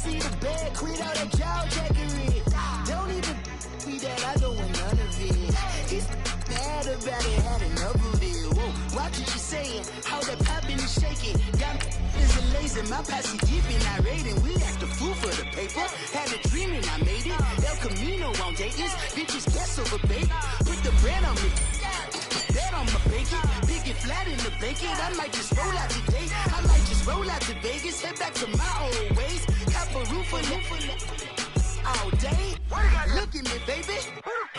see the bed, quit all that jaw jackery. Don't even be that, I don't want none of it. He's mad about it, had enough of it. Whoa, watch what you saying, how that poppin' and shaking. Got is a lazy, my posse deep and irate, and we act a fool for the paper. Had a dream and I made it. El Camino on Dayton's, bitches guess over bait. Put the bread on me, bet on my bacon. Big it flat in the bacon. I might just roll out today. I might just roll out to Vegas, head back to my old ways. Cop a roof for all day. Look at me, baby.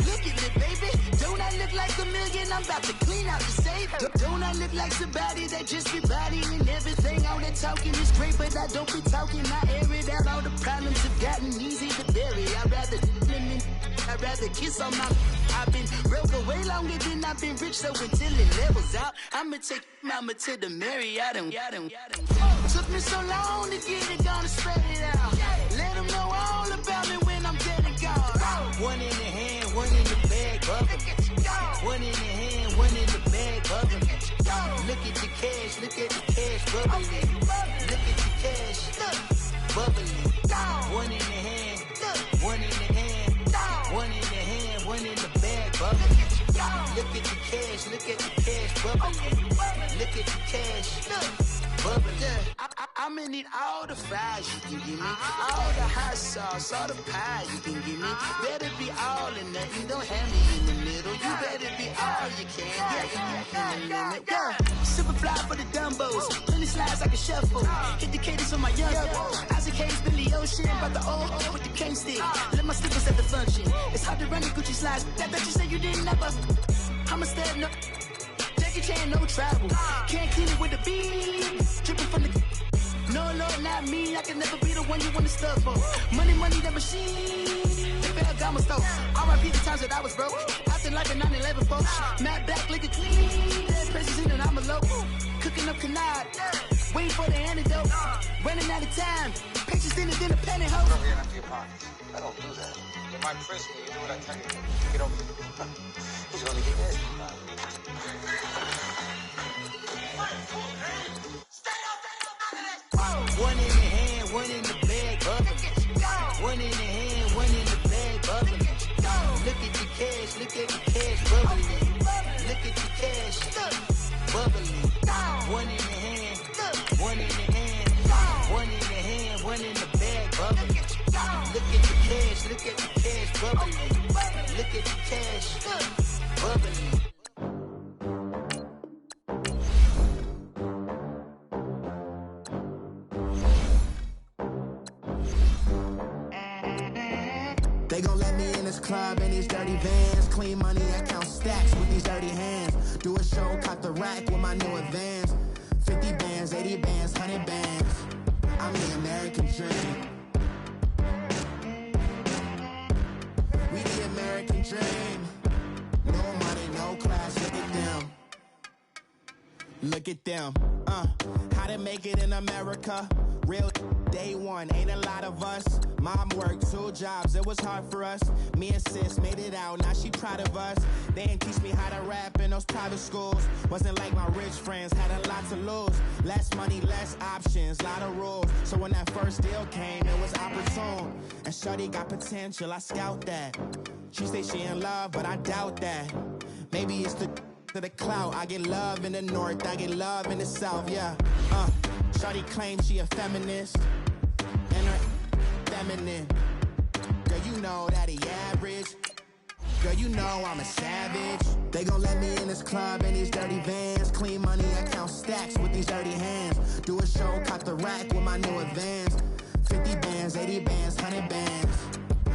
Look at me, baby. Don't I look like a million? I'm about to clean out the safe. Don't I look like somebody that just be bodying everything? All that talking is great, but I don't be talking. I air it out. All the problems have gotten easy to bury. I'd rather kiss on my. I've been broke way longer than I've been rich, so until it levels out, I'ma take mama to the Marriott and took me so long to get it, gonna spread it out. Let them know all about me when I'm dead and gone. One in the hand, one in the bag, bubble. One in the hand, one in the bag, bubble. Look at the cash, look at the cash, bubbling. Look at the cash, bubbling. One in the hand, one in the hand, one in the hand, one in the bag, bubbling. Look at the cash, look at the cash, bubbling. Look at the cash, bubbling. I'ma need all the fries you can give me, all the hot sauce, all the pie you can give me. Better be all or nothing, don't have me in the middle. You better be all you can, yeah. Super fly for the Dumbos, plenty slides like a shuffle. Hit the cadence on my young Isaac Hayes, Billy Ocean, about the old with the cane stick. Let my slippers at the function. It's hard to run the Gucci slides. That bet you say you didn't never. I'ma step no. Jackie Chan, no travel. Can't clean it with the beat. Dripping from the. No, Lord, not me. I can never be the one you want to stuff for. Money, the machine. The Ferragamo store. R.I.P. the times that I was broke. Acting like a 9/11 folks. Matte back, looking clean. Dead presses in and I'm a local. Cooking up canard. Waiting for the antidote. Running out of time. Pictures in it, then a penny hole. Over here, empty your pockets. I don't do that. You might frisk me. You do what I tell you. Get over here. He's going to get hit. One in the hand, one in the bag, bubbling. One in the hand, one in the bag, bubbling. Look at the cash, look at the cash, bubbling. Look at the cash, bubbling. One in the hand, one in the hand, one in the hand, one in the bag, bubbling. Look at the cash, look at the cash, bubbling. Look at the cash, bubbling. They gon' let me in this club in these dirty vans. Clean money, I count stacks with these dirty hands. Do a show, cop the rack with my new advance. 50 bands, 80 bands, 100 bands. I'm the American dream. We the American dream. No money, no class, look at them. Look at them, how to make it in America. Real day one, ain't a lot of us. Mom worked 2 jobs, it was hard for us. Me and sis made it out, now she proud of us. They didn't teach me how to rap in those private schools. Wasn't like my rich friends, had a lot to lose. Less money, less options, lot of rules. So when that first deal came, it was opportune. And shorty got potential, I scout that. She say she in love, but I doubt that. Maybe it's to the clout. I get love in the north, I get love in the south, yeah. Shorty claims she a feminist, and her feminine. Girl, you know that he average. Girl, you know I'm a savage. They gon' let me in this club in these dirty vans. Clean money, I count stacks with these dirty hands. Do a show, cop the rack with my new advance. 50 bands, 80 bands, 100 bands.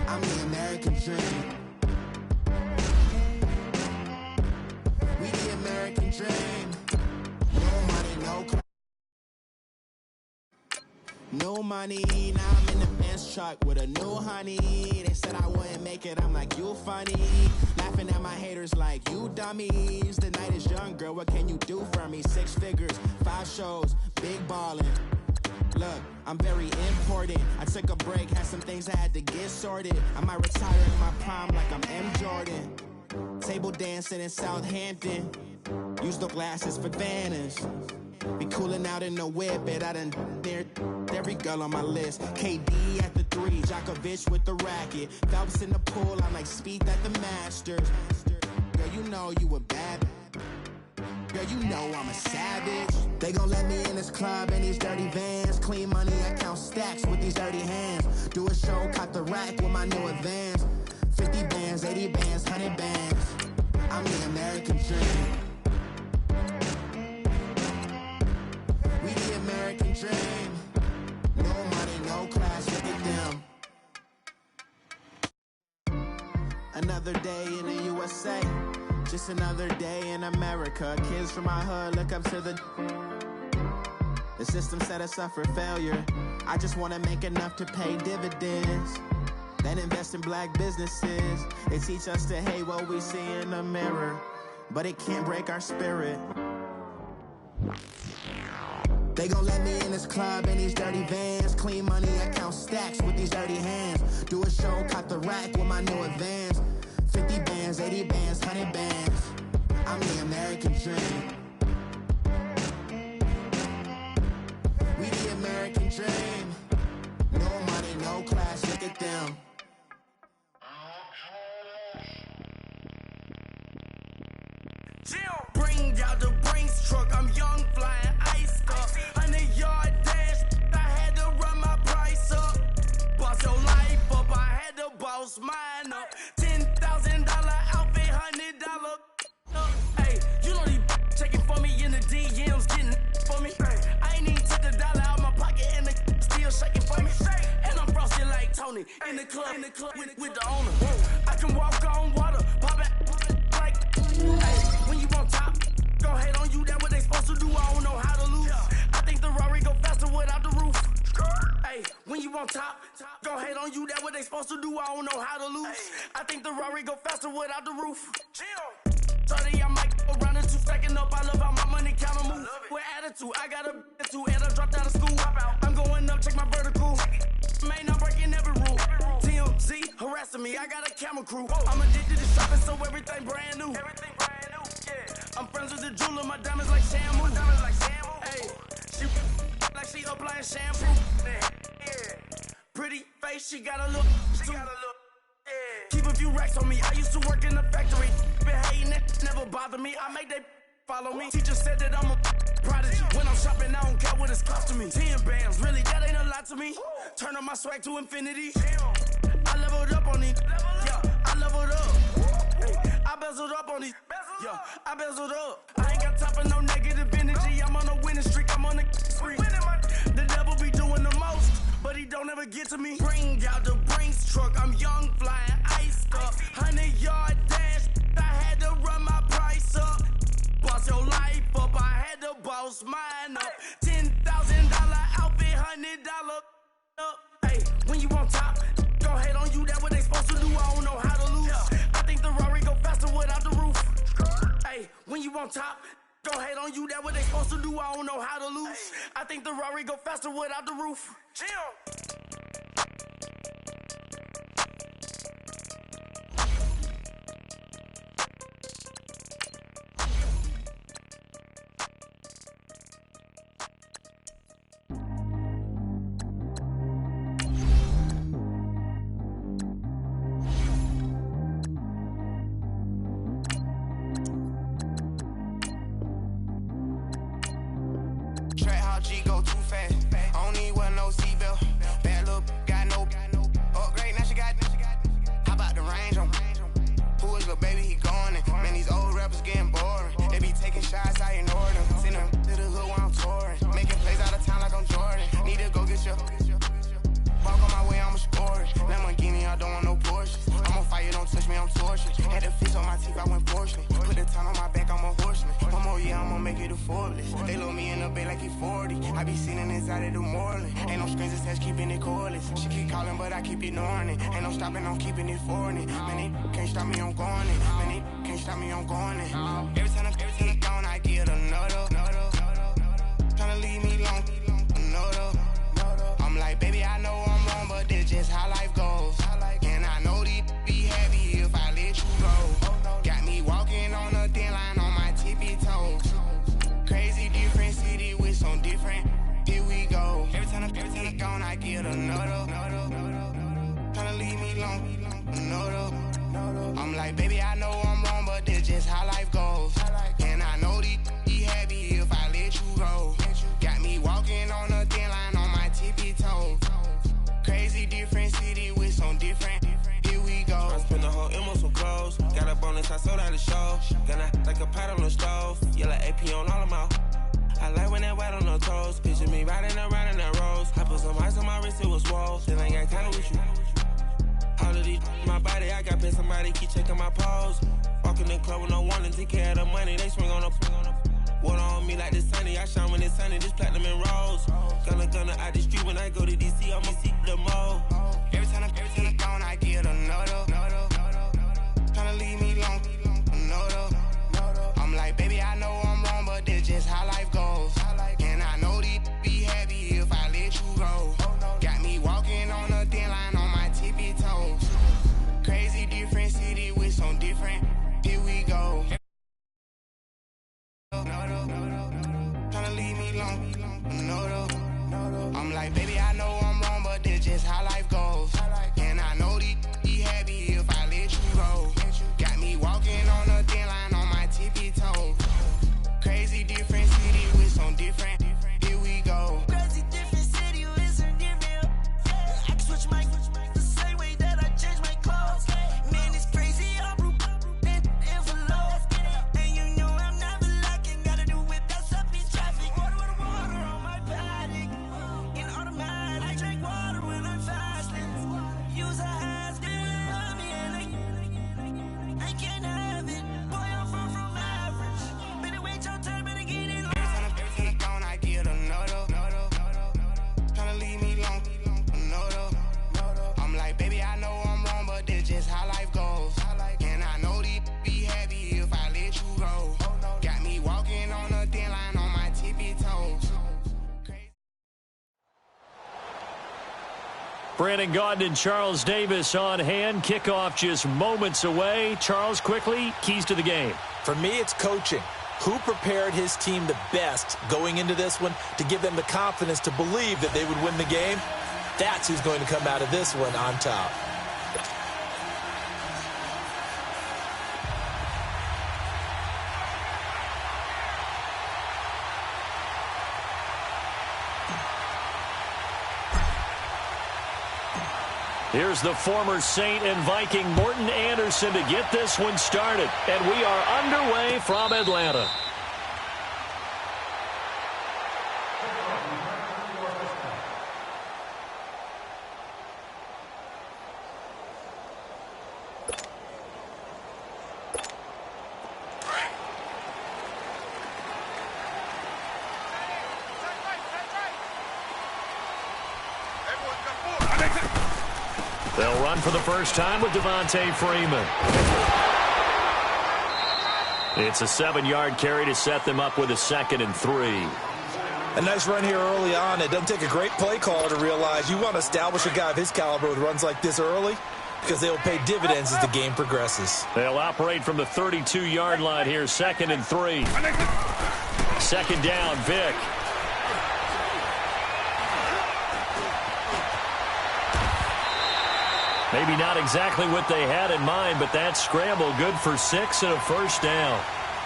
I'm the American dream. We the American dream. No money, no class. No money, now I'm in the Benz truck with a new honey. They said I wouldn't make it, I'm like, you funny. Laughing at my haters like, you dummies. The night is young, girl, what can you do for me? 6 figures, 5 shows, big ballin'. Look, I'm very important. I took a break, had some things I had to get sorted. I might retire in my prime like I'm M. Jordan. Table dancing in Southampton. Use the glasses for banners. Be cooling out in the whip, but I done near every girl on my list. KD at the 3, Djokovic with the racket. Phelps in the pool, I like Speed at the Masters. Girl, you know you a bad. Girl, you know I'm a savage. They gon' let me in this club in these dirty vans. Clean money, I count stacks with these dirty hands. Do a show, cop the rack with my new advance. 50 bands, 80 bands, 100 bands. I'm the American dream. We the American dream. No money, no class, look at them. Another day in the USA. Just another day in America. Kids from my hood look up to the system set us up for failure. I just wanna make enough to pay dividends, then invest in black businesses. They teach us to hate what we see in the mirror, but it can't break our spirit. They gon' let me in this club in these dirty vans. Clean money, I count stacks with these dirty hands. Do a show, cop the rack with my new advance. 50 bands, 80 bands, 100 bands. I'm the American dream. We the American dream. No money, no class, look at them. Bring out the Brinks truck, I'm young, flying ice up. 100-yard dash, I had to run my price up. Boss your life up, I had to boss mine up. $10,000 outfit, $100 up. Hey, you know these checking for me in the DMs, getting for me. I ain't even took a dollar out my pocket and the still shaking for me. And I'm frosted like Tony in the club with the owner. I can walk on water, pop it like. Hey, when you on top, go hate on you, that what they supposed to do. I don't know how to lose. I think the Rari go faster without the roof. Hey, when you on top, go hate on you, that what they supposed to do. I don't know how to lose. I think the Rari go faster without the roof. Sorry, I might go round and two stacking up. I love how my money counter move. With attitude, I got a attitude, and I dropped out of school. I'm going up, check my vertical. Man, I'm breaking every rule. TMZ harassing me, I got a camera crew. I'm addicted to shopping, so everything brand new. I'm friends with the jeweler, my diamonds like shampoo. Hey, she like she applying shampoo. Pretty face, she got a look. Keep a few racks on me. I used to work in the factory. Been hating it, never bother me. I make they follow me. Teacher said that I'm a prodigy. When I'm shopping, I don't care what it's costing me. 10 bands, really, that ain't a lot to me. Turn up my swag to infinity. I leveled up on these. Yeah, I leveled up. I bezeled up on these. Yeah, I bezeled up. I ain't got time for no negative energy. I'm on a winning streak. I'm on a spree. The devil be doing the most, but he don't ever get to me. Bring out the Brinks truck. I'm young, flying ice up. 100-yard dash. I had to run my price up. Boss your life up. I had to boss mine up. $10,000 outfit, $100 up. Hey, when you on top, go hate on you. That what they supposed to do. I don't know how to lose. I think the Rari go faster without the roof. Hey, when you on top, go hate on you. That what they supposed to do. I don't know how to lose. I think the Rari go faster without the roof. G go too fast. I don't need wear no seatbelt. Bad look, got no upgrade. Now she got. How about the range on? Who is the baby? He going in. Man, these old rappers getting boring. They be taking shots, I ignore them. Send them to the hood while I'm touring. Making plays out of town like I'm Jordan. Need to go get your. Walk on my way, I'ma score it. Lamborghini, I don't want no Porsches. I'm on fire, don't touch me, I'm tortured. Had the fish on my teeth, I went portion. Put the town on my back, I'm a horseman. One more year, I'ma make it a Forbes. They load me in the bay like he 40. I be sitting inside of the Moreland. Ain't no screens attached, keeping it cordless. She keep calling, but I keep ignoring it. Ain't no stopping, I'm keeping it for it. Man, they can't stop me, I'm going it. Man, they can't stop me, I'm going it. Every time I'm gone, I get another. Tryna leave me long, another. I'm like, baby, I know I'm wrong, but this just how life goes. And I know these be happy if I let you go. Got me walking on a thin line on my tippy toes. Crazy different city with some different, here we go. Every time I'm get another. Tryna leave me alone, another. I'm like, baby, I know I'm wrong, but this just how life goes. And I know these be happy if I let you go. Got me walking on a thin line on my tippy toes. Crazy different city with some different. Here we go. I spent the whole M on some clothes. Got a bonus, I sold out the show. Gonna like a pot on the stove. Yellow AP on all of my. I like when that white on the toes. Picture me riding around in that rose. I put some ice on my wrist, it was swole. Still ain't got time with you. All of these, my body, I got paid somebody, keep checking my pose. Walking in the club with no warning, take care of the money, they swing on the. Water on me like the sunny, I shine when it's sunny, this platinum and rose. Gonna out the street when I go to DC, I'ma seek the mo. Every time I'm gone, I get another. Tryna leave me alone, another. I'm like, baby, I know I'm wrong, but this just how life goes. And I know these be happy if I let you go. Got me walking on a thin line on my tippy toes. Crazy different city with some different. Here we go. Tryna leave me alone, another. I'm like, baby, I know I'm wrong, but this just how life goes. And I know these be happy if I let you go. Got me walking on a thin line on my tippy toes. Crazy different city with some different. Here we go. Crazy different city with some different. I can switch my the same way that I change my clothes. Man, it's crazy. I'm envelope. And you know I'm never lacking. Gotta do it, that's up in traffic. Water on my paddock. In automatic, I drink water when I'm fasting. Use a has I can't have it. Boy, I'm far from average. Better wait your turn, better get it. Every time I'm gone, I get another. Tryna leave me alone, another. I'm like, baby, I know I'm wrong, but this just how life goes. And I know these be happy if I let you go. Got me walking on a thin line on my tippy toes. Brandon Gaudin and Charles Davis on hand. Kickoff just moments away. Charles, quickly, keys to the game. For me, it's coaching. Who prepared his team the best going into this one to give them the confidence to believe that they would win the game? That's who's going to come out of this one on top. Here's the former Saint and Viking Morton Anderson to get this one started. And we are underway from Atlanta. They'll run for the first time with Devontae Freeman. It's a 7-yard carry to set them up with a 2nd and 3. A nice run here early on. It doesn't take a great play caller to realize you want to establish a guy of his caliber with runs like this early because they will pay dividends as the game progresses. They'll operate from the 32-yard line here, 2nd and 3. 2nd down, Vic. Maybe not exactly what they had in mind, but that scramble good for 6 and a first down.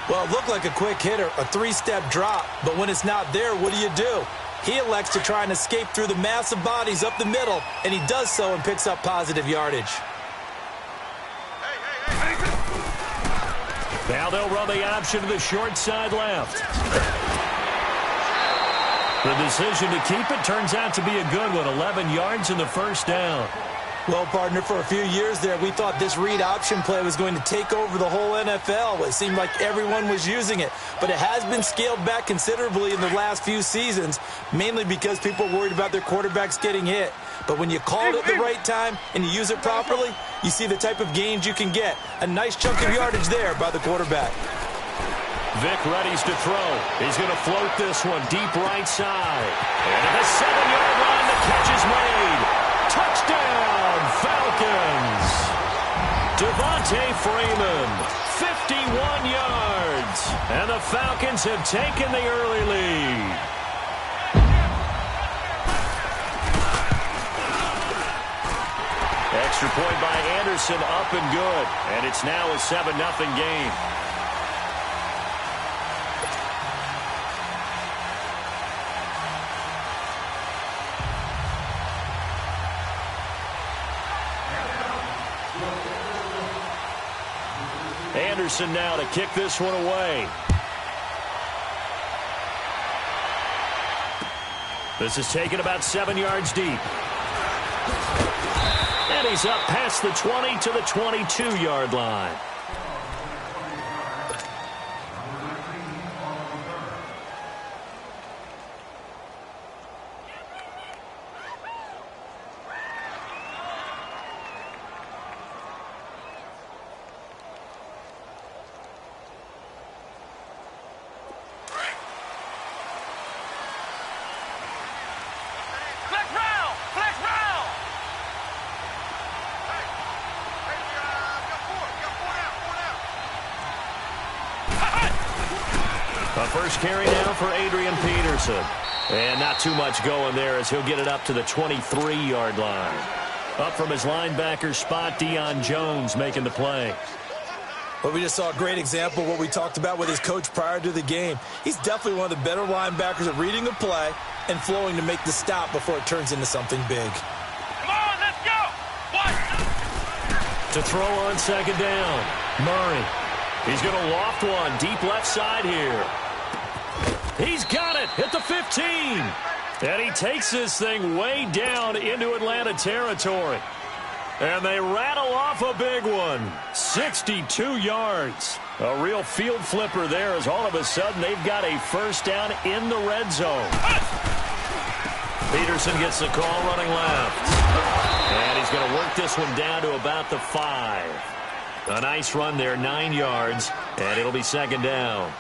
Well, it looked like a quick hitter, a 3-step drop, but when it's not there, what do? He elects to try and escape through the massive bodies up the middle, and he does so and picks up positive yardage. Now they'll run the option to the short side left. The decision to keep it turns out to be a good one, 11 yards in the first down. Well, partner, for a few years there, we thought this read option play was going to take over the whole NFL. It seemed like everyone was using it, but it has been scaled back considerably in the last few seasons, mainly because people are worried about their quarterbacks getting hit. But when you call it at the right time and you use it properly, you see the type of gains you can get. A nice chunk of yardage there by the quarterback. Vic readies to throw. He's going to float this one deep right side. And at the 7-yard line, the catch is made. Touchdown, Falcons. Devontae Freeman, 51 yards. And the Falcons have taken the early lead. Extra point by Anderson, up and good. And it's now a 7-0 game. Anderson now to kick this one away. This is taken about 7 yards deep. And he's up past the 20 to the 22-yard line. A first carry now for Adrian Peterson. And not too much going there as he'll get it up to the 23-yard line. Up from his linebacker spot, Deion Jones making the play. Well, we just saw a great example of what we talked about with his coach prior to the game. He's definitely one of the better linebackers at reading a play and flowing to make the stop before it turns into something big. Come on, let's go! What? To throw on second down, Murray. He's going to loft one deep left side here. He's got it at the 15. And he takes this thing way down into Atlanta territory. And they rattle off a big one. 62 yards. A real field flipper there as all of a sudden they've got a first down in the red zone. Peterson gets the call running left. And he's going to work this one down to about the 5. A nice run there, 9 yards, and it'll be second down.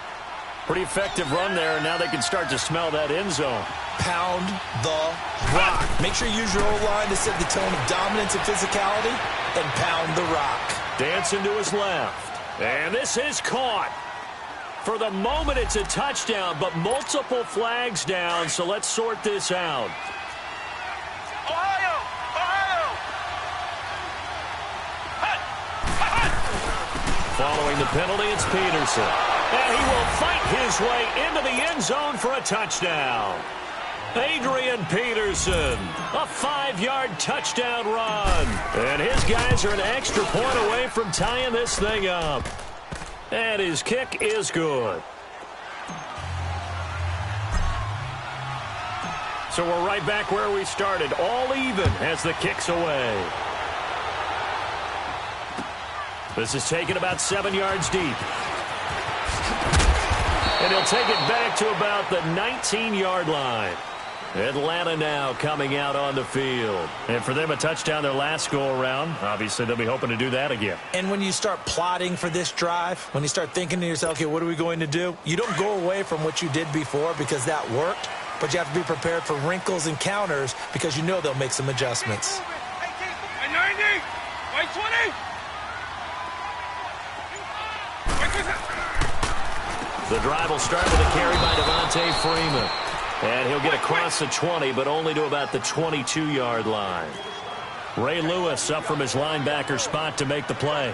Pretty effective run there, and now they can start to smell that end zone. Pound the rock. Make sure you use your O-line to set the tone of dominance and physicality, and pound the rock. Dancing to his left, and this is caught. For the moment, it's a touchdown, but multiple flags down, so let's sort this out. Ohio! Ohio! Following the penalty, it's Peterson. And he will fight his way into the end zone for a touchdown. Adrian Peterson, a 5-yard touchdown run. And his guys are an extra point away from tying this thing up. And his kick is good. So we're right back where we started, all even as the kick's away. This is taken about 7 yards deep. And he'll take it back to about the 19-yard line. Atlanta now coming out on the field. And for them, a touchdown their last go-around. Obviously, they'll be hoping to do that again. And when you start plotting for this drive, when you start thinking to yourself, okay, what are we going to do? You don't go away from what you did before because that worked, but you have to be prepared for wrinkles and counters because you know they'll make some adjustments. 90! White 20! The drive will start with a carry by Devontae Freeman. And he'll get across the 20, but only to about the 22-yard line. Ray Lewis up from his linebacker spot to make the play.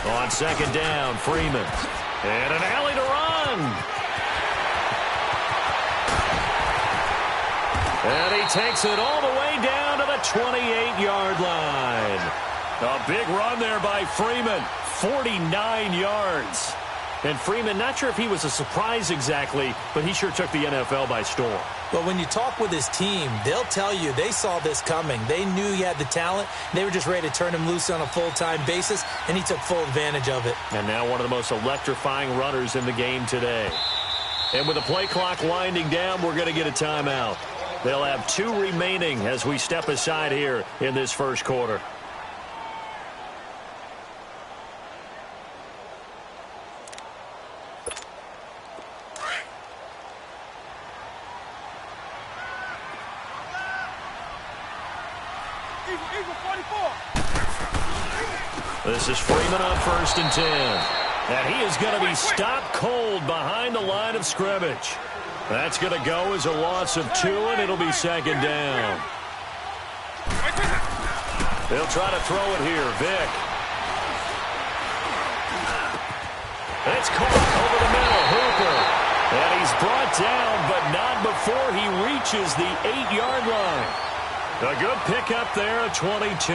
On second down, Freeman. And an alley to run. And he takes it all the way down to the 28-yard line. A big run there by Freeman, 49 yards. And Freeman, not sure if he was a surprise exactly, but he sure took the NFL by storm. Well, when you talk with his team, they'll tell you they saw this coming. They knew he had the talent. They were just ready to turn him loose on a full-time basis, and he took full advantage of it. And now one of the most electrifying runners in the game today. And with the play clock winding down, we're going to get a timeout. They'll have 2 remaining as we step aside here in this first quarter. This is Freeman on 1st and 10. And he is going to be stopped cold behind the line of scrimmage. That's going to go as a loss of 2, and it'll be second down. They'll try to throw it here. Vick. It's caught over the middle. Hooper. And he's brought down, but not before he reaches the 8-yard line. A good pickup there at 22.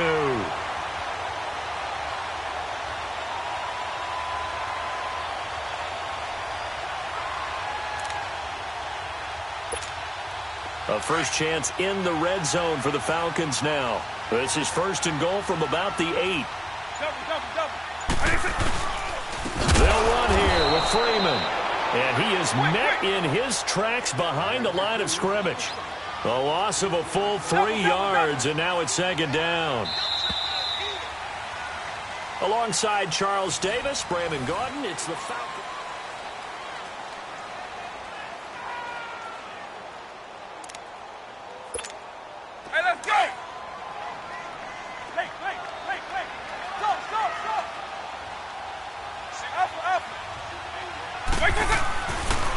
A first chance in the red zone for the Falcons now. This is first and goal from about the 8. They'll run here with Freeman. And he is met in his tracks behind the line of scrimmage. A loss of a full 3 yards, and now it's second down. Alongside Charles Davis, Brandon Gordon, it's the Falcons.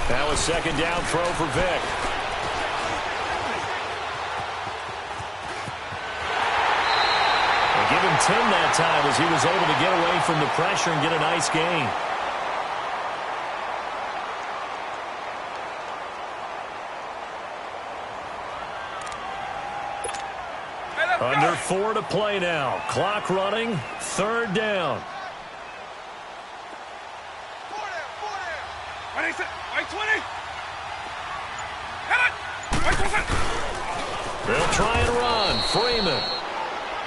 That was second down throw for Vick. They give him 10 that time as he was able to get away from the pressure and get a nice gain. Under 4 to play now. Clock running. Third down. They'll try and run. Freeman.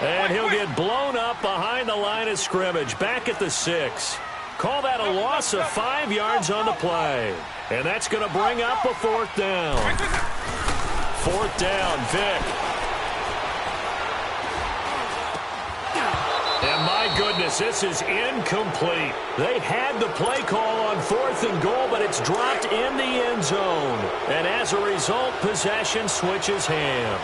And he'll get blown up behind the line of scrimmage. Back at the 6. Call that a loss of 5 yards on the play. And that's going to bring up a fourth down. Fourth down, Vick. And my goodness, this is incomplete. They had the play call on fourth and goal, but it's dropped in the end zone. And as a result, possession switches hands.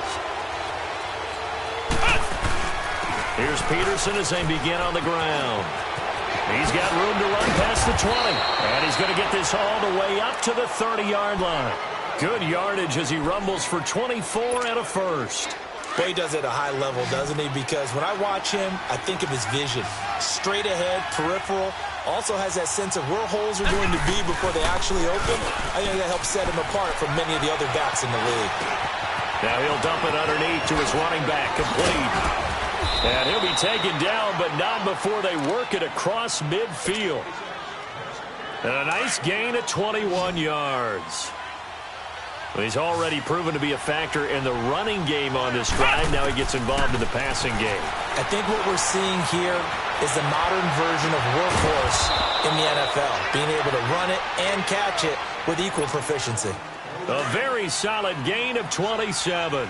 Here's Peterson as they begin on the ground. He's got room to run past the 20. And he's going to get this all the way up to the 30-yard line. Good yardage as he rumbles for 24 and a first. Well, he does it at a high level, doesn't he? Because when I watch him, I think of his vision. Straight ahead, peripheral. Also has that sense of where holes are going to be before they actually open. I think that helps set him apart from many of the other backs in the league. Now he'll dump it underneath to his running back, complete. And he'll be taken down, but not before they work it across midfield. And a nice gain of 21 yards. He's already proven to be a factor in the running game on this drive. Now he gets involved in the passing game. I think what we're seeing here is the modern version of workhorse in the NFL, being able to run it and catch it with equal proficiency. A very solid gain of 27.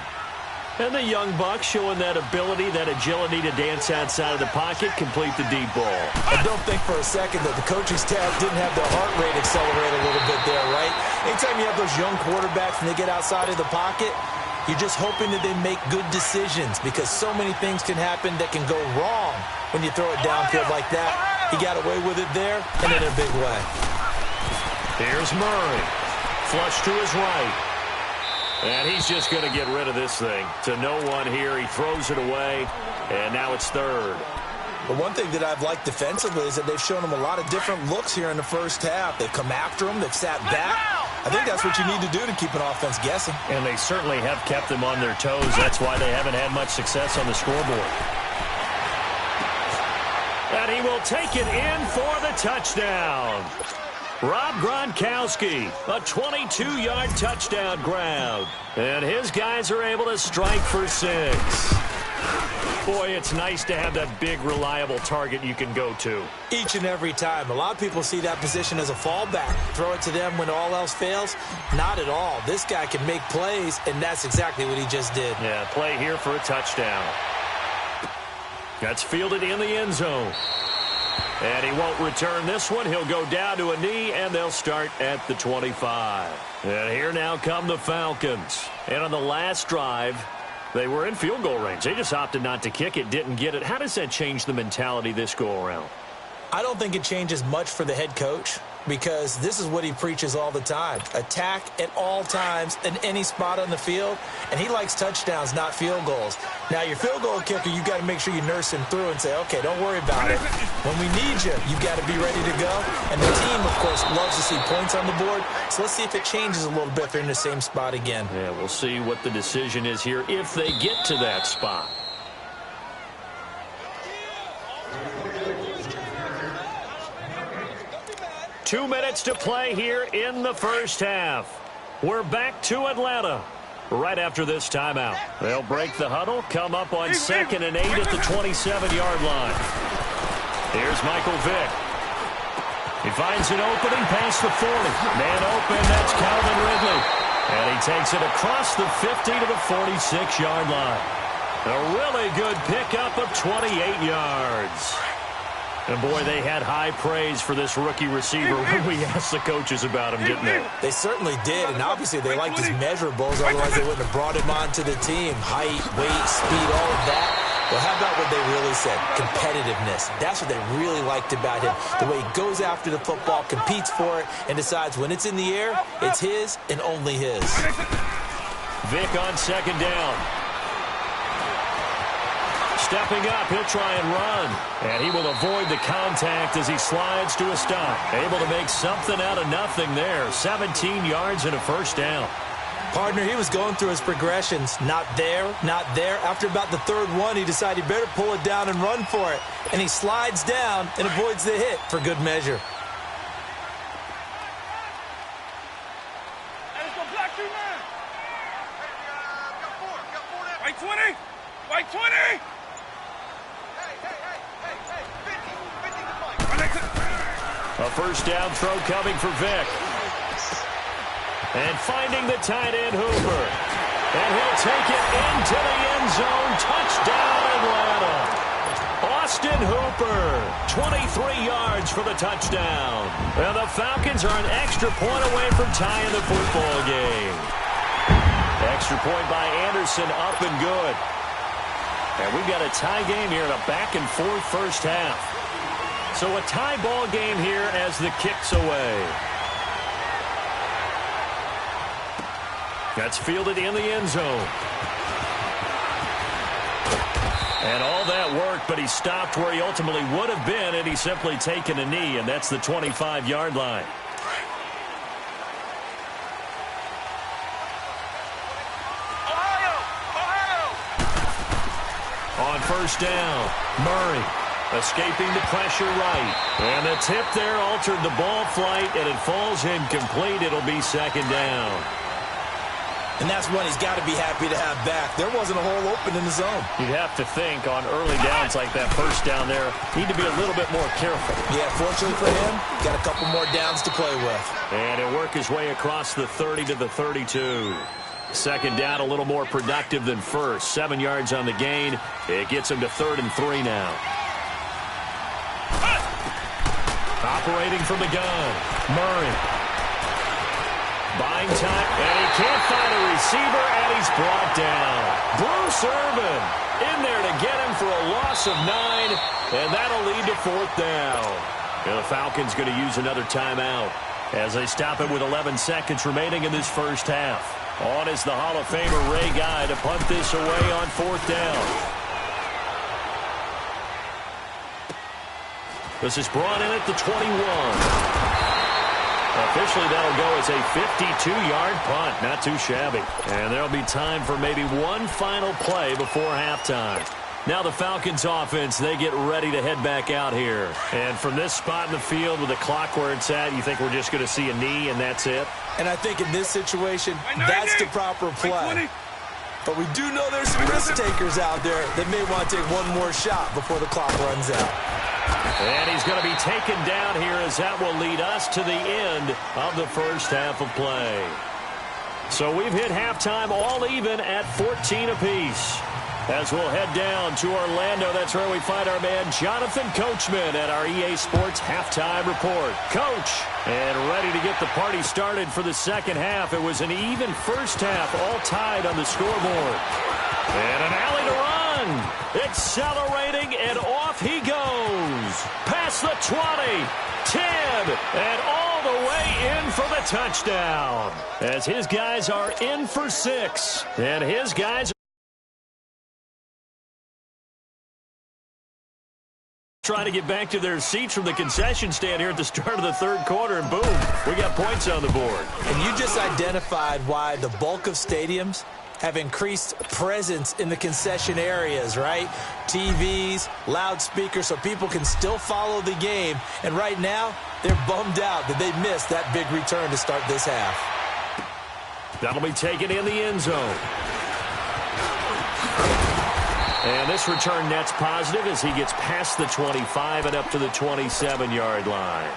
And the young buck showing that ability, that agility to dance outside of the pocket, complete the deep ball. I don't think for a second that the coaching staff didn't have their heart rate accelerate a little bit there, right? Anytime you have those young quarterbacks and they get outside of the pocket, you're just hoping that they make good decisions because so many things can happen that can go wrong when you throw it downfield like that. He got away with it there and in a big way. Here's Murray. Flush to his right. And he's just going to get rid of this thing. To no one here. He throws it away. And now it's third. But one thing that I've liked defensively is that they've shown him a lot of different looks here in the first half. They've come after him. They've sat back. I think that's what you need to do to keep an offense guessing. And they certainly have kept them on their toes. That's why they haven't had much success on the scoreboard. And he will take it in for the touchdown. Rob Gronkowski, a 22-yard touchdown grab. And his guys are able to strike for 6. Boy, it's nice to have that big, reliable target you can go to. Each and every time. A lot of people see that position as a fallback. Throw it to them when all else fails. Not at all. This guy can make plays, and that's exactly what he just did. Yeah, play here for a touchdown. That's fielded in the end zone. And he won't return this one. He'll go down to a knee, and they'll start at the 25. And here now come the Falcons. And on the last drive, they were in field goal range. They just opted not to kick it, didn't get it. How does that change the mentality this go-around? I don't think it changes much for the head coach because this is what he preaches all the time. Attack at all times in any spot on the field, and he likes touchdowns, not field goals. Now, your field goal kicker, you've got to make sure you nurse him through and say, okay, don't worry about it. When we need you, you've got to be ready to go. And the team, of course, loves to see points on the board, so let's see if it changes a little bit if they're in the same spot again. Yeah, we'll see what the decision is here if they get to that spot. Two minutes to play here in the first half. We're back to Atlanta right after this timeout. They'll break the huddle, come up on 2nd and 8 at the 27-yard line. Here's Michael Vick. He finds an opening past the 40. Man open, that's Calvin Ridley. And he takes it across the 50 to the 46-yard line. A really good pickup of 28 yards. And, boy, they had high praise for this rookie receiver when we asked the coaches about him, didn't they? They certainly did, and obviously they liked his measurables, otherwise they wouldn't have brought him onto the team. Height, weight, speed, all of that. Well, how about what they really said? Competitiveness. That's what they really liked about him. The way he goes after the football, competes for it, and decides when it's in the air, it's his and only his. Vick on 2nd down. Stepping up, he'll try and run. And he will avoid the contact as he slides to a stop. Able to make something out of nothing there. 17 yards and a first down. Partner, he was going through his progressions. Not there, not there. After about the 3rd one, he decided he better pull it down and run for it. And he slides down and avoids the hit for good measure. White 20! White 20! A first down throw coming for Vick. And finding the tight end, Hooper. And he'll take it into the end zone. Touchdown, Atlanta. Austin Hooper, 23 yards for the touchdown. And the Falcons are an extra point away from tying the football game. Extra point by Anderson, up and good. And we've got a tie game here in a back-and-forth first half. So a tie ball game here as the kick's away. That's fielded in the end zone. And all that worked, but he stopped where he ultimately would have been had he simply taken a knee, and that's the 25-yard line. On first down, Murray escaping the pressure right. And the tip there altered the ball flight, and it falls incomplete. It'll be 2nd down. And that's one he's got to be happy to have back. There wasn't a hole open in the zone. You'd have to think on early downs like that first down there, need to be a little bit more careful. Yeah, fortunately for him, got a couple more downs to play with. And he'll work his way across the 30 to the 32. 2nd down, a little more productive than first. 7 yards on the gain. It gets him to 3rd and 3 now. Operating from the gun, Murray. Buying time, and he can't find a receiver, and he's brought down. Bruce Irvin in there to get him for a loss of 9, and that'll lead to 4th down. And the Falcons going to use another timeout as they stop it with 11 seconds remaining in this first half. On is the Hall of Famer Ray Guy to punt this away on 4th down. This is brought in at the 21. Officially, that'll go as a 52-yard punt. Not too shabby. And there'll be time for maybe one final play before halftime. Now the Falcons offense, they get ready to head back out here. And from this spot in the field with the clock where it's at, you think we're just going to see a knee and that's it? And I think in this situation, that's the proper play. But we do know there's some risk takers out there that may want to take one more shot before the clock runs out. And he's going to be taken down here as that will lead us to the end of the first half of play. So we've hit halftime all even at 14 apiece. As we'll head down to Orlando, that's where we find our man Jonathan Coachman at our EA Sports Halftime Report. Coach, and ready to get the party started for the second half. It was an even first half, all tied on the scoreboard. And an alley to run. Accelerating, and off he goes. Past the 20, 10, and all the way in for the touchdown. As his guys are in for 6. And his guys trying to get back to their seats from the concession stand here at the start of the third quarter, and boom, we got points on the board. And you just identified why the bulk of stadiums have increased presence in the concession areas, right? TVs, loudspeakers, so people can still follow the game. And right now, they're bummed out that they missed that big return to start this half. That'll be taken in the end zone. And this return net's positive as he gets past the 25 and up to the 27-yard line.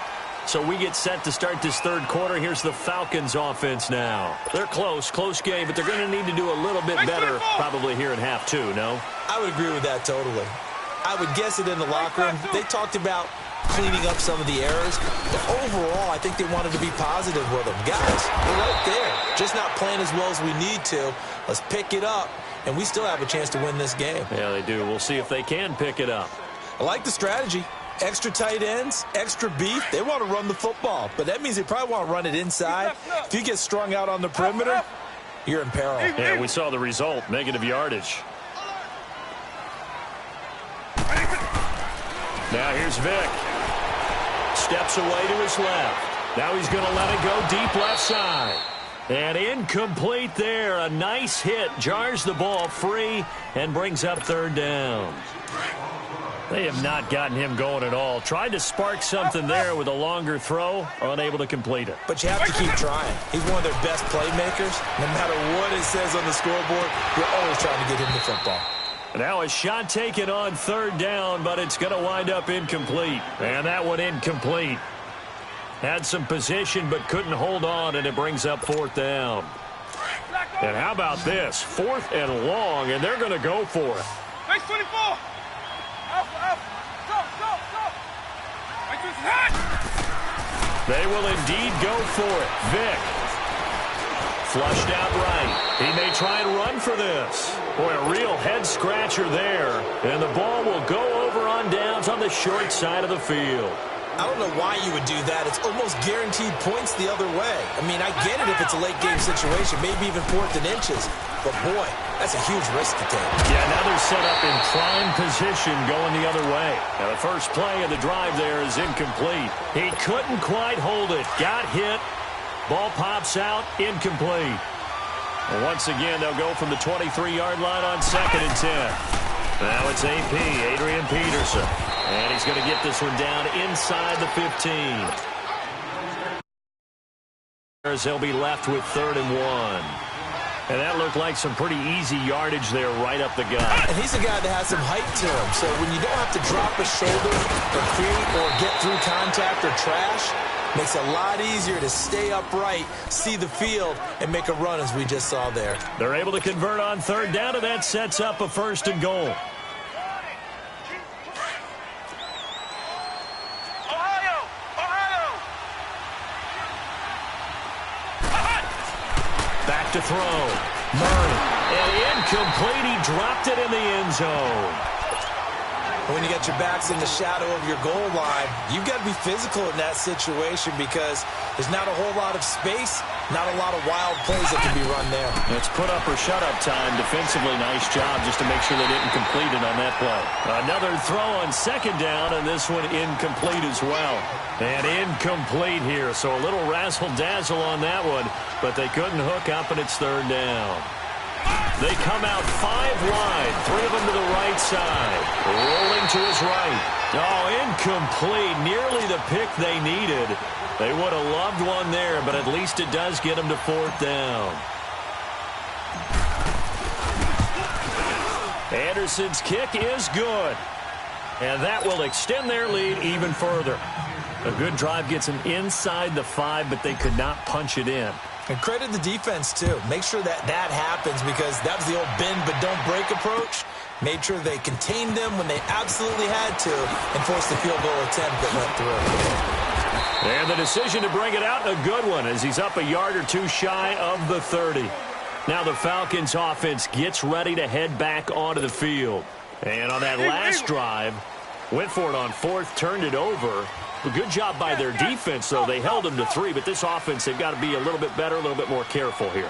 So we get set to start this third quarter. Here's the Falcons offense now. They're close game, but they're going to need to do a little bit better probably here in half 2, no? I would agree with that totally. I would guess it in the locker room. They talked about cleaning up some of the errors, but overall, I think they wanted to be positive with them. Guys, we're right there. Just not playing as well as we need to. Let's pick it up, and we still have a chance to win this game. Yeah, they do. We'll see if they can pick it up. I like the strategy. Extra tight ends, extra beef. They want to run the football, but that means they probably want to run it inside. If you get strung out on the perimeter, you're in peril. Yeah, we saw the result, negative yardage. Now here's Vic. Steps away to his left. Now he's going to let it go deep left side. And incomplete there. A nice hit. Jars the ball free and brings up third down. They have not gotten him going at all. Tried to spark something there with a longer throw, unable to complete it. But you have to keep trying. He's one of their best playmakers. No matter what it says on the scoreboard, you're always trying to get him the football. Now a shot taken on third down, but it's going to wind up incomplete. And that one incomplete. Had some position, but couldn't hold on, and it brings up fourth down. And how about this? 4th and long, and they're going to go for it. Base 24! They will indeed go for it. Vic. Flushed out right. He may try and run for this. Boy, a real head-scratcher there. And the ball will go over on downs on the short side of the field. I don't know why you would do that. It's almost guaranteed points the other way. I mean, I get it if it's a late-game situation, maybe even 4th and inches. But, boy, that's a huge risk to take. Yeah, now they're set up in prime position going the other way. Now, the first play of the drive there is incomplete. He couldn't quite hold it. Got hit. Ball pops out. Incomplete. And once again, they'll go from the 23-yard line on 2nd and 10. Now it's AP, Adrian Peterson. And he's going to get this one down inside the 15. As he'll be left with 3rd and 1. And that looked like some pretty easy yardage there right up the gut. And he's a guy that has some height to him. So when you don't have to drop a shoulder or create or get through contact or trash, makes it a lot easier to stay upright, see the field, and make a run as we just saw there. They're able to convert on third down, and that sets up a 1st and goal. Back to throw. Murray. And incomplete. He dropped it in the end zone. When you got your backs in the shadow of your goal line, you've got to be physical in that situation because there's not a whole lot of space, not a lot of wild plays that can be run there. It's put up or shut up time. Defensively, nice job just to make sure they didn't complete it on that play. Another throw on 2nd down, and this one incomplete as well. And incomplete here, so a little razzle-dazzle on that one, but they couldn't hook up, and it's 3rd down. They come out 5 wide, 3 of them to the right side. Rolling to his right. Oh, incomplete. Nearly the pick they needed. They would have loved one there, but at least it does get them to 4th down. Anderson's kick is good. And that will extend their lead even further. A good drive gets them inside the 5, but they could not punch it in. And credit the defense, too. Make sure that happens, because that was the old bend but don't break approach. Made sure they contained them when they absolutely had to and forced the field goal attempt that went through. And the decision to bring it out, a good one, as he's up a yard or two shy of the 30. Now the Falcons offense gets ready to head back onto the field. And on that last drive, went for it on fourth, turned it over. A good job by their defense, though. They held them to 3, but this offense, they've got to be a little bit better, a little bit more careful here.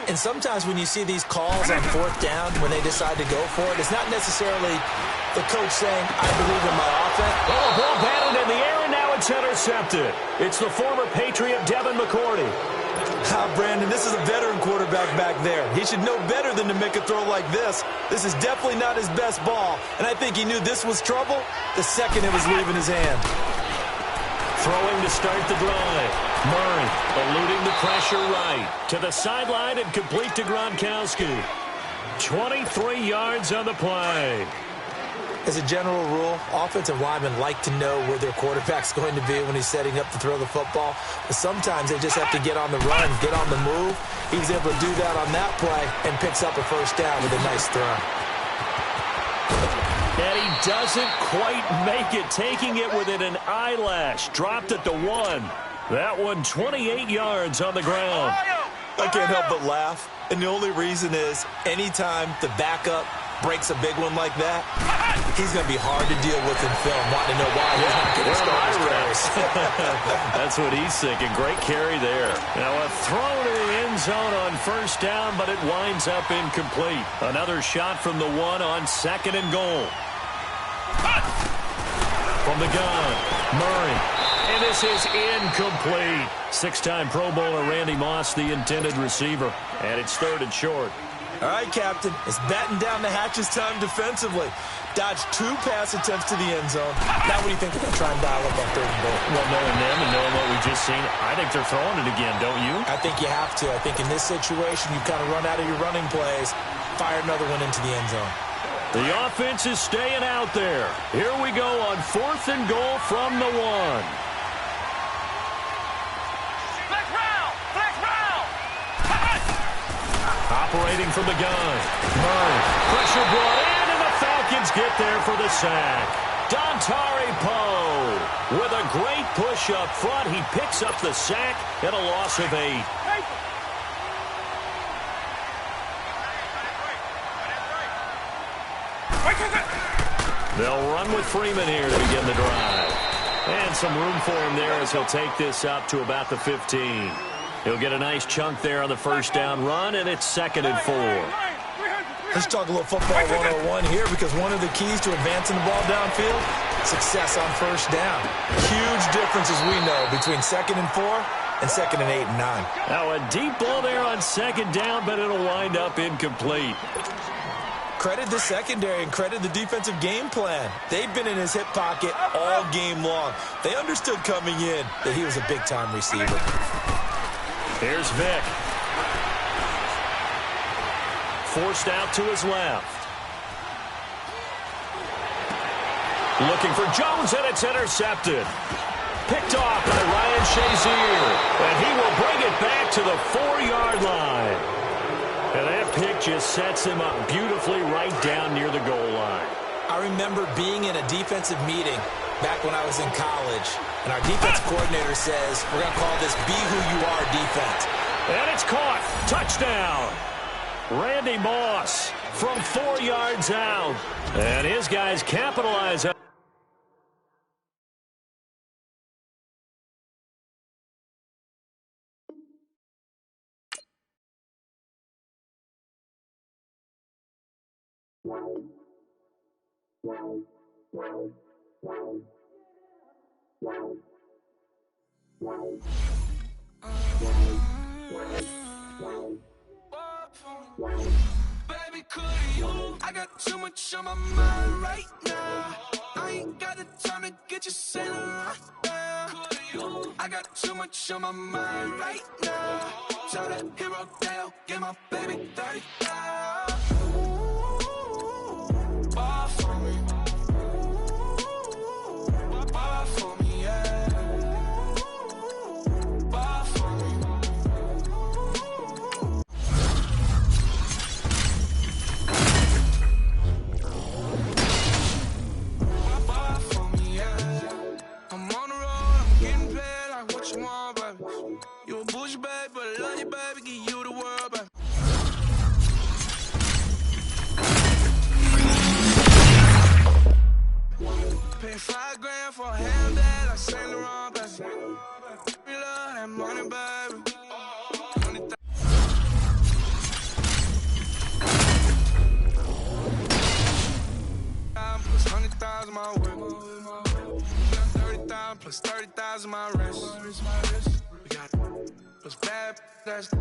And sometimes when you see these calls on fourth down, when they decide to go for it, it's not necessarily the coach saying, I believe in my offense. Oh, a ball batted in the air, and now it's intercepted. It's the former Patriot, Devin McCourty. Brandon, this is a veteran quarterback back there. He should know better than to make a throw like this. This is definitely not his best ball, and I think he knew this was trouble the second it was leaving his hand. Throwing to start the drive. Murray eluding the pressure right. To the sideline and complete to Gronkowski. 23 yards on the play. As a general rule, offensive linemen like to know where their quarterback's going to be when he's setting up to throw the football. But sometimes they just have to get on the run, get on the move. He was able to do that on that play and picks up a first down with a nice throw. And he doesn't quite make it, taking it within an eyelash. Dropped at the 1. That one 28 yards on the ground. I can't help but laugh. And the only reason is anytime the backup breaks a big one like that, he's going to be hard to deal with in film, wanting to know why he's not getting started carries. That's what he's thinking. Great carry there. Now a throw to the end zone on first down, but it winds up incomplete. Another shot from the 1 on 2nd and goal. From the gun, Murray. And this is incomplete. 6-time Pro Bowler Randy Moss, the intended receiver. And it's 3rd and short. All right, Captain. It's batten down the hatches time defensively. Dodged 2 pass attempts to the end zone. Now what do you think they're going to try and dial up on 3rd and goal? Well, knowing them and knowing what we've just seen, I think they're throwing it again, don't you? I think you have to. I think in this situation, you kind of run out of your running plays, fire another one into the end zone. The offense is staying out there. Here we go on 4th and goal from the 1. Operating from the gun. Murray. Pressure brought in, and the Falcons get there for the sack. Dontari Poe with a great push up front. He picks up the sack and a loss of 8. They'll run with Freeman here to begin the drive. And some room for him there as he'll take this up to about the 15. He'll get a nice chunk there on the first down run, and it's 2nd and 4. Let's talk a little football 101 here, because one of the keys to advancing the ball downfield, success on first down. Huge difference, as we know, between 2nd and 4 and 2nd and 8 and 9. Now a deep ball there on 2nd down, but it'll wind up incomplete. Credit the secondary and credit the defensive game plan. They've been in his hip pocket all game long. They understood coming in that he was a big-time receiver. Here's Vick. Forced out to his left. Looking for Jones, and it's intercepted. Picked off by Ryan Shazier. And he will bring it back to the 4-yard line. And that pick just sets him up beautifully right down near the goal line. I remember being in a defensive meeting back when I was in college, and our defensive coordinator says, we're going to call this Be Who You Are defense. And it's caught. Touchdown. Randy Moss from 4 yards out. And his guys capitalize on. Baby, could you? I got too much on my mind right now. I ain't got the time to get you sailing right now. I got too much on my mind right now. Tell that hero Dale, get my baby 30 now. Bar for me. Bar for me, yeah. Bar for me. lose you, baby, but I love you, baby, give you the world, baby. Pay $5 grand for a handbag, like Saint Laurent, baby. We love that money, baby. 20,000. Plus 100,000 my work. 30,000 plus 30,000 my wrist. We got plus bad, that's. I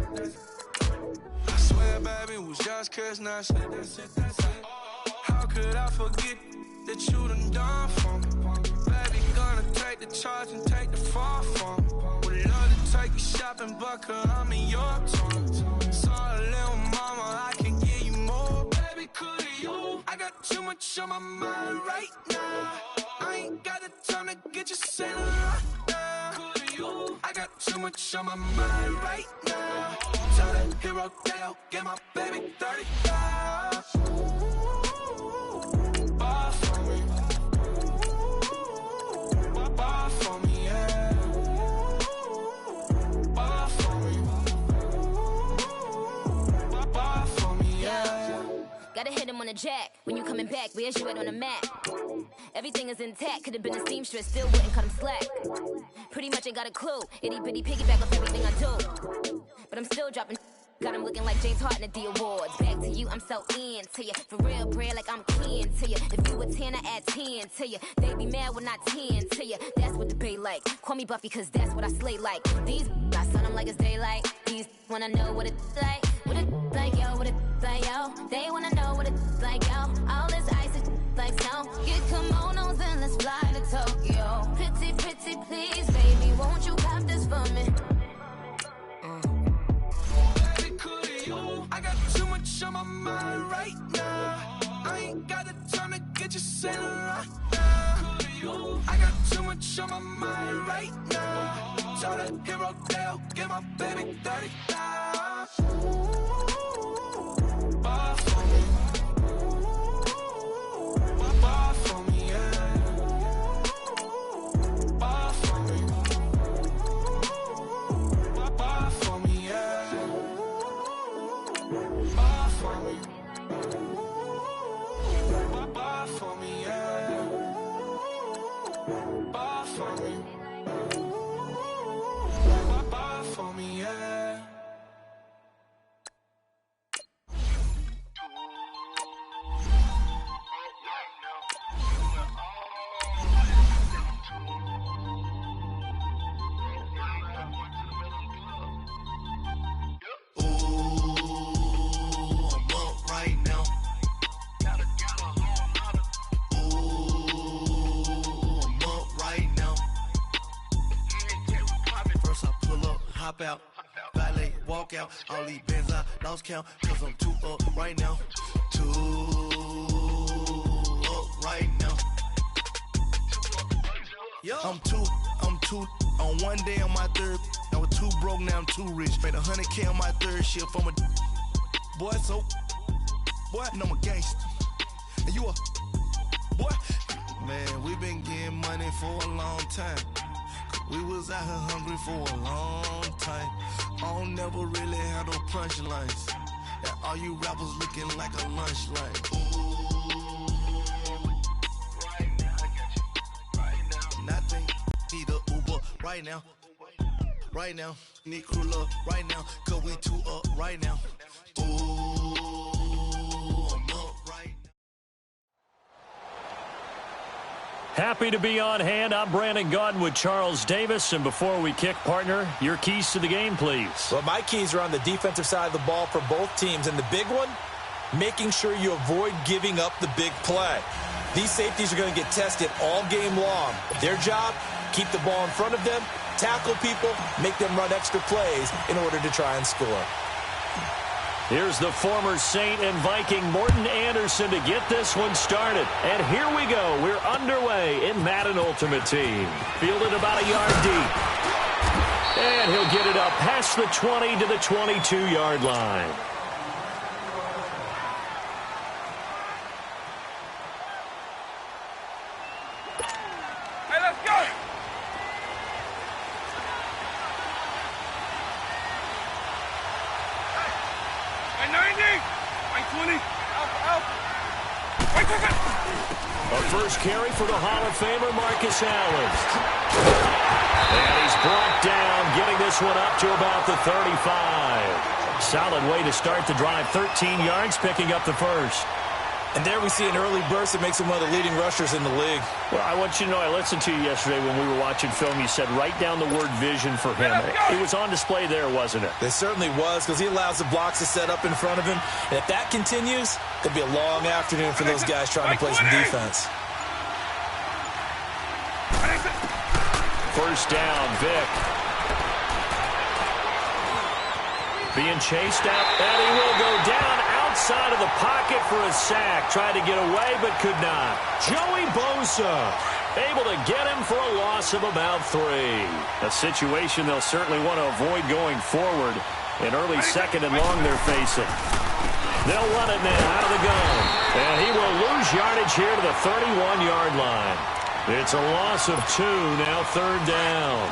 swear, baby, it was just kiss, now shit. How could I forget that you done for me? Baby, gonna take the charge and take the fall from me. Would love to take you shopping, but cause I'm in your tongue. Sorry, little mama, I can give you more. Baby, could you? I got too much on my mind right now. I ain't got the time to get you sailing right now. Could you? I got too much on my mind right now. Tell that hero Dale, get my baby 30,000. Bar for me. Bar for me, yeah. Bar for me. Bar for me, yeah. Gotta hit him on the jack. When you coming back, where's you at on the map? Everything is intact. Could've been a seamstress, still wouldn't cut him slack. Pretty much ain't got a clue. Itty bitty piggyback off everything I do. But I'm still dropping. Got him looking like James Harden at the awards. Back to you, I'm so into you. For real, bread, like I'm keen to you. If you a 10, I add 10 to you. They be mad when I 10 to you. That's what the bay like. Call me Buffy, cause that's what I slay like. These, I sun them like it's daylight. These wanna know what it's like. What it like, yo, what it like, yo. They wanna know what it's like, yo. All this ice is like snow. Get kimonos and let's fly to Tokyo. Pretty, pretty, please, baby, won't you have this for me? I got too much on my mind right now. I ain't got the time to get you sailing right now. I got too much on my mind right now. Tell that hero Dale, get my baby 30,000. Bar for me. Bar for me, yeah. Bar for me. Bar for me, yeah. Bar for me. Bar for me, yeah. Bar for me. Bar for me, yeah. Out, valet, walk out, all these bands I lost count, cause I'm too up right now, too up right now. I'm too, on one day on my third, I was too broke, now I'm too rich, made 100K on my third shift from a boy, so, boy, and I'm a gangster, and you a, boy, man, we been getting money for a long time. We was out here hungry for a long time. I don't never really have no punchlines. And all you rappers looking like a lunch line. Ooh, right now, I got you. Right now. Nothing, need a Uber right now. Right now, need crew love right now. Cause we too up right now. Ooh, I'm up right now. Happy to be on hand. I'm Brandon Gaudin with Charles Davis. And before we kick, partner, your keys to the game, please. Well, my keys are on the defensive side of the ball for both teams. And the big one, making sure you avoid giving up the big play. These safeties are going to get tested all game long. Their job, keep the ball in front of them, tackle people, make them run extra plays in order to try and score. Here's the former Saint and Viking Morton Anderson to get this one started. And here we go. We're underway in Madden Ultimate Team. Fielded about a yard deep. And he'll get it up past the 20 to the 22-yard line. Hey, let's go! A first carry for the Hall of Famer Marcus Allen. And he's brought down, getting this one up to about the 35. Solid way to start the drive. 13 yards, picking up the first. And there we see an early burst that makes him one of the leading rushers in the league. Well, I want you to know, I listened to you yesterday when we were watching film. You said write down the word vision for him. It was on display there, wasn't it? It certainly was, because he allows the blocks to set up in front of him. And if that continues, it'll be a long afternoon for those guys trying to play some defense. First down, Vic. Being chased out, and he will go down outside of the pocket for a sack. Tried to get away, but could not. Joey Bosa able to get him for a loss of about 3. A situation they'll certainly want to avoid going forward. An early second and long they're facing. They'll run it now out of the gun. And he will lose yardage here to the 31-yard line. It's a loss of 2, now third down.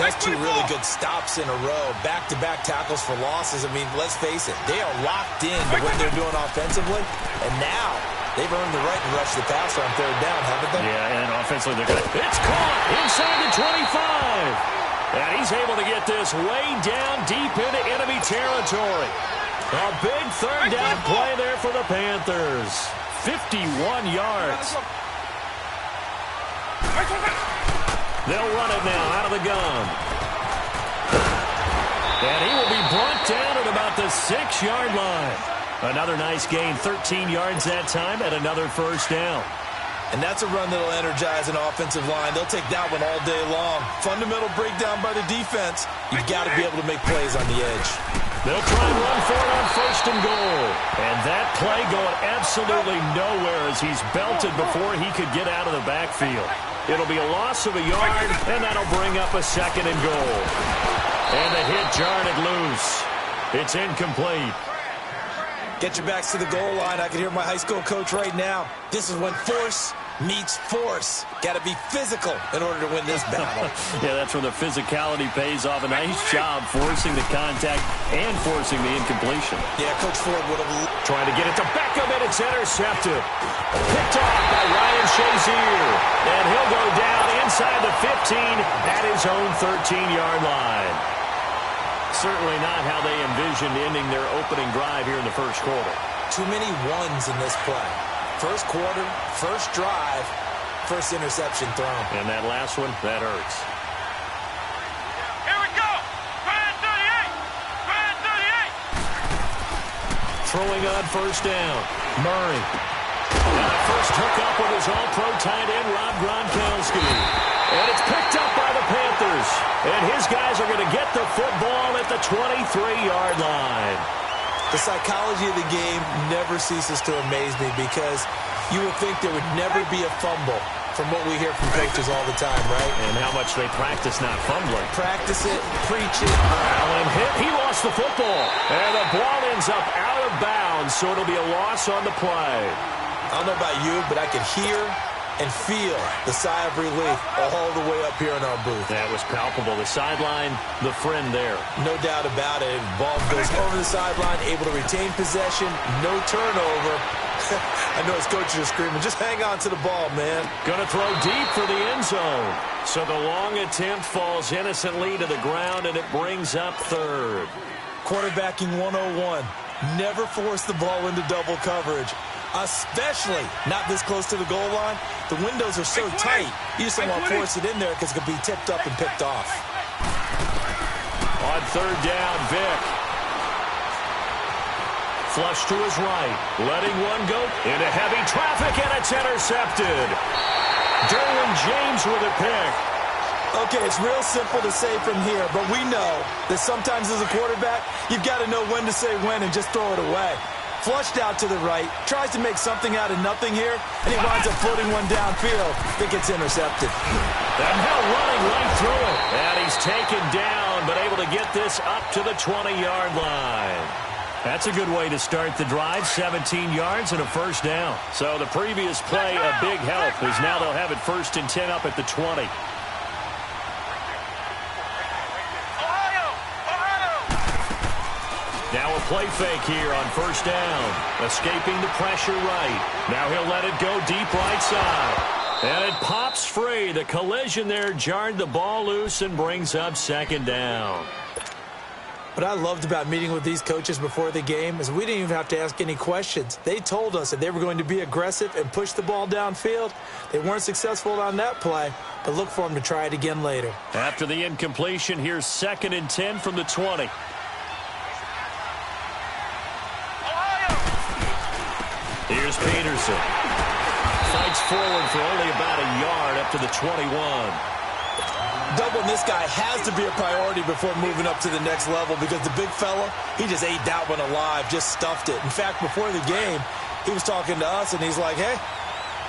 That's 2 really good stops in a row. Back-to-back tackles for losses. I mean, let's face it, they are locked in to what they're doing offensively. And now they've earned the right to rush the passer on third down, haven't they? Yeah, and offensively they're going to... It's caught inside the 25. And he's able to get this way down deep into enemy territory. A big third down play there for the Panthers. 51 yards. They'll run it now out of the gun. And he will be brought down at about the 6-yard line. Another nice gain, 13 yards that time, and another first down. And that's a run that'll energize an offensive line. They'll take that one all day long. Fundamental breakdown by the defense. You've got to be able to make plays on the edge. They'll try and run for it on first and goal. And that play going absolutely nowhere as he's belted before he could get out of the backfield. It'll be a loss of a yard, and that'll bring up a second and goal. And the hit jarred it loose. It's incomplete. Get your backs to the goal line. I can hear my high school coach right now. This is when force meets force. Got to be physical in order to win this battle. Yeah, that's where the physicality pays off. A nice job forcing the contact and forcing the incompletion. Yeah, Coach Ford would have... Trying to get it to Beckham, and it's intercepted. Picked off by Ryan Shazier. And he'll go down inside the 15 at his own 13-yard line. Certainly not how they envisioned ending their opening drive here in the first quarter. Too many ones in this play. First quarter, first drive, first interception thrown. And that last one, that hurts. Here we go! Grand 38! Throwing on first down. Murray. And the first hookup with his all-pro tight end, Rob Gronkowski. And it's picked up by the Panthers. And his guys are going to get the football at the 23-yard line. The psychology of the game never ceases to amaze me because you would think there would never be a fumble from what we hear from coaches all the time, right? And how much they practice not fumbling. Practice it, preach it. Allen hit. He lost the football. And the ball ends up out of bounds, so it'll be a loss on the play. I don't know about you, but I could hear and feel the sigh of relief all the way up here in our booth. That was palpable. The sideline, the friend there. No doubt about it. Ball goes over the sideline, able to retain possession, no turnover. I know his coaches are screaming, just hang on to the ball, man. Going to throw deep for the end zone. So the long attempt falls innocently to the ground, and it brings up third. Quarterbacking 101. Never force the ball into double coverage. Especially not this close to the goal line. The windows are so tight, you just don't want to force it in there because it could be tipped up and picked off. On third down, Vic. Flush to his right. Letting one go into heavy traffic, and it's intercepted. Derwin James with a pick. Okay, it's real simple to say from here, but we know that sometimes as a quarterback, you've got to know when to say when and just throw it away. Flushed out to the right, tries to make something out of nothing here, and he winds up floating one downfield. I think it's intercepted. And now running right through it. And he's taken down, but able to get this up to the 20-yard line. That's a good way to start the drive. 17 yards and a first down. So the previous play, a big help, as now they'll have it first and 10 up at the 20. Now a play fake here on first down. Escaping the pressure right. Now he'll let it go deep right side. And it pops free. The collision there jarred the ball loose and brings up second down. What I loved about meeting with these coaches before the game is we didn't even have to ask any questions. They told us that they were going to be aggressive and push the ball downfield. They weren't successful on that play, but look for them to try it again later. After the incompletion, here's 2nd and 10 from the 20. Here's Peterson. Fights forward for only about a yard up to the 21. Doubling this guy has to be a priority before moving up to the next level because the big fella, he just ate that one alive, just stuffed it. In fact, before the game, he was talking to us, and he's like, hey,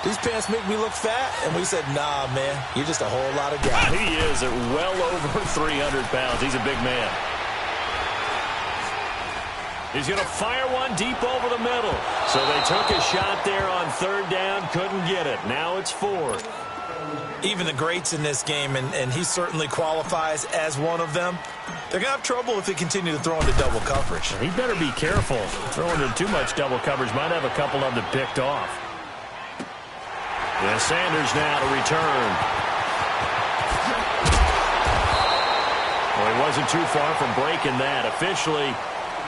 these pants make me look fat? And we said, nah, man, you're just a whole lot of guy. He is at well over 300 pounds. He's a big man. He's going to fire one deep over the middle. So they took a shot there on 3rd down, couldn't get it. Now it's 4th. Even the greats in this game, and he certainly qualifies as one of them, they're going to have trouble if they continue to throw into double coverage. He better be careful. Throwing into too much double coverage might have a couple of them picked off. Yeah, Sanders now to return. Well, he wasn't too far from breaking that. Officially,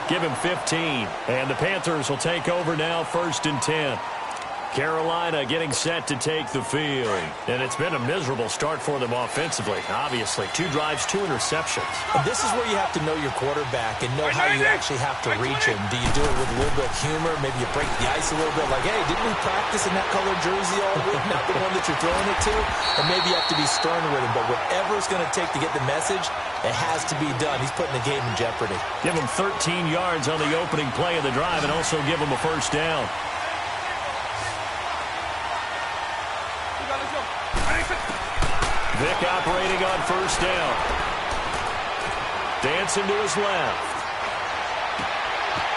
give him 15. And the Panthers will take over now, 1st and 10. Carolina getting set to take the field. And it's been a miserable start for them offensively, obviously. 2 drives, 2 interceptions. And this is where you have to know your quarterback and know how you actually have to reach him. Do you do it with a little bit of humor? Maybe you break the ice a little bit like, hey, didn't we practice in that colored jersey all week? Not the one that you're throwing it to? And maybe you have to be stern with him. But whatever it's going to take to get the message, it has to be done. He's putting the game in jeopardy. Give him 13 yards on the opening play of the drive and also give him a first down. Vick operating on first down. Dancing to his left.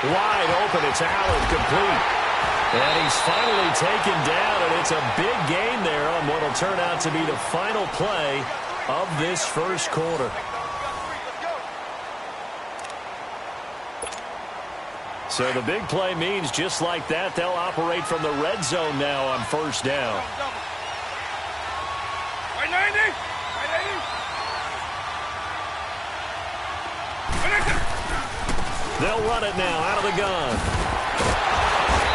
Wide open. It's Allen, complete. And he's finally taken down, and it's a big gain there on what will turn out to be the final play of this first quarter. So the big play means just like that, they'll operate from the red zone now on first down. They'll run it now out of the gun.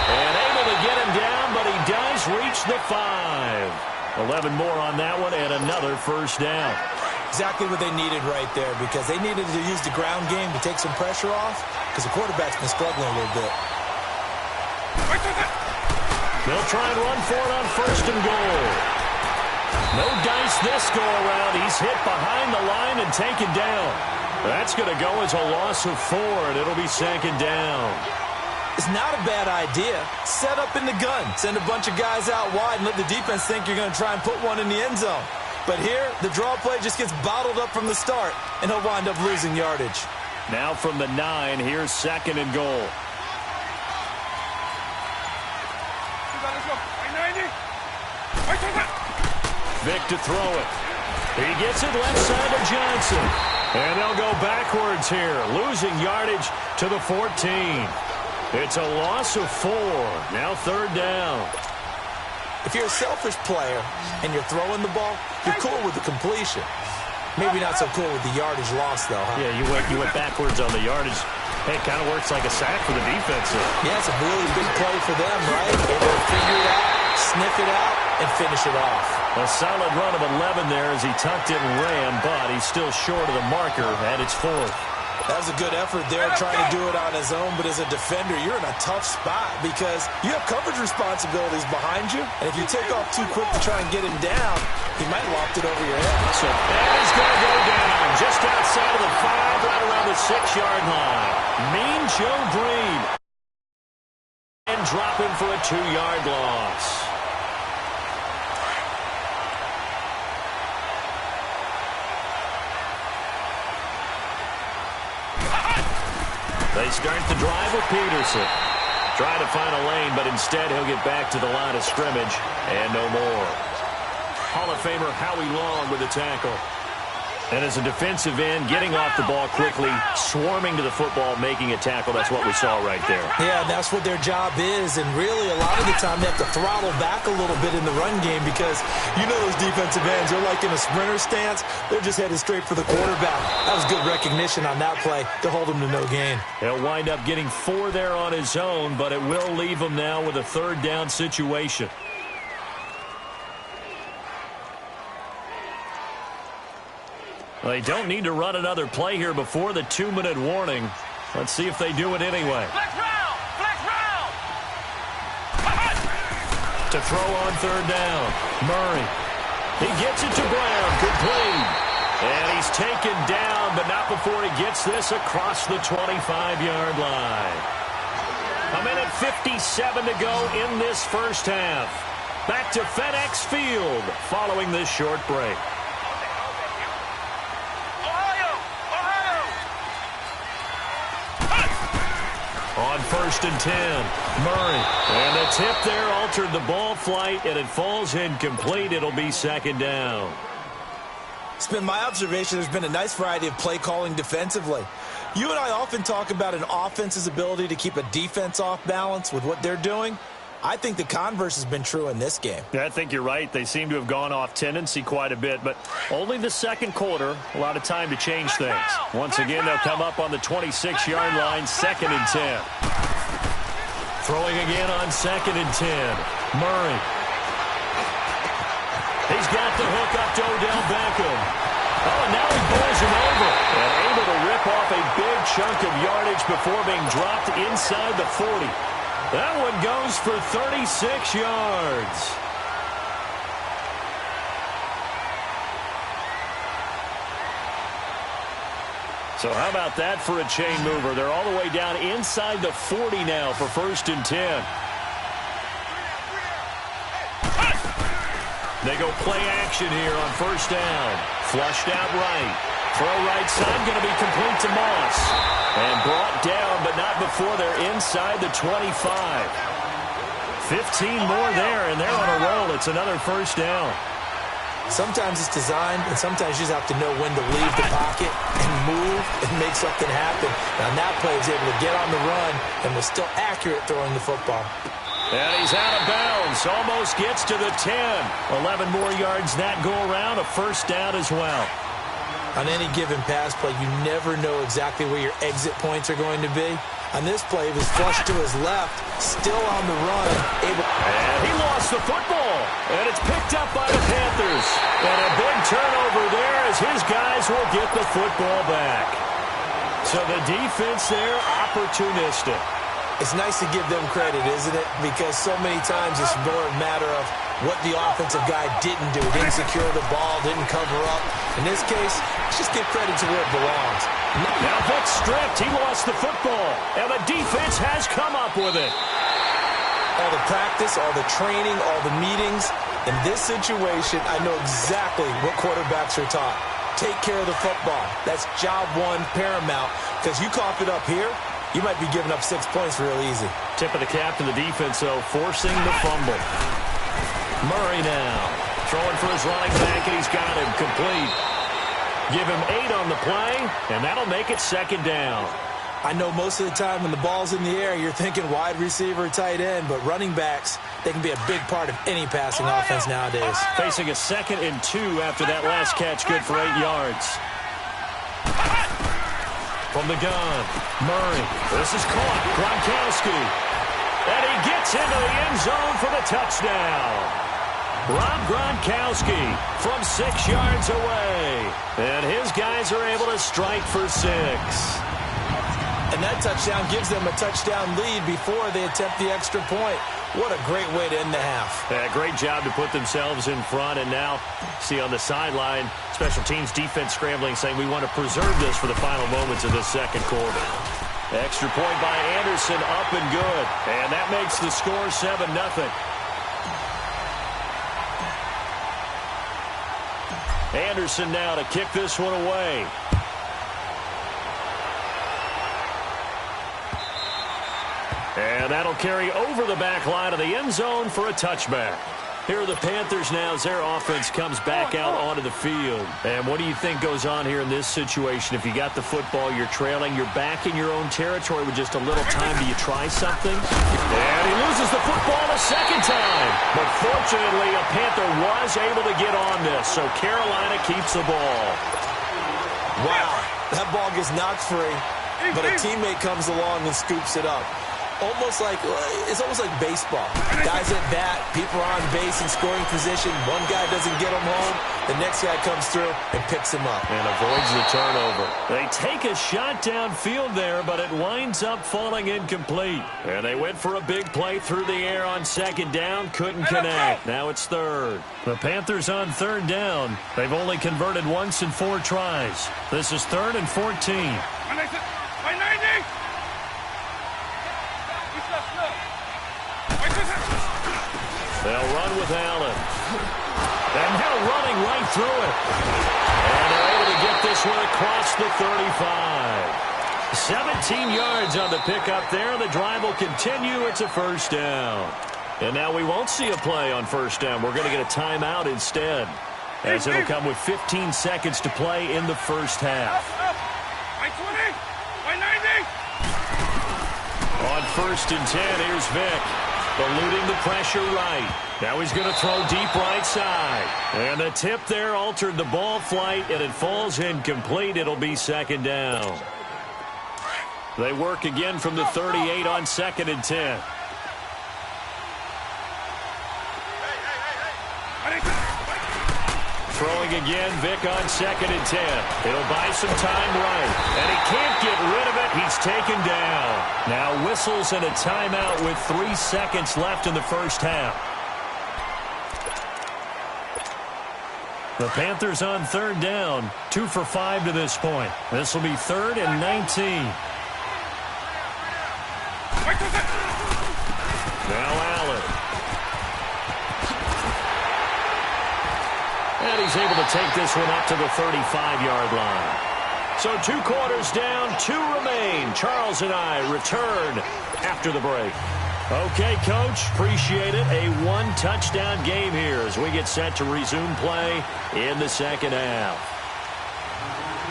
And able to get him down, but he does reach the 5. 11 more on that one and another first down. Exactly what they needed right there because they needed to use the ground game to take some pressure off because the quarterback's been struggling a little bit. They'll try and run for it on 1st and goal. No dice this go around. He's hit behind the line and taken down. That's going to go as a loss of 4, and it'll be 2nd down. It's not a bad idea. Set up in the gun. Send a bunch of guys out wide and let the defense think you're going to try and put one in the end zone. But here, the draw play just gets bottled up from the start, and he'll wind up losing yardage. Now from the 9, here's 2nd and goal. Vick to throw it. He gets it left side to Johnson. And they'll go backwards here, losing yardage to the 14. It's a loss of 4. Now 3rd down. If you're a selfish player and you're throwing the ball, you're cool with the completion. Maybe not so cool with the yardage loss, though, huh? Yeah, you went backwards on the yardage. Hey, it kind of works like a sack for the defense. Yeah, it's a really big play for them, right? Able to figure it out, sniff it out, and finish it off. A solid run of 11 there as he tucked it and ran, but he's still short of the marker, and it's 4th. That was a good effort there trying to do it on his own, but as a defender, you're in a tough spot because you have coverage responsibilities behind you, and if you take off too quick to try and get him down, he might loft it over your head. So that is going to go down just outside of the 5, right around the 6-yard line. Mean Joe Green. And drop him for a 2-yard loss. They start the drive with Peterson. Trying to find a lane, but instead he'll get back to the line of scrimmage and no more. Hall of Famer Howie Long with the tackle. And as a defensive end, getting off the ball quickly, swarming to the football, making a tackle, that's what we saw right there. Yeah, that's what their job is. And really, a lot of the time, they have to throttle back a little bit in the run game because you know those defensive ends, they're like in a sprinter stance. They're just headed straight for the quarterback. That was good recognition on that play to hold him to no gain. He'll wind up getting 4 there on his own, but it will leave him now with a 3rd down situation. They don't need to run another play here before the 2-minute warning. Let's see if they do it anyway. Flex round! Flex round! To throw on 3rd down. Murray. He gets it to Brown. Complete. And he's taken down, but not before he gets this across the 25-yard line. A minute 57 to go in this first half. Back to FedEx Field following this short break. On 1st and 10, Murray. And the tip there altered the ball flight, and it falls incomplete. It'll be 2nd down. It's been my observation there's been a nice variety of play calling defensively. You and I often talk about an offense's ability to keep a defense off balance with what they're doing. I think the converse has been true in this game. Yeah, I think you're right. They seem to have gone off tendency quite a bit, but only the 2nd quarter, a lot of time to change things. Once again, they'll come up on the 26-yard line, 2nd and 10. Throwing again on 2nd and 10. Murray. He's got the hook up to Odell Beckham. Oh, and now he bowls him over. And able to rip off a big chunk of yardage before being dropped inside the 40. That one goes for 36 yards. So how about that for a chain mover? They're all the way down inside the 40 now for 1st and 10. They go play action here on 1st down. Flushed out right. Throw right side, going to be complete to Moss. And brought down, but not before they're inside the 25. 15 more there, and they're on a roll. It's another 1st down. Sometimes it's designed, and sometimes you just have to know when to leave the pocket and move and make something happen. Now, that play was able to get on the run and was still accurate throwing the football. And he's out of bounds. Almost gets to the 10. 11 more yards that go around. A 1st down as well. On any given pass play, you never know exactly where your exit points are going to be. On this play, he was flushed to his left, still on the run. And he lost the football. And it's picked up by the Panthers. And a big turnover there as his guys will get the football back. So the defense there, opportunistic. It's nice to give them credit, isn't it? Because so many times it's more a matter of what the offensive guy didn't do. Didn't secure the ball, didn't cover up. In this case, let's just give credit to where it belongs. Now Vic stripped. He lost the football. And the defense has come up with it. All the practice, all the training, all the meetings. In this situation, I know exactly what quarterbacks are taught. Take care of the football. That's job one, paramount. Because you cough it up here, you might be giving up 6 points real easy. Tip of the cap to the defense, though, forcing the fumble. Murray now throwing for his running back, and he's got him complete. Give him 8 on the play, and that'll make it 2nd down. I know most of the time when the ball's in the air, you're thinking wide receiver, tight end, but running backs, they can be a big part of any passing offense nowadays. Facing a 2nd and 2 after that last catch, good for 8 yards. From the gun, Murray. This is caught. Gronkowski. And he gets into the end zone for the touchdown. Rob Gronkowski from 6 yards away. And his guys are able to strike for 6. And that touchdown gives them a touchdown lead before they attempt the extra point. What a great way to end the half. Yeah, great job to put themselves in front. And now, see on the sideline, special teams defense scrambling, saying we want to preserve this for the final moments of this 2nd quarter. Extra point by Anderson, up and good. And that makes the score 7-0. Anderson now to kick this one away. And that'll carry over the back line of the end zone for a touchback. Here are the Panthers now as their offense comes back out onto the field. And what do you think goes on here in this situation? If you got the football, you're trailing, you're back in your own territory with just a little time. Do you try something? And he loses the football a second time. But fortunately, a Panther was able to get on this, so Carolina keeps the ball. Wow, that ball gets knocked free, but a teammate comes along and scoops it up. It's almost like baseball. Guys at bat, people are on base in scoring position. One guy doesn't get him home. The next guy comes through and picks him up. And avoids the turnover. They take a shot downfield there, but it winds up falling incomplete. And they went for a big play through the air on second down. Couldn't connect. Now it's third. The Panthers on third down. They've only converted once in 4 tries. This is 3rd and 14. They'll run with Allen. And now running right through it. And they're able to get this one across the 35. 17 yards on the pickup there. The drive will continue. It's a first down. And now we won't see a play on first down. We're going to get a timeout instead, as it'll come with 15 seconds to play in the first half. On 1st and 10, here's Vic. Eluding the pressure right. Now he's going to throw deep right side. And the tip there altered the ball flight, and it falls incomplete. It'll be 2nd down. They work again from the 38 on 2nd and 10. Throwing again, Vic on 2nd and 10. It'll buy some time right. And he can't get rid of it. He's taken down. Now whistles and a timeout with 3 seconds left in the first half. The Panthers on 3rd down. 2 for 5 to this point. This will be 3rd and 19. Now Allen. And he's able to take this one up to the 35-yard line. So 2 quarters down, 2 remain. Charles and I return after the break. Okay, Coach, appreciate it. A 1-touchdown game here as we get set to resume play in the second half.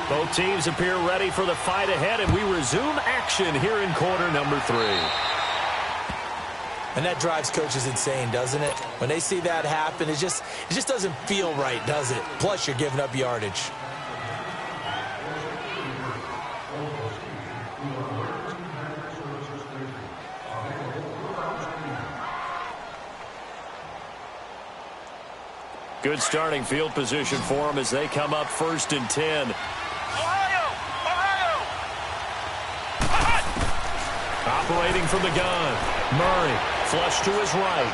Both teams appear ready for the fight ahead, and we resume action here in quarter number 3. And that drives coaches insane, doesn't it? When they see that happen, it just doesn't feel right, does it? Plus, you're giving up yardage. Good starting field position for them as they come up 1st and 10. Operating from the gun. Murray, flush to his right.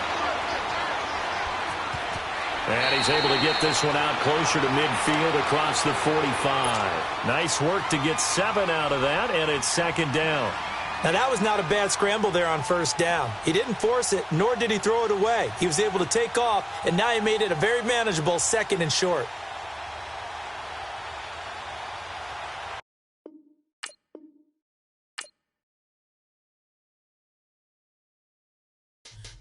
And he's able to get this one out closer to midfield across the 45. Nice work to get 7 out of that, and it's 2nd down. Now, that was not a bad scramble there on 1st down. He didn't force it, nor did he throw it away. He was able to take off, and now he made it a very manageable 2nd and short.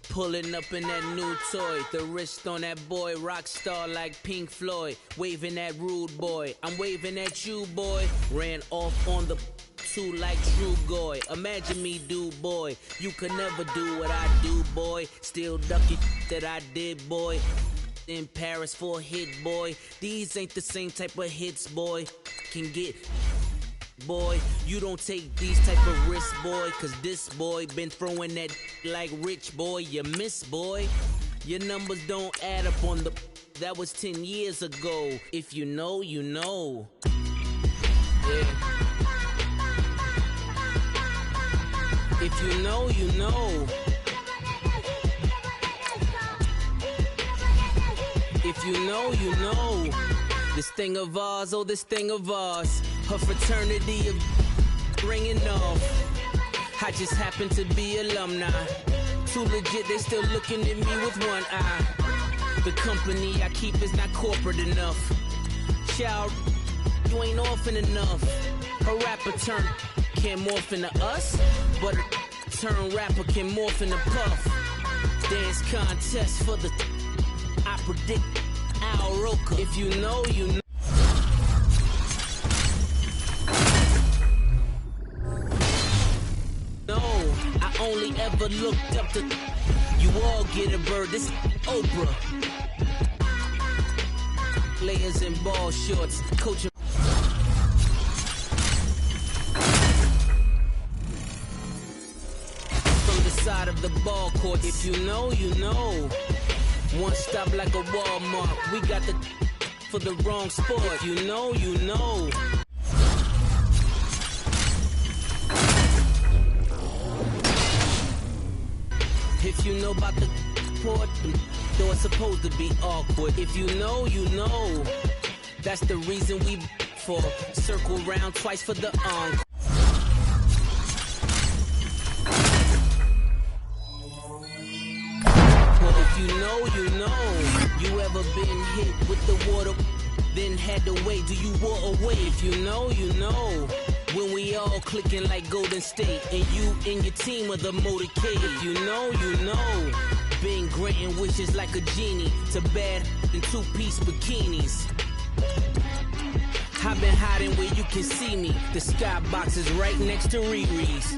Pulling up in that new toy, the wrist on that boy, rock star like Pink Floyd, waving at rude boy, I'm waving at you boy, ran off on the 2 like True Goy, imagine me do boy, you could never do what I do boy, still ducky that I did boy, in Paris for a hit boy, these ain't the same type of hits boy, can get... Boy, you don't take these type of risks, boy, cause this boy been throwing that like rich boy, you miss, boy. Your numbers don't add up on the... That was 10 years ago. If you know, you know. Yeah. If you know, you know. If you know, you know. This thing of ours, oh, this thing of ours. Her fraternity of ringing off. I just happen to be alumni. Too legit, they still looking at me with one eye. The company I keep is not corporate enough. Child, you ain't orphan enough. A rapper turn can't morph into us, but a turn rapper can morph into Puff. Dance contest for the predict Al Roker. If you know, you know. No, I only ever looked up to. You all get a bird. This Oprah. Players in ball shorts, coaching. From the side of the ball court, if you know, you know. One stop like a Walmart. We got the for the wrong sport. If you know, you know. If you know about the port, though it's supposed to be awkward. If you know, you know. That's the reason we for circle round twice for the encore. If you know, you know. You ever been hit with the water, then had to wait? Do you walk away? If you know, you know. When we all clicking like Golden State, and you and your team are the motorcade. If you know, you know. Been granting wishes like a genie to bad in two-piece bikinis. I've been hiding where you can see me. The skybox is right next to Riri's.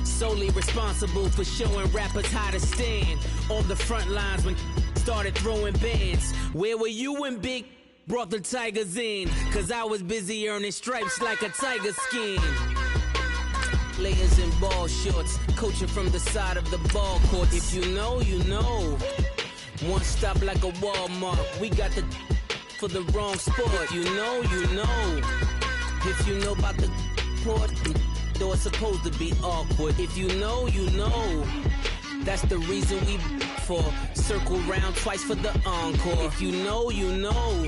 Solely responsible for showing rappers how to stand on the front lines when started throwing bands. Where were you when Big brought the Tigers in? Cause I was busy earning stripes like a tiger skin. Players in ball shorts, coaching from the side of the ball court. If you know, you know. One stop like a Walmart. We got the for the wrong sport. You know, you know. If you know about the port, though it's supposed to be awkward. If you know, you know. That's the reason we for circle round twice for the encore. If you know, you know.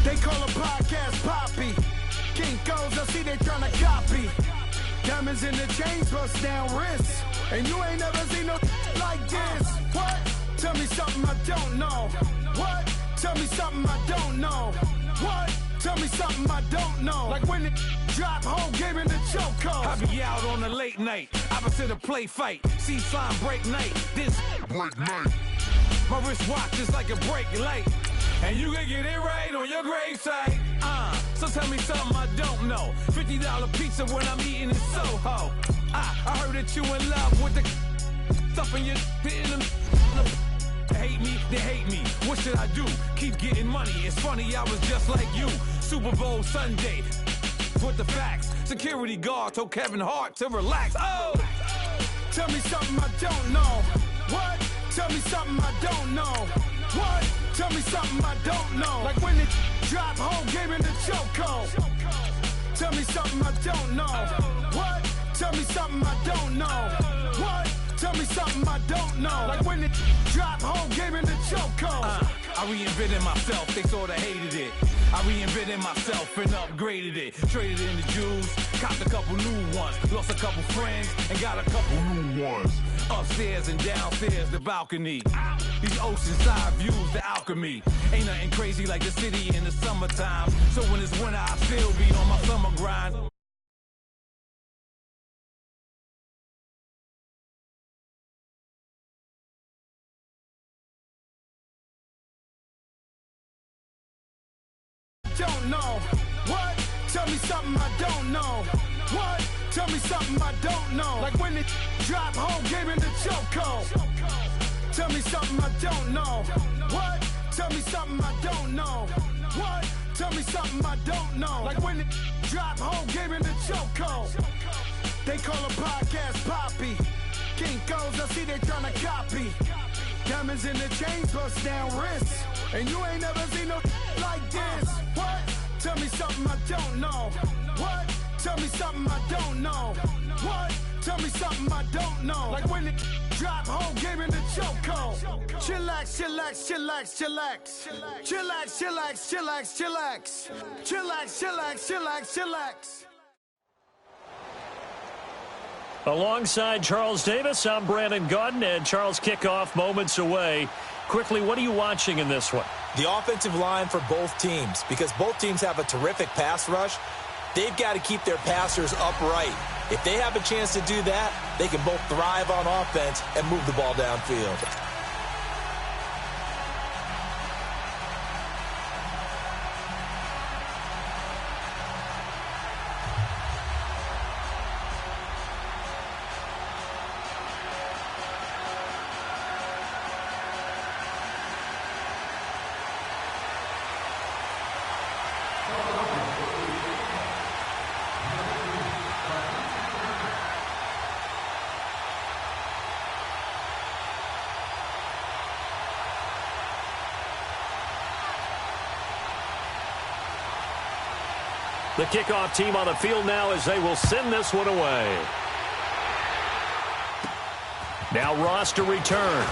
They call a podcast Poppy. Kinkos, I see they tryna copy. Diamonds in the chains, bust down wrists. And you ain't never seen no like this. What? Tell me something I don't know. What? Tell me something I don't know. What? Tell me something I don't know. Like when it drop, whole game in the chokehold. I be out on a late night, opposite a play fight. See slime break night, this break night. My wristwatch is like a brake light. And you can get it right on your gravesite. So tell me something I don't know. $50 pizza when I'm eating in Soho. I heard that you in love with the stuff in your in them. Hate me, they hate me. What should I do? Keep getting money. It's funny, I was just like you. Super Bowl Sunday. With the facts. Security guard told Kevin Hart to relax. Oh! Tell me something I don't know. What? Tell me something I don't know. What? Tell me something I don't know. Like when it drop, whole game in the chokehold. Tell me something I don't know. What? Tell me something I don't know. What? Tell me something I don't know. Like when it drop, whole game in the chokehold. I reinvented myself, they sorta hated it. I reinvented myself and upgraded it. Traded in the Jews, copped a couple new ones. Lost a couple friends and got a couple new ones. Upstairs and downstairs, the balcony. These oceanside views, the alchemy. Ain't nothing crazy like the city in the summertime. So when it's winter, I still be on my summer grind. Don't know. What? Tell me something I don't know. What? Tell me something I don't know. Like when it drop, whole game in the chokehold. Tell me something I don't know. What? Tell me something I don't know. What? Tell me something I don't know. Like when it drop, whole game in the chokehold. They call a podcast Poppy. Kinkos, I see they tryna copy. Diamonds in the chains, bust down wrists. And you ain't never seen no like this. What? Tell me something I don't know. What? Tell me something I don't know. What? Tell me something I don't know. Like when it drop, whole game in the chokehold. Chillax, chillax, chillax, chillax. Chillax, chillax, chillax, chillax. Chillax, chillax, chillax, chillax. Alongside Charles Davis, I'm Brandon Gaudin, and Charles, kickoff moments away. Quickly, what are you watching in this one? The offensive line for both teams, because both teams have a terrific pass rush. They've got to keep their passers upright. If they have a chance to do that, they can both thrive on offense and move the ball downfield. The kickoff team on the field now as they will send this one away. Now Ross to return.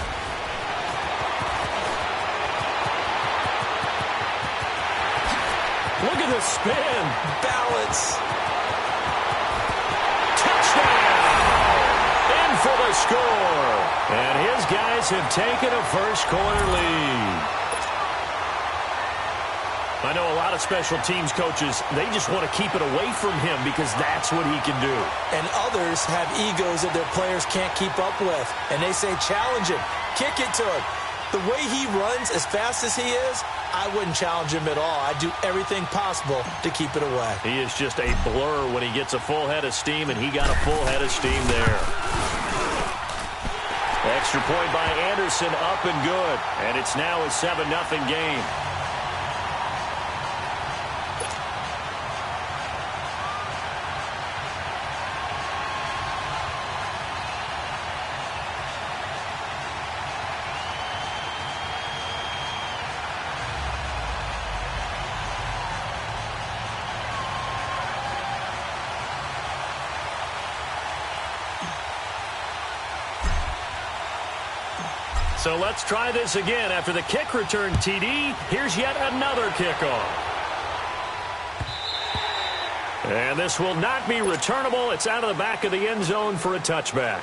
Look at the spin. Balance. Touchdown! In for the score. And his guys have taken a first quarter lead. I know a lot of special teams coaches, they just want to keep it away from him because that's what he can do. And others have egos that their players can't keep up with. And they say, challenge him, kick it to him. The way he runs as fast as he is, I wouldn't challenge him at all. I'd do everything possible to keep it away. He is just a blur when he gets a full head of steam, and he got a full head of steam there. Extra point by Anderson, up and good. And it's now a 7-0 game. So let's try this again. After the kick return TD, here's yet another kickoff. And this will not be returnable. It's out of the back of the end zone for a touchback.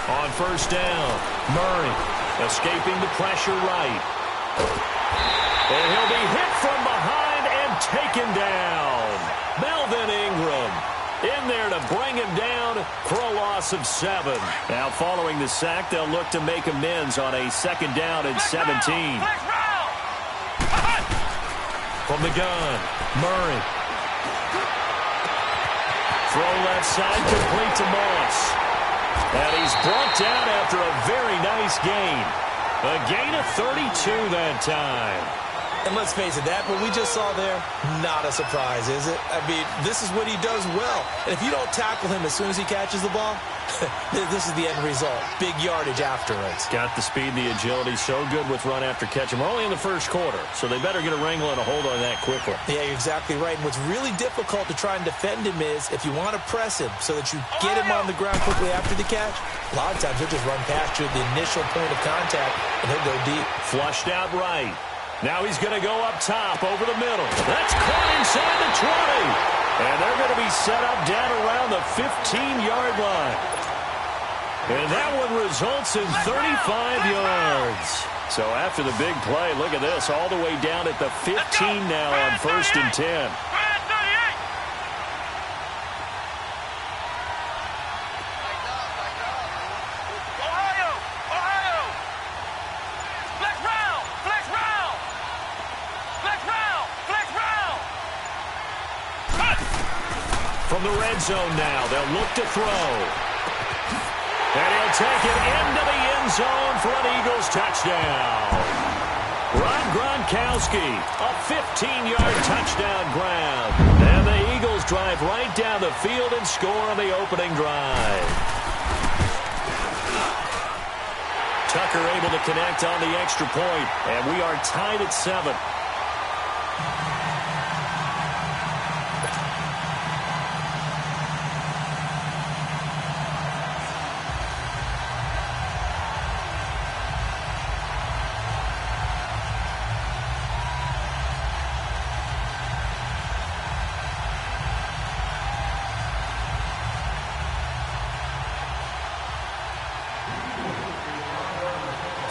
On first down, Murray escaping the pressure right. And he'll be hit from behind and taken down. Melvin Ingram in there to bring him down for a loss of 7. Now following the sack, they'll look to make amends on a second down and 17. From the gun, Murray. Throw left side, complete to Moss. And he's brought down after a very nice gain. A gain of 32 that time. And let's face it, that what we just saw there, not a surprise, is it? I mean, this is what he does well. And if you don't tackle him as soon as he catches the ball, this is the end result. Big yardage afterwards. Got the speed, the agility, so good with run after catch. We're only in the first quarter, so they better get a wrangle and a hold on that quickly. Yeah, you're exactly right. And what's really difficult to try and defend him is if you want to press him so that you get him on the ground quickly after the catch, a lot of times he'll just run past you at the initial point of contact, and he'll go deep. Flushed out right. Now he's going to go up top over the middle. That's caught inside the 20. And they're going to be set up down around the 15-yard line. And that one results in 35 yards. So after the big play, look at this, all the way down at the 15 now on 1st and 10. the red zone now. They'll look to throw. And he'll take it into the end zone for an Eagles touchdown. Ron Gronkowski, a 15-yard touchdown grab. And the Eagles drive right down the field and score on the opening drive. Tucker able to connect on the extra point, and we are tied at 7.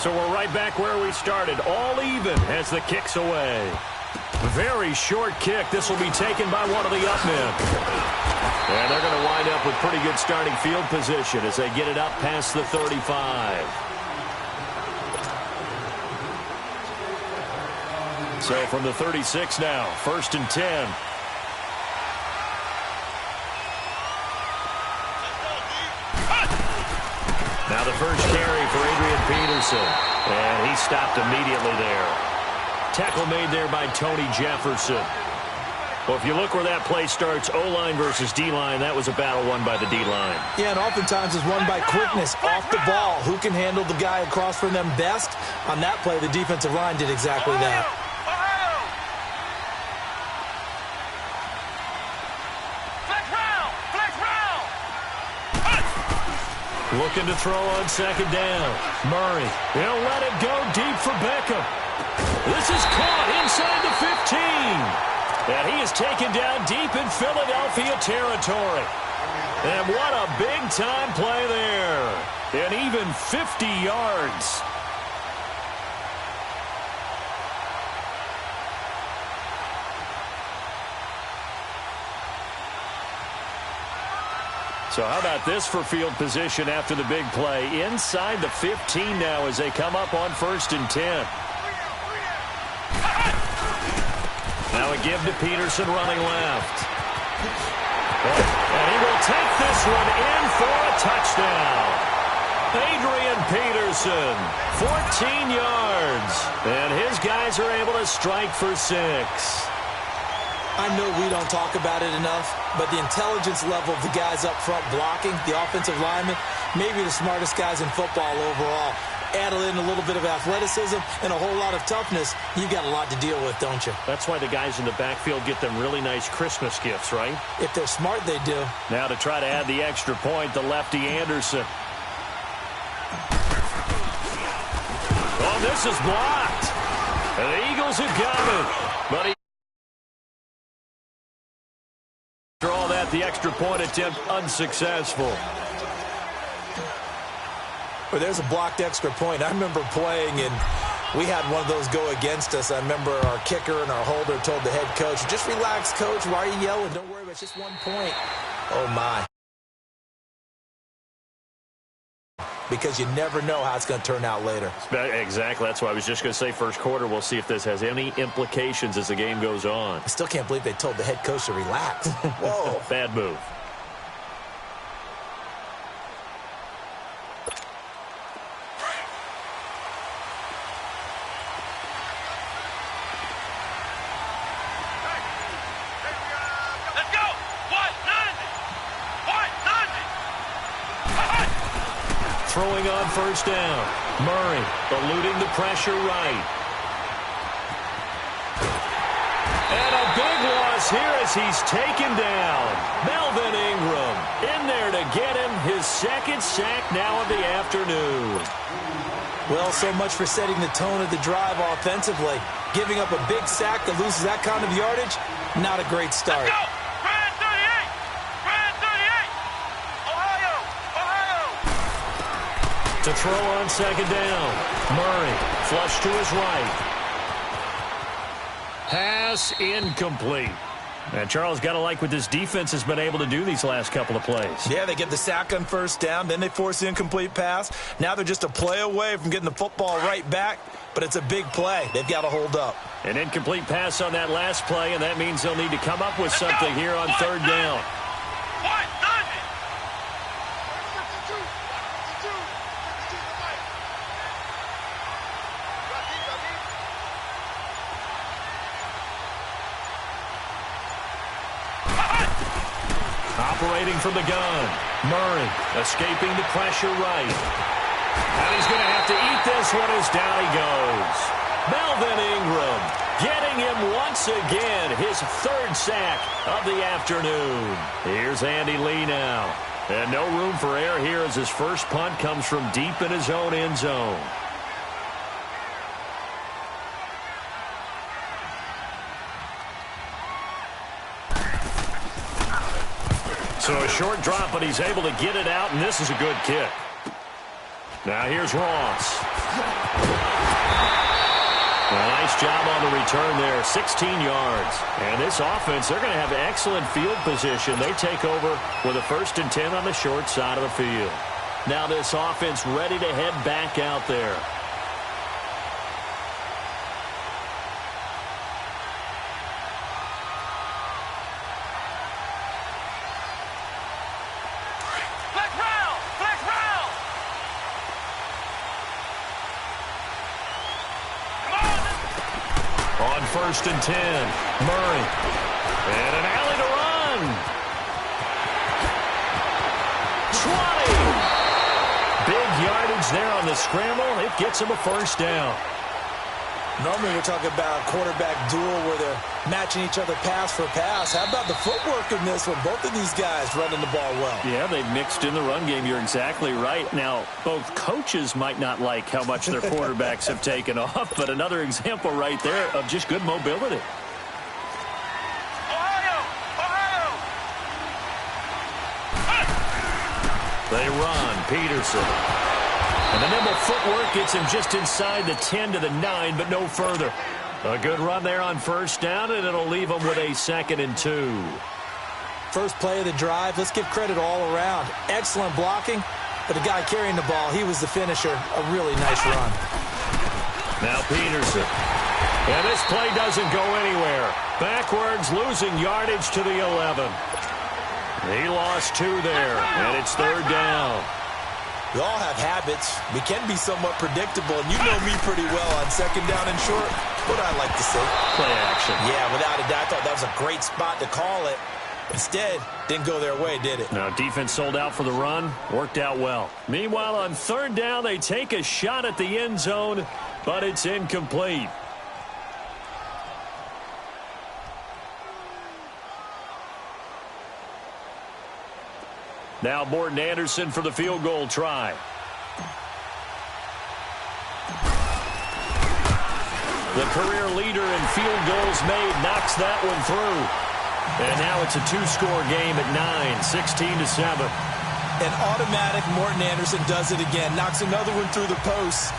So we're right back where we started, all even as the kick's away. Very short kick. This will be taken by one of the up men. And they're going to wind up with pretty good starting field position as they get it up past the 35. So from the 36 now, 1st and 10. Now the first carry for Adrian Peterson. And he stopped immediately there. Tackle made there by Tony Jefferson. Well, if you look where that play starts, O-line versus D-line, that was a battle won by the D-line. Yeah, and oftentimes it's won by quickness off the ball. Who can handle the guy across from them best? On that play, the defensive line did exactly that. Looking to throw on 2nd down. Murray, he'll let it go deep for Beckham. This is caught inside the 15. And he is taken down deep in Philadelphia territory. And what a big-time play there. And even 50 yards. So how about this for field position after the big play? Inside the 15 now as they come up on 1st and 10. Now a give to Peterson running left. And he will take this one in for a touchdown. Adrian Peterson, 14 yards. And his guys are able to strike for 6. I know we don't talk about it enough, but the intelligence level of the guys up front blocking, the offensive linemen, maybe the smartest guys in football overall. Add in a little bit of athleticism and a whole lot of toughness, you got a lot to deal with, don't you? That's why the guys in the backfield get them really nice Christmas gifts, right? If they're smart, they do. Now to try to add the extra point, the lefty Anderson. Oh, this is blocked. And the Eagles have got it. But all that, the extra point attempt unsuccessful. Well, there's a blocked extra point. I remember playing, and we had one of those go against us. I remember our kicker and our holder told the head coach, just relax, coach. Why are you yelling? Don't worry about it. It's just 1 point. Oh, my. Because you never know how it's going to turn out later. Exactly. That's why I was just going to say first quarter. We'll see if this has any implications as the game goes on. I still can't believe they told the head coach to relax. Whoa. Bad move. Throwing on 1st down. Murray eluding the pressure right. And a big loss here as he's taken down. Melvin Ingram in there to get him his 2nd sack now of the afternoon. Well, so much for setting the tone of the drive offensively. Giving up a big sack that loses that kind of yardage, not a great start. To throw on 2nd down. Murray, flush to his right. Pass incomplete. And Charles, got to like what this defense has been able to do these last couple of plays. Yeah, they get the sack on 1st down, then they force the incomplete pass. Now they're just a play away from getting the football right back, but it's a big play. They've got to hold up. An incomplete pass on that last play, and that means they'll need to come up with something here on 3rd down. Operating from the gun. Murray escaping the pressure right. And he's going to have to eat this one as down he goes. Melvin Ingram getting him once again, his third sack of the afternoon. Here's Andy Lee now. And no room for error here as his first punt comes from deep in his own end zone. So a short drop, but he's able to get it out, and this is a good kick. Now here's Ross. A nice job on the return there, 16 yards. And this offense, they're going to have excellent field position. They take over with a 1st and 10 on the short side of the field. Now this offense ready to head back out there. On 1st and 10, Murray. And an alley to run. 20. Big yardage there on the scramble. It gets him a first down. Normally we're talking about a quarterback duel where they're matching each other pass for pass. How about the footwork in this one? Both of these guys running the ball well. Yeah, they mixed in the run game. You're exactly right. Now, both coaches might not like how much their quarterbacks have taken off, but another example right there of just good mobility. They run. Peterson. And the nimble footwork gets him just inside the 10 to the 9, but no further. A good run there on first down, and it'll leave him with a 2nd and 2. First play of the drive, let's give credit all around. Excellent blocking, but the guy carrying the ball, he was the finisher. A really nice run. Now Peterson. And this play doesn't go anywhere. Backwards, losing yardage to the 11. He lost 2 there, and it's 3rd down. We all have habits. We can be somewhat predictable, and you know me pretty well on 2nd down and short. What I like to say? Play action. Yeah, without a doubt. I thought that was a great spot to call it. Instead, didn't go their way, did it? Now, defense sold out for the run. Worked out well. Meanwhile, on 3rd down, they take a shot at the end zone, but it's incomplete. Now Morton Anderson for the field goal try. The career leader in field goals made knocks that one through. And now it's a 2-score game at 9, 16-7. An automatic Morton Anderson does it again. Knocks another one through the post.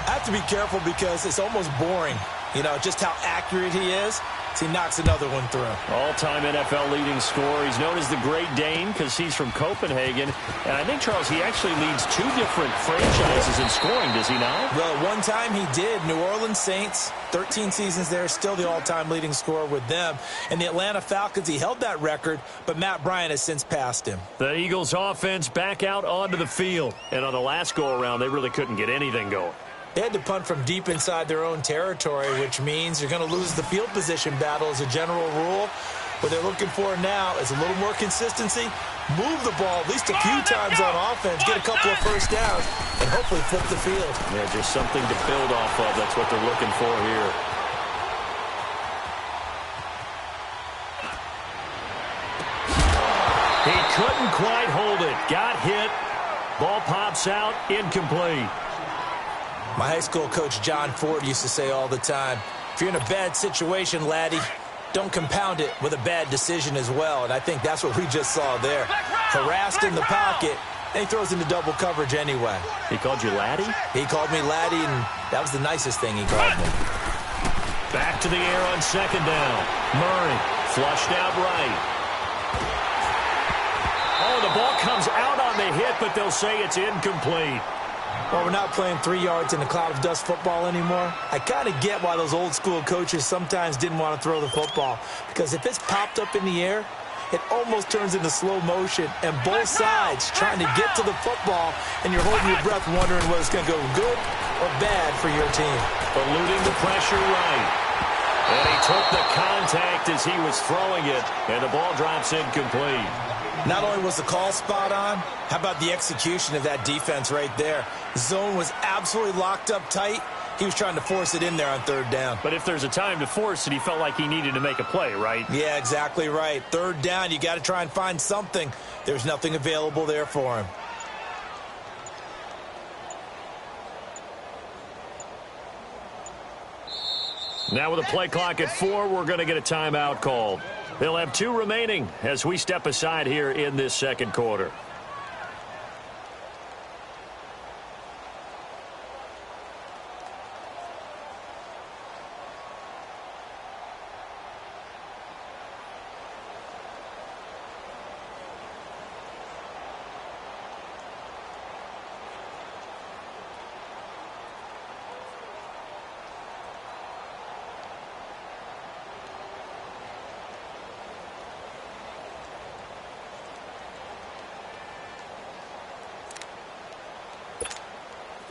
I have to be careful because it's almost boring. You know, just how accurate he is. He knocks another one through. All-time NFL leading scorer. He's known as the Great Dane because he's from Copenhagen. And I think, Charles, he actually leads 2 different franchises in scoring, does he not? Well, at one time he did. New Orleans Saints, 13 seasons there, still the all-time leading scorer with them. And the Atlanta Falcons, he held that record, but Matt Bryant has since passed him. The Eagles offense back out onto the field. And on the last go-around, they really couldn't get anything going. They had to punt from deep inside their own territory, which means you're going to lose the field position battle as a general rule. What they're looking for now is a little more consistency, move the ball at least a few times on offense, get a couple of first downs, and hopefully flip the field. Yeah, just something to build off of. That's what they're looking for here. He couldn't quite hold it. Got hit. Ball pops out. Incomplete. My high school coach, John Ford, used to say all the time, if you're in a bad situation, laddie, don't compound it with a bad decision as well. And I think that's what we just saw there. Harassed in the pocket, and he throws into double coverage anyway. He called you laddie? He called me laddie, and that was the nicest thing he called me. Back to the air on 2nd down. Murray flushed out right. Oh, the ball comes out on the hit, but they'll say it's incomplete. Well, we're not playing 3 yards in a cloud of dust football anymore. I kind of get why those old school coaches sometimes didn't want to throw the football. Because if it's popped up in the air, it almost turns into slow motion. And both sides trying to get to the football, and you're holding your breath wondering whether it's going to go good or bad for your team. Eluding the pressure right. And he took the contact as he was throwing it, and the ball drops incomplete. Not only was the call spot on, how about the execution of that defense right there? The zone was absolutely locked up tight. He was trying to force it in there on third down. But if there's a time to force it, he felt like he needed to make a play, right? Yeah, exactly right. Third down, you got to try and find something. There's nothing available there for him. Now with a play clock at 4, we're going to get a timeout called. They'll have 2 remaining as we step aside here in this second quarter.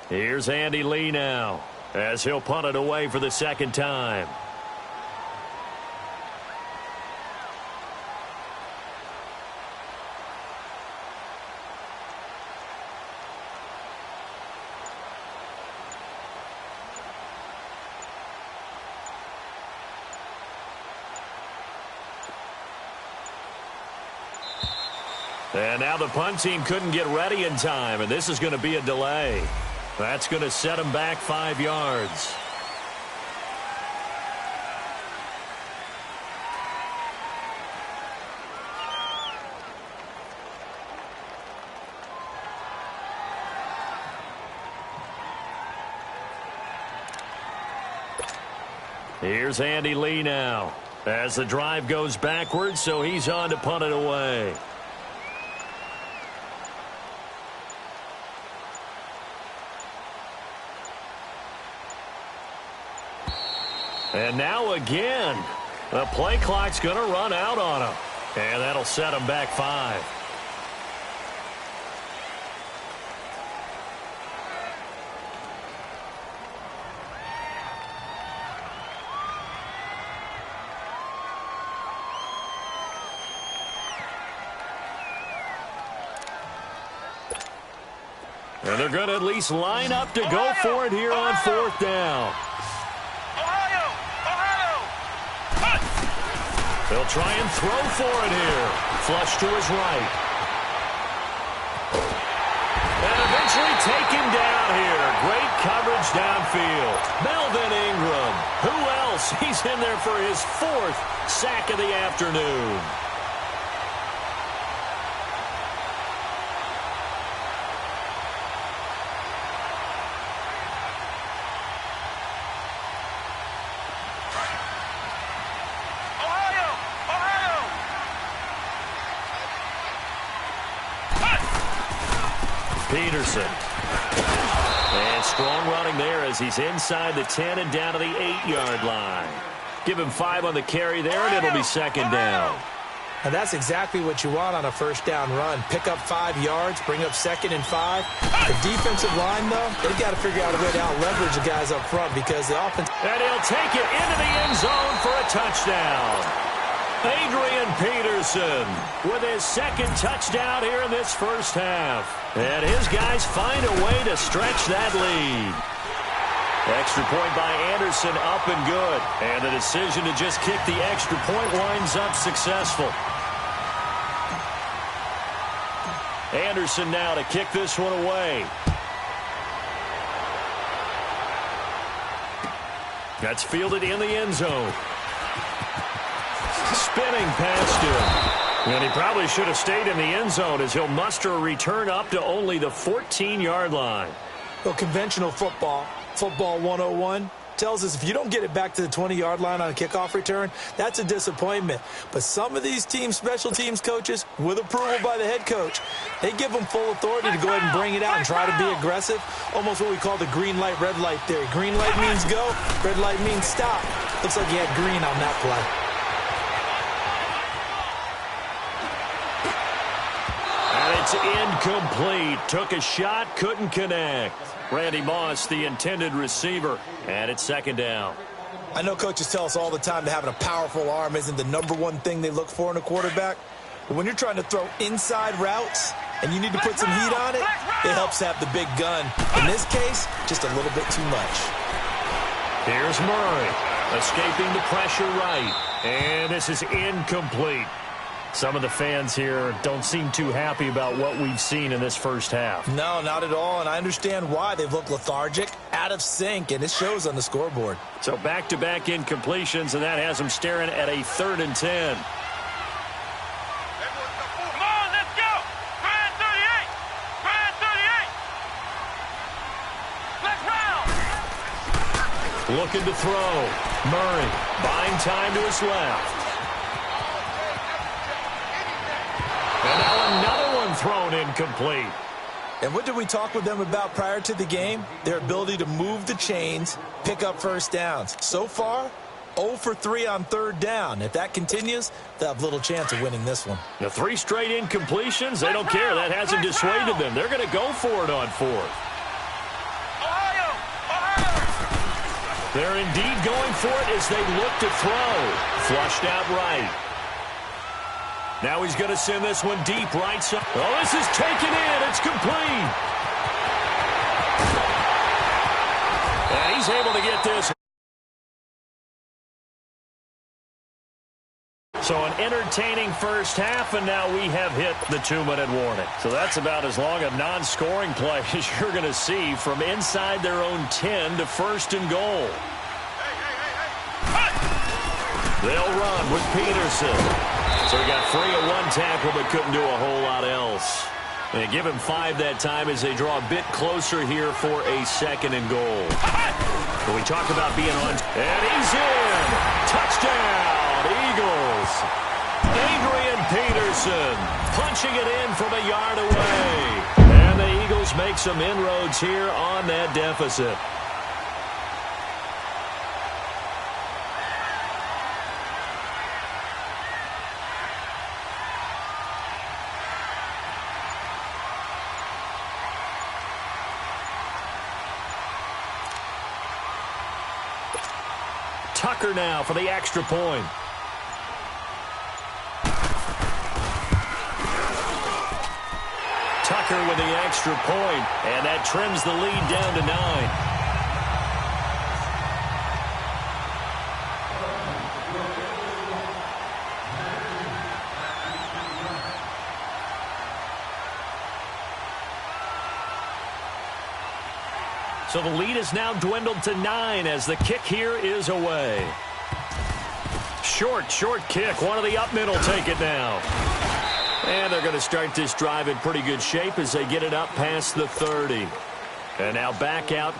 Here's Andy Lee now as he'll punt it away for the second time. And now the punt team couldn't get ready in time, and this is going to be a delay. That's going to set him back 5 yards. Here's Andy Lee now as the drive goes backwards, so he's on to punt it away. And now again, the play clock's going to run out on him. And that'll set him back 5. And they're going to at least line up to go for it here on 4th down. They'll try and throw for it here. Flush to his right. And eventually take him down here. Great coverage downfield. Melvin Ingram. Who else? He's in there for his 4th sack of the afternoon. Peterson. And strong running there as he's inside the 10 and down to the 8-yard line. Give him 5 on the carry there, and it'll be second down. And that's exactly what you want on a first down run. Pick up 5 yards, bring up 2nd and 5. The defensive line, though, they've got to figure out a way to out-leverage the guys up front because the offense... And he'll take it into the end zone for a touchdown. Adrian Peterson with his 2nd touchdown here in this first half. And his guys find a way to stretch that lead. Extra point by Anderson, up and good. And the decision to just kick the extra point winds up successful. Anderson now to kick this one away. That's fielded in the end zone. Spinning past him. And he probably should have stayed in the end zone as he'll muster a return up to only the 14-yard line. Well, conventional football 101, tells us if you don't get it back to the 20-yard line on a kickoff return, that's a disappointment. But some of these teams, special teams coaches, with approval by the head coach, they give them full authority to go ahead and bring it out and try to be aggressive. Almost what we call the green light, red light theory. Green light means go, red light means stop. Looks like he had green on that play. It's incomplete. Took a shot, couldn't connect. Randy Moss, the intended receiver, and it's second down. I know coaches tell us all the time that having a powerful arm isn't the #1 thing they look for in a quarterback. But when you're trying to throw inside routes and you need to put some heat on it, it helps to have the big gun. In this case, just a little bit too much. Here's Murray, escaping the pressure right. And this is incomplete. Some of the fans here don't seem too happy about what we've seen in this first half. No, not at all, and I understand why. They've looked lethargic, out of sync, and it shows on the scoreboard. So back-to-back incompletions, and that has them staring at a 3rd and 10. Come on, let's go! Grind 38! Grind 38! Flex round! Looking to throw. Murray buying time to his left. And now another one thrown incomplete. And what did we talk with them about prior to the game? Their ability to move the chains, pick up first downs. So far, 0 for 3 on 3rd down. If that continues, they'll have little chance of winning this one. The 3 straight incompletions, they don't care. That hasn't dissuaded them. They're going to go for it on 4th. They're indeed going for it as they look to throw. Flushed out right. Now he's going to send this one deep right side. Oh, this is taken in. It's complete. And he's able to get this. So an entertaining first half, and now we have hit the 2-minute warning. So that's about as long a non-scoring play as you're going to see from inside their own 10 to 1st and goal. They'll run with Peterson. So he got free of 1 tackle but couldn't do a whole lot else. They give him 5 that time as they draw a bit closer here for a 2nd and goal. But we talk about being on. And he's in. Touchdown, Eagles. Adrian Peterson punching it in from a yard away. And the Eagles make some inroads here on that deficit. Tucker now for the extra point. Tucker with the extra point, and that trims the lead down to 9. So the lead is now dwindled to 9 as the kick here is away. Short kick. One of the up middle take it now. And they're going to start this drive in pretty good shape as they get it up past the 30. And now back out.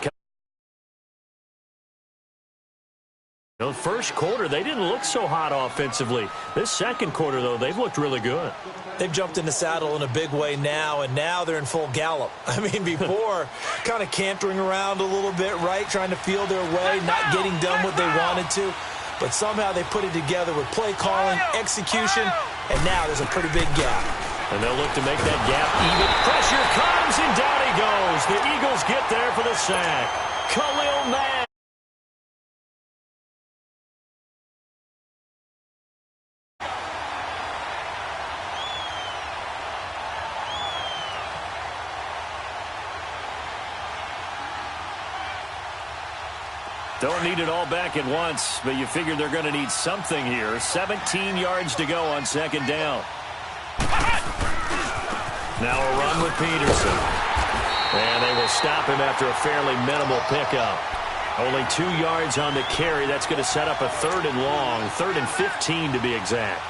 The first quarter, they didn't look so hot offensively. This second quarter, though, they've looked really good. They've jumped in the saddle in a big way now, and now they're in full gallop. I mean, before, kind of cantering around a little bit, right, trying to feel their way, not getting done what they wanted to. But somehow they put it together with play calling, execution, and now there's a pretty big gap. And they'll look to make that gap even. Pressure comes, and down he goes. The Eagles get there for the sack. Khalil Mack. Don't need it all back at once, but you figure they're going to need something here. 17 yards to go on 2nd down. Now a run with Peterson. And they will stop him after a fairly minimal pickup. Only 2 yards on the carry. That's going to set up a 3rd and long, 3rd and 15 to be exact.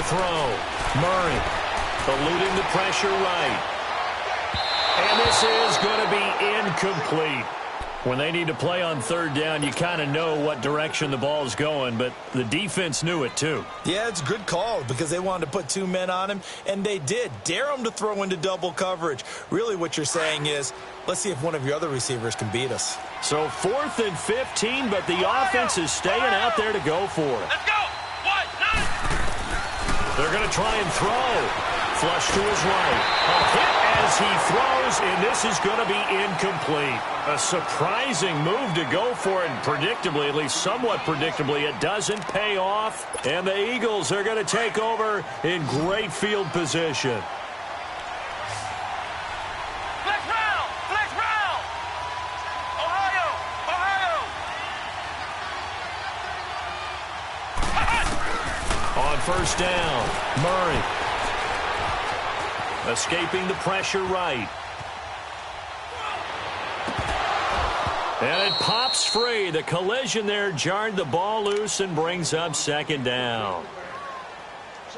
Throw. Murray eluding the pressure right. And this is going to be incomplete. When they need to play on third down, you kind of know what direction the ball's going, but the defense knew it too. Yeah, it's a good call because they wanted to put 2 men on him, and they did. Dare him to throw into double coverage. Really what you're saying is, let's see if one of your other receivers can beat us. So 4th and 15, but the offense is staying out there to go for it. Let's go. 1, 9. They're going to try and throw. Flush to his right. A hit as he throws, and this is going to be incomplete. A surprising move to go for it, and predictably, at least somewhat predictably, it doesn't pay off. And the Eagles are going to take over in great field position. Flex round. Flex round. Ohio. On first down, Murray. Escaping the pressure right. And it pops free. The collision there jarred the ball loose and brings up 2nd down.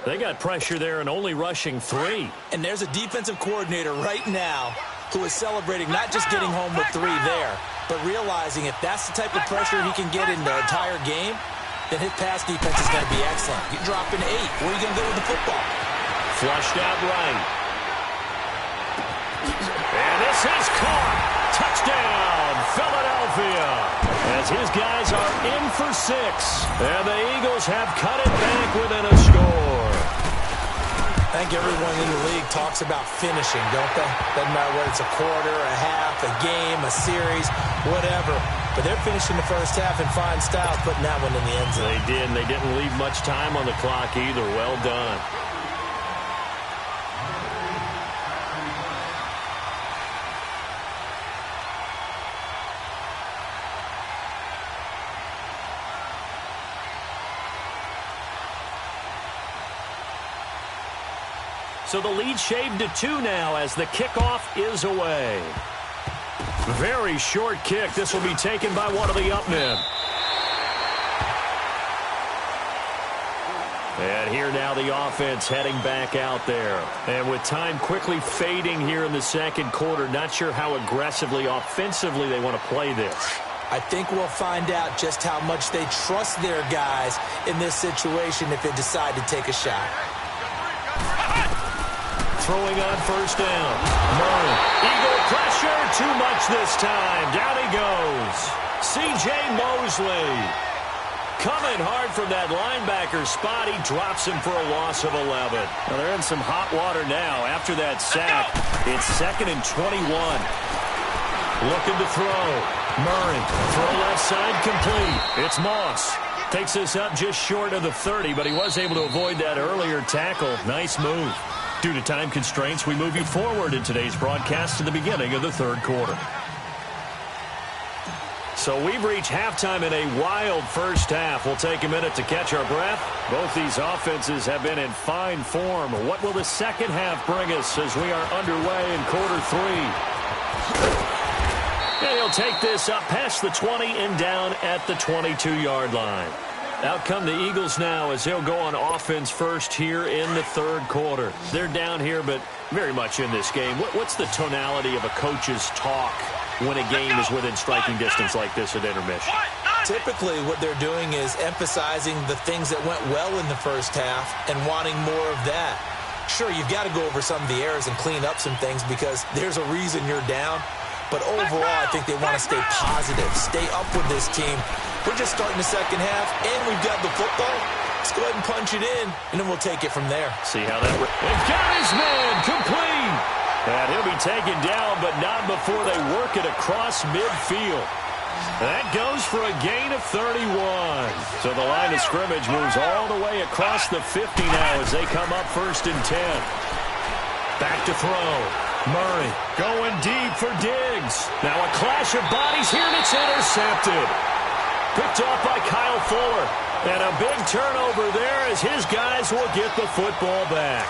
They got pressure there and only rushing 3. And there's a defensive coordinator right now who is celebrating not just getting home with 3 there, but realizing if that's the type of pressure he can get in the entire game, then his pass defense is going to be excellent. You're dropping 8. Where are you going to go with the football? Flushed out right. And this is caught. Touchdown, Philadelphia. As his guys are in for 6. And the Eagles have cut it back within a score. I think everyone in the league talks about finishing, don't they? Doesn't matter whether it's a quarter, a half, a game, a series, whatever. But they're finishing the first half in fine style, putting that one in the end zone. They did, and they didn't leave much time on the clock either. Well done. So the lead shaved to 2 now as the kickoff is away. Very short kick. This will be taken by one of the up men. And here now the offense heading back out there. And with time quickly fading here in the 2nd quarter, not sure how aggressively, offensively they want to play this. I think we'll find out just how much they trust their guys in this situation if they decide to take a shot. Throwing on first down. Murray. Eagle pressure. Too much this time. Down he goes. C.J. Mosley. Coming hard from that linebacker spot. He drops him for a loss of 11. Now they're in some hot water now. After that sack, it's 2nd and 21. Looking to throw. Murray. Throw left side complete. It's Moss. Takes this up just short of the 30, but he was able to avoid that earlier tackle. Nice move. Due to time constraints, we move you forward in today's broadcast to the beginning of the 3rd quarter. So we've reached halftime in a wild first half. We'll take a minute to catch our breath. Both these offenses have been in fine form. What will the 2nd half bring us as we are underway in quarter 3? And he'll take this up past the 20 and down at the 22-yard line. Out come the Eagles now as they'll go on offense first here in the 3rd quarter. They're down here, but very much in this game. What's the tonality of a coach's talk when a game is within striking distance like this at intermission? Typically, what they're doing is emphasizing the things that went well in the first half and wanting more of that. Sure, you've got to go over some of the errors and clean up some things because there's a reason you're down. But overall, I think they want to stay positive, stay up with this team. We're just starting the 2nd half, and we've got the football. Let's go ahead and punch it in, and then we'll take it from there. See how that works. They've got his man complete. And he'll be taken down, but not before they work it across midfield. That goes for a gain of 31. So the line of scrimmage moves all the way across the 50 now as they come up 1st and 10. Back to throw. Murray going deep for Diggs. Now a clash of bodies here, and it's intercepted. Picked off by Kyle Fuller. And a big turnover there as his guys will get the football back.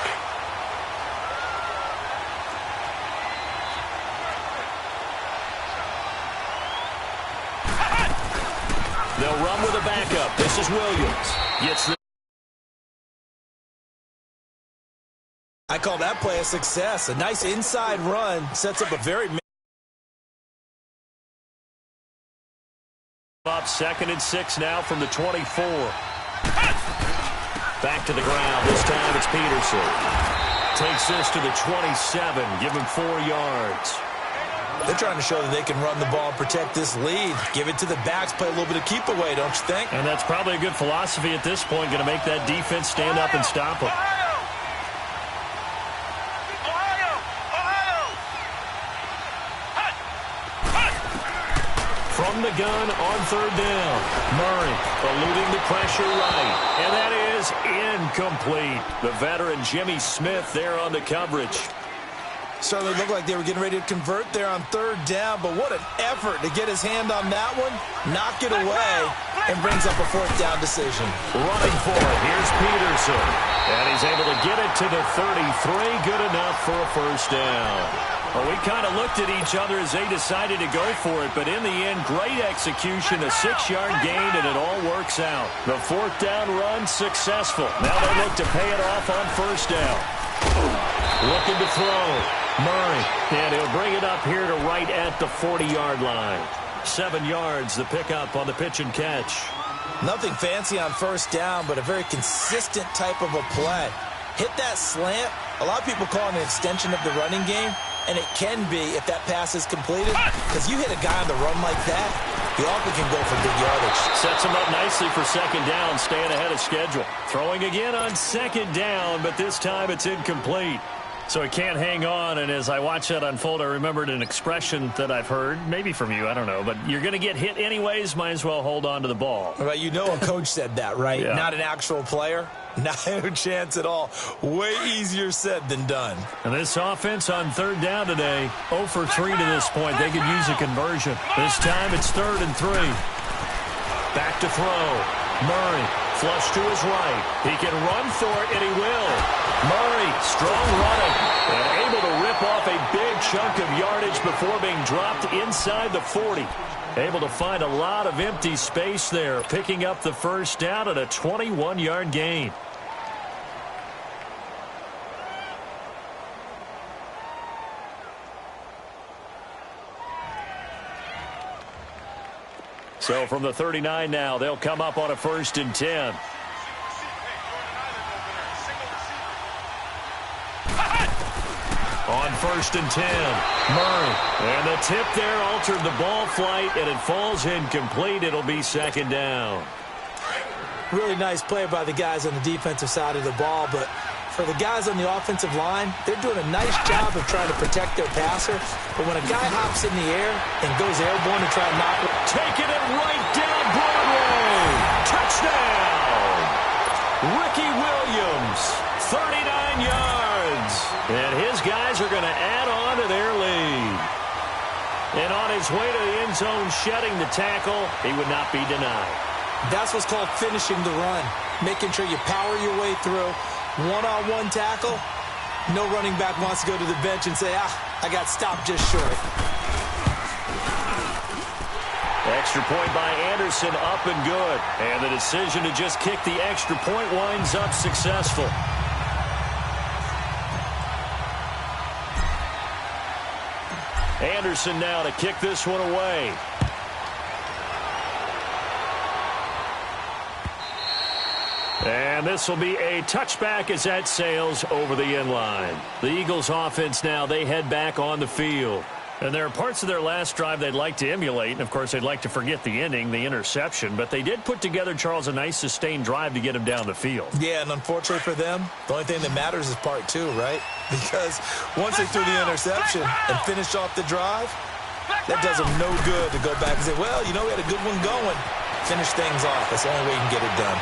They'll run with a backup. This is Williams. Gets the I call that play a success. A nice inside run sets up a very Up 2nd and 6 now from the 24. Back to the ground. This time it's Peterson. Takes this to the 27. Give him 4 yards. They're trying to show that they can run the ball and protect this lead. Give it to the backs, play a little bit of keep away, don't you think? And that's probably a good philosophy at this point. Going to make that defense stand up and stop them. From the gun on 3rd down. Murray eluding the pressure right. And that is incomplete. The veteran Jimmy Smith there on the coverage. Certainly looked like they were getting ready to convert there on 3rd down, but what an effort to get his hand on that one, knock it away, and brings up a 4th down decision. Running for it, here's Peterson. And he's able to get it to the 33, good enough for a 1st down. Well, we kind of looked at each other as they decided to go for it, but in the end, great execution, a 6-yard gain, and it all works out. The 4th down run successful. Now they look to pay it off on 1st down. Looking to throw. Murray, and he'll bring it up here to right at the 40-yard line. 7 yards, the pickup on the pitch and catch. Nothing fancy on 1st down, but a very consistent type of a play. Hit that slant. A lot of people call it an extension of the running game, and it can be if that pass is completed, because you hit a guy on the run like that, he often can go for big yardage. Sets him up nicely for 2nd down, staying ahead of schedule. Throwing again on 2nd down, but this time it's incomplete. So he can't hang on, and as I watch that unfold, I remembered an expression that I've heard, maybe from you, I don't know, but you're going to get hit anyways, might as well hold on to the ball. Well, you know a coach said that, right? Yeah. Not an actual player. No chance at all. Way easier said than done. And this offense on 3rd down today, 0 for 3 to this point. They could use a conversion. This time it's 3rd and 3. Back to throw. Murray, flush to his right. He can run for it, and he will. Murray, strong running, and able to rip off a big chunk of yardage before being dropped inside the 40. Able to find a lot of empty space there, picking up the 1st down at a 21-yard gain. So from the 39 now, they'll come up on a 1st and 10. On 1st and 10, Murray. And the tip there altered the ball flight, and it falls incomplete. It'll be 2nd down. Really nice play by the guys on the defensive side of the ball, but for the guys on the offensive line, they're doing a nice job of trying to protect their passer. But when a guy hops in the air and goes airborne to try and knock it, taking it right down Broadway. Touchdown. Ricky Williams, 39 yards. And his guys are going to add on to their lead. And on his way to the end zone, shedding the tackle, he would not be denied. That's what's called finishing the run, making sure you power your way through. One-on-one tackle, no running back wants to go to the bench and say, I got stopped just short. Extra point by Anderson, up and good. And the decision to just kick the extra point winds up successful. Anderson now to kick this one away. And this will be a touchback as that sails over the end line. The Eagles offense now, they head back on the field. And there are parts of their last drive they'd like to emulate. And, of course, they'd like to forget the ending, the interception. But they did put together, Charles, a nice sustained drive to get him down the field. Yeah, and unfortunately for them, the only thing that matters is part 2, right? Because once they threw the interception and finished off the drive, that does them no good to go back and say, well, you know, we had a good one going. Finish things off. That's the only way you can get it done.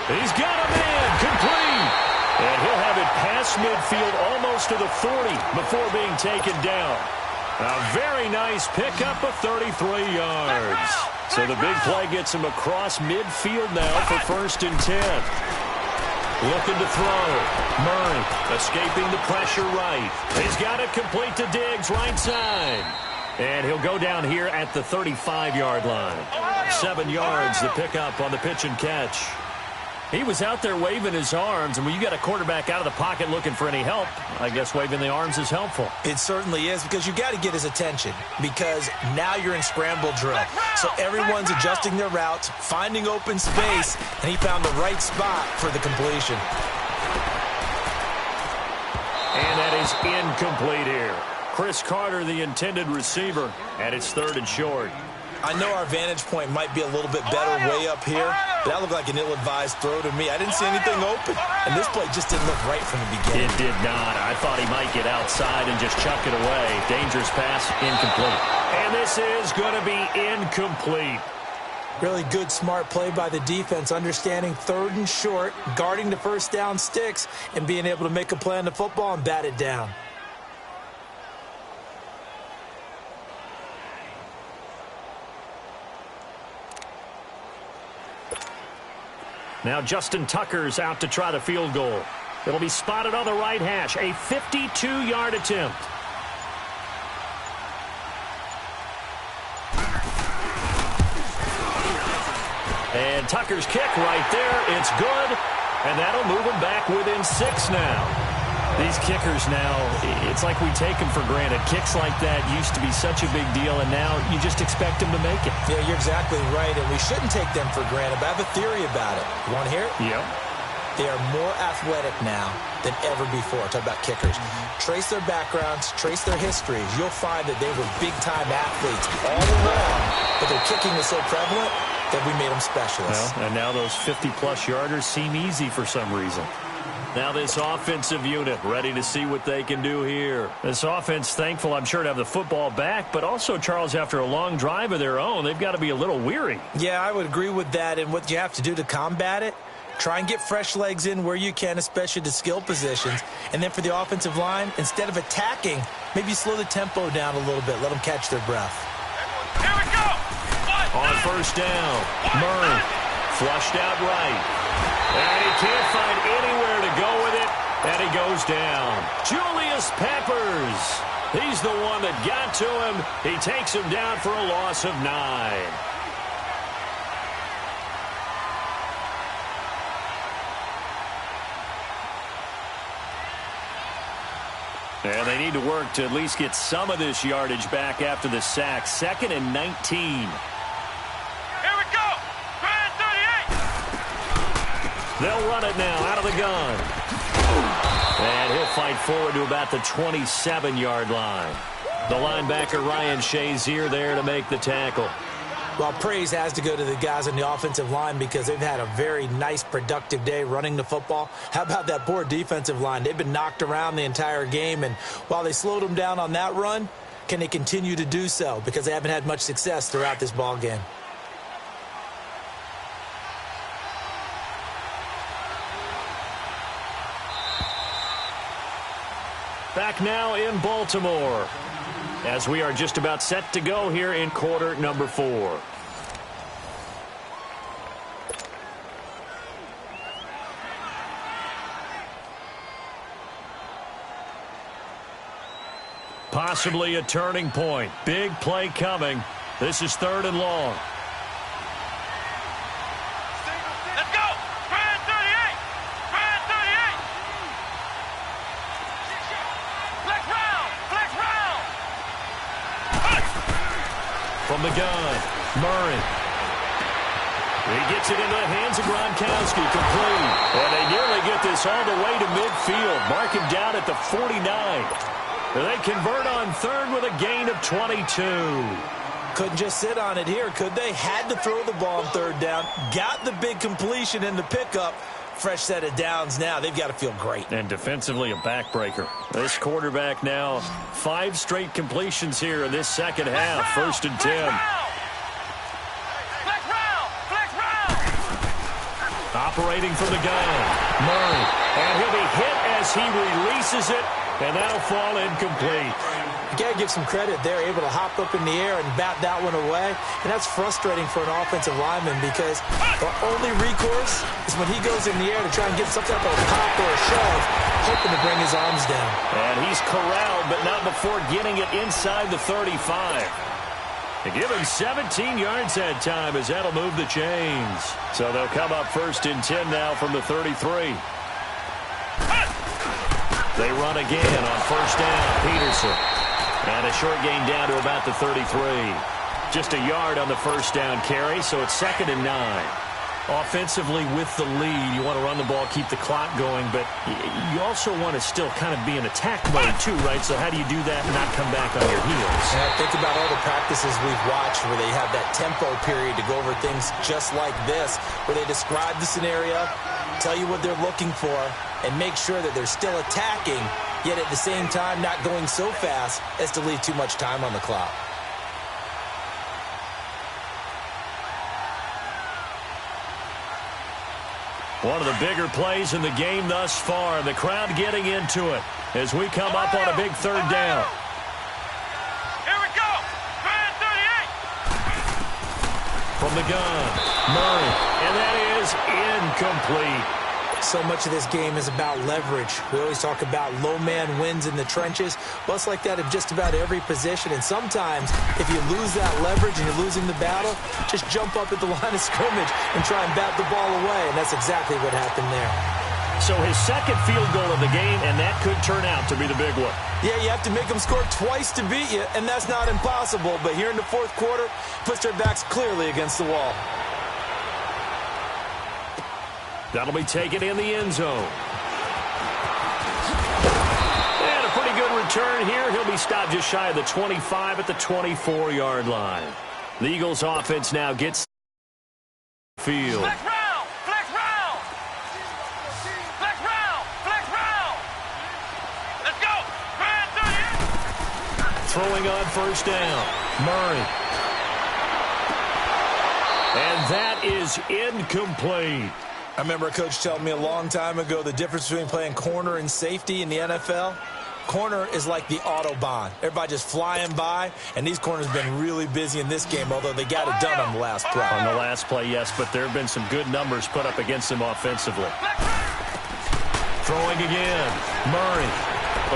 He's got a man, complete. And he'll have it past midfield almost to the 40 before being taken down. A very nice pickup of 33 yards. So the big play gets him across midfield now for 1st and 10. Looking to throw. Murray escaping the pressure right. He's got it complete to Diggs right side. And he'll go down here at the 35-yard line. 7 yards, the pickup on the pitch and catch. He was out there waving his arms, and when you got a quarterback out of the pocket looking for any help, I guess waving the arms is helpful. It certainly is, because you got to get his attention, because now you're in scramble drill. So everyone's adjusting their routes, finding open space, and he found the right spot for the completion. And that is incomplete here. Chris Carter, the intended receiver, and it's 3rd and short. I know our vantage point might be a little bit better way up here, but that looked like an ill-advised throw to me. I didn't see anything open, and this play just didn't look right from the beginning. It did not. I thought he might get outside and just chuck it away. Dangerous pass, incomplete. And this is going to be incomplete. Really good, smart play by the defense, understanding 3rd and short, guarding the first down sticks, and being able to make a play on the football and bat it down. Now Justin Tucker's out to try the field goal. It'll be spotted on the right hash. A 52-yard attempt. And Tucker's kick right there. It's good. And that'll move him back within 6 now. These kickers now, it's like we take them for granted. Kicks like that used to be such a big deal, and now you just expect them to make it. Yeah, you're exactly right, and we shouldn't take them for granted, but I have a theory about it. You want to hear it? Yep. They are more athletic now than ever before. Talk about kickers. Trace their backgrounds, trace their histories. You'll find that they were big-time athletes all along, but their kicking was so prevalent that we made them specialists. Well, and now those 50-plus yarders seem easy for some reason. Now this offensive unit ready to see what they can do here. This offense, thankful, I'm sure, to have the football back, but also, Charles, after a long drive of their own, they've got to be a little weary. Yeah, I would agree with that, and what you have to do to combat it, try and get fresh legs in where you can, especially the skill positions. And then for the offensive line, instead of attacking, maybe slow the tempo down a little bit, let them catch their breath. Here we go! On first down, Murray flushed out right. And he can't find anywhere to go with it, and he goes down. Julius Peppers. He's the one that got to him. He takes him down for a loss of 9. And they need to work to at least get some of this yardage back after the sack. 2nd and 19. They'll run it now out of the gun. And he'll fight forward to about the 27-yard line. The linebacker, Ryan Shazier, there to make the tackle. Well, praise has to go to the guys on the offensive line because they've had a very nice, productive day running the football. How about that poor defensive line? They've been knocked around the entire game, and while they slowed them down on that run, can they continue to do so? Because they haven't had much success throughout this ball game. Back now in Baltimore, as we are just about set to go here in quarter number 4. Possibly a turning point. Big play coming. This is 3rd and long. From the gun, Murray. He gets it into the hands of Gronkowski, complete. And they nearly get this all the way to midfield. Mark him down at the 49. They convert on 3rd with a gain of 22. Couldn't just sit on it here, could they? Had to throw the ball on 3rd down. Got the big completion in the pickup. Fresh set of downs now. They've got to feel great. And defensively, a backbreaker. This quarterback now, 5 straight completions here in this second half. 1st and 10. Operating from the gun, Murray. And he'll be hit as he releases it, and that'll fall incomplete. You got to give some credit. They're able to hop up in the air and bat that one away. And that's frustrating for an offensive lineman because the only recourse is when he goes in the air to try and get something like a pop or a shove, hoping to bring his arms down. And he's corralled, but not before getting it inside the 35. They give him 17 yards that time as that'll move the chains. So they'll come up 1st and 10 now from the 33. They run again on 1st down. Peterson. And a short gain down to about the 33. Just a yard on the 1st down carry, so it's 2nd and 9. Offensively with the lead, you want to run the ball, keep the clock going, but you also want to still kind of be in attack mode too, right? So how do you do that and not come back on your heels? Yeah, think about all the practices we've watched where they have that tempo period to go over things just like this, where they describe the scenario, tell you what they're looking for, and make sure that they're still attacking, yet at the same time not going so fast as to leave too much time on the clock. One of the bigger plays in the game thus far. The crowd getting into it as we come up on a big 3rd down. Here we go. Man 38. From the gun, Murray, and that is incomplete. So much of this game is about leverage. We always talk about low man wins in the trenches. Well, it's like that in just about every position. And sometimes, if you lose that leverage and you're losing the battle, just jump up at the line of scrimmage and try and bat the ball away. And that's exactly what happened there. So his 2nd field goal of the game, and that could turn out to be the big one. Yeah, you have to make them score twice to beat you, and that's not impossible. But here in the 4th quarter, puts their backs clearly against the wall. That'll be taken in the end zone. And a pretty good return here. He'll be stopped just shy of the 25 at the 24-yard line. The Eagles offense now gets field. Flex round. Flex round. Flex round. Flex round. Let's go. Man 38. Throwing on 1st down. Murray. And that is incomplete. I remember a coach telling me a long time ago the difference between playing corner and safety in the NFL. Corner is like the Autobahn. Everybody just flying by, and these corners have been really busy in this game, although they got it done on the last play. On the last play, yes, but there have been some good numbers put up against them offensively. Throwing again. Murray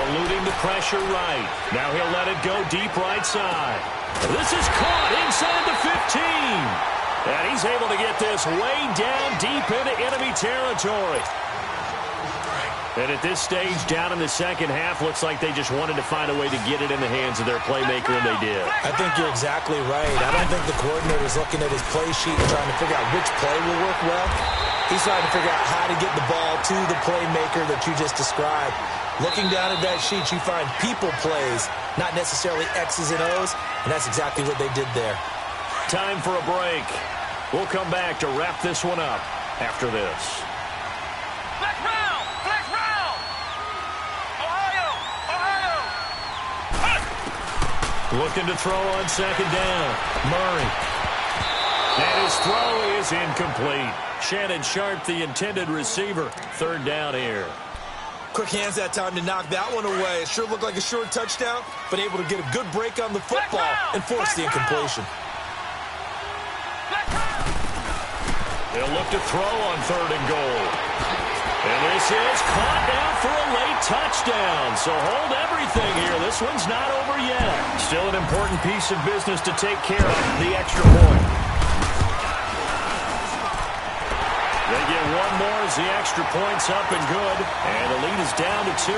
eluding the pressure right. Now he'll let it go deep right side. This is caught inside the 15. And he's able to get this way down deep into enemy territory. And at this stage, down in the 2nd half, looks like they just wanted to find a way to get it in the hands of their playmaker, and they did. I think you're exactly right. I don't think the coordinator's looking at his play sheet and trying to figure out which play will work well. He's trying to figure out how to get the ball to the playmaker that you just described. Looking down at that sheet, you find people plays, not necessarily X's and O's, and that's exactly what they did there. Time for a break. We'll come back to wrap this one up after this. Flex round. Flex round. Ohio. Ohio. Looking to throw on 2nd down. Murray. And his throw is incomplete. Shannon Sharp, the intended receiver. 3rd down here. Quick hands that time to knock that one away. It sure looked like a short touchdown, but able to get a good break on the football and force the incompletion. They'll look to throw on 3rd and goal. And this is caught down for a late touchdown. So hold everything here. This one's not over yet. Still an important piece of business to take care of, the extra point. They get one more as the extra point's up and good. And the lead is down to 2.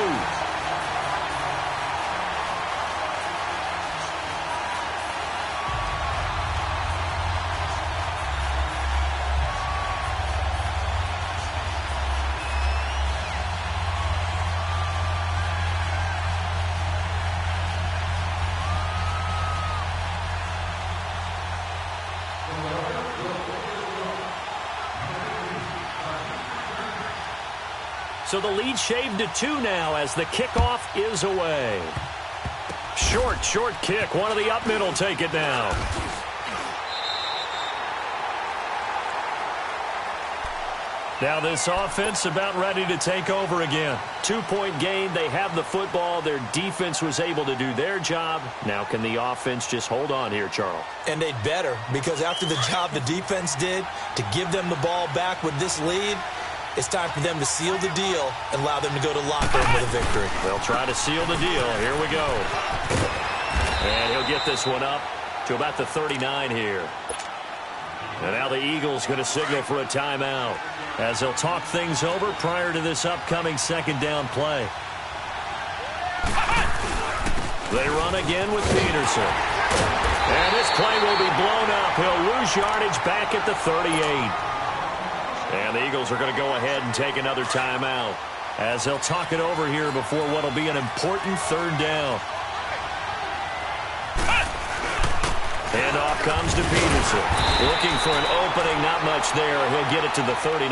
So the lead shaved to 2 now as the kickoff is away. Short kick. One of the up middle take it down. Now this offense about ready to take over again. 2-point gain. They have the football. Their defense was able to do their job. Now can the offense just hold on here, Charles? And they'd better, because after the job the defense did to give them the ball back with this lead, it's time for them to seal the deal and allow them to go to locker room with a victory. They'll try to seal the deal. Here we go. And he'll get this one up to to about the 39 here. And now the Eagles going to signal for a timeout as they'll talk things over prior to this upcoming second down play. They run again with Peterson. And this play will be blown up. He'll lose yardage back at the 38. And the Eagles are going to go ahead and take another timeout as they'll talk it over here before what will be an important third down. And off comes to Peterson. Looking for an opening, not much there. He'll get it to the 39.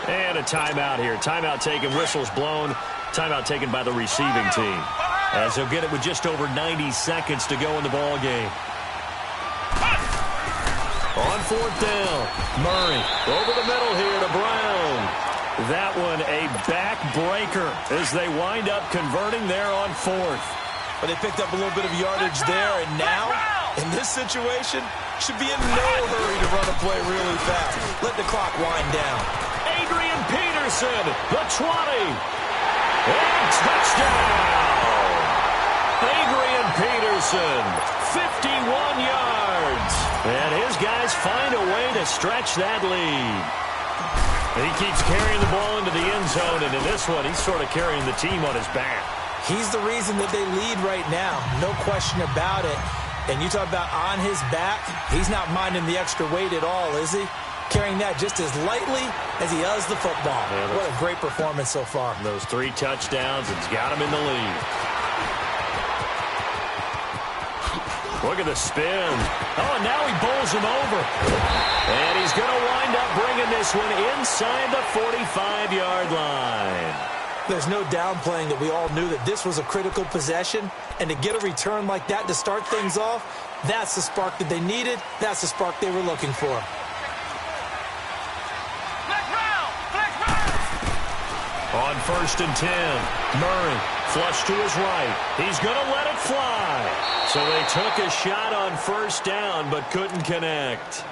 And a timeout here. Timeout taken, whistles blown. Timeout taken by the receiving team, as he'll get it with just over 90 seconds to go in the ball game. On fourth down, Murray over the middle here to Brown. That one a backbreaker as they wind up converting there on fourth. But they picked up a little bit of yardage there, and now, in this situation, should be in no hurry to run a play really fast. Let the clock wind down. Adrian Peterson, the 20. And touchdown! Adrian Peterson, 51 yards. And his guys find a way to stretch that lead. He keeps carrying the ball into the end zone, and in this one, he's sort of carrying the team on his back. He's the reason that they lead right now. No question about it. And you talk about on his back, he's not minding the extra weight at all, is he? Carrying that just as lightly as he does the football. Yeah, what a great performance so far. Those 3 touchdowns, it's got him in the lead. Look at the spin. Oh, and now he bowls him over. And he's going to wind up bringing this one inside the 45-yard line. There's no downplaying that we all knew that this was a critical possession, and to get a return like that to start things off, that's the spark that they needed. That's the spark they were looking for. On 1st and 10, Murray flush to his right. He's going to let it fly. So they took a shot on first down but couldn't connect.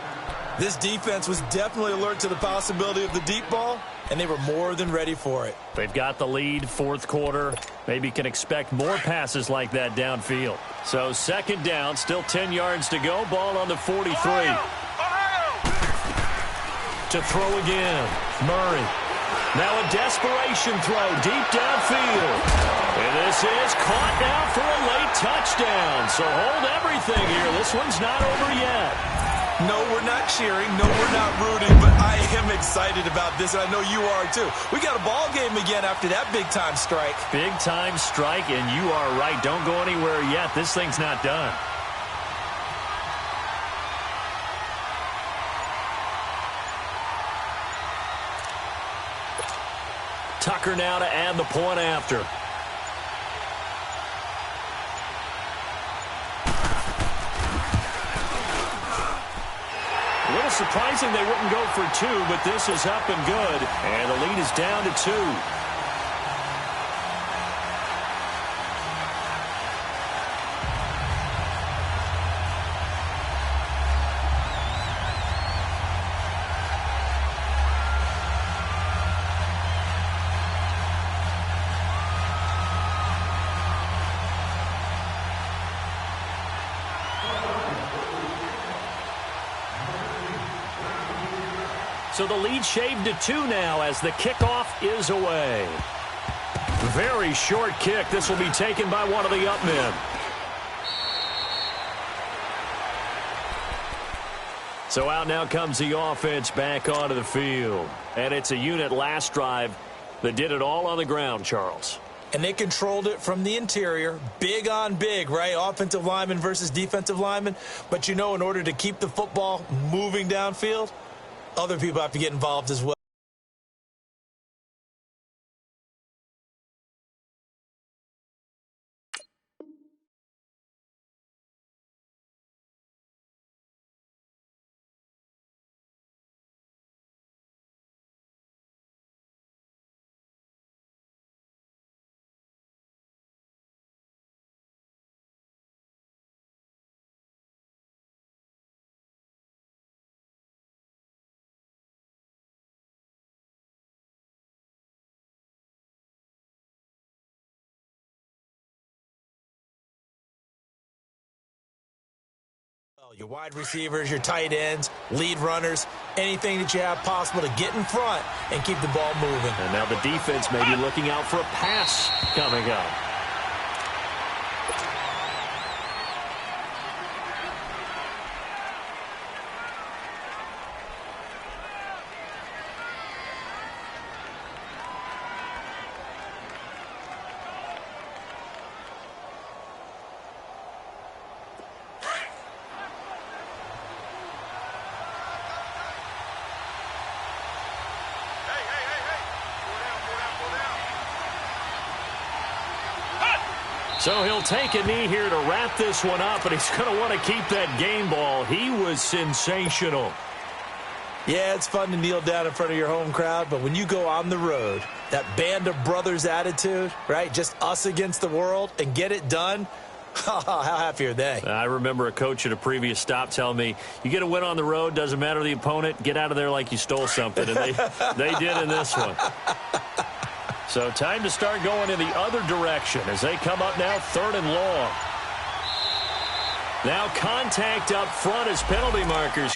This defense was definitely alert to the possibility of the deep ball, and they were more than ready for it. They've got the lead, fourth quarter. Maybe can expect more passes like that downfield. So second down, still 10 yards to go. Ball on the 43. To throw again, Murray. Now a desperation throw deep downfield. And this is caught now for a late touchdown. So hold everything here. This one's not over yet. No, we're not cheering. No, we're not rooting. But I am excited about this, and I know you are too. We got a ball game again after that big-time strike. Big-time strike, and you are right. Don't go anywhere yet. This thing's not done. Tucker now to add the point after. A little surprising they wouldn't go for 2, but this is up and good. And the lead is down to 2. So the lead shaved to 2 now as the kickoff is away. Very short kick. This will be taken by one of the up men. So out now comes the offense back onto the field. And it's a unit last drive that did it all on the ground, Charles. And they controlled it from the interior, big on big, right? Offensive lineman versus defensive lineman. But, you know, in order to keep the football moving downfield, other people have to get involved as well. Your wide receivers, your tight ends, lead runners, anything that you have possible to get in front and keep the ball moving. And now the defense may be looking out for a pass coming up. So he'll take a knee here to wrap this one up, but he's going to want to keep that game ball. He was sensational. Yeah, it's fun to kneel down in front of your home crowd, but when you go on the road, that band of brothers attitude, right, just us against the world, and get it done, how happy are they? I remember a coach at a previous stop telling me, you get a win on the road, doesn't matter the opponent, get out of there like you stole something, and they did in this one. So time to start going in the other direction as they come up now 3rd and long. Now contact up front as penalty markers.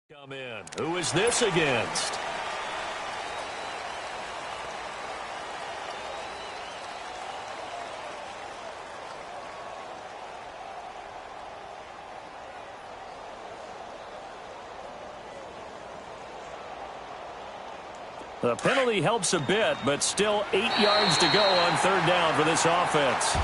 Come in. Who is this against? The penalty helps a bit, but still 8 yards to go on 3rd down for this offense.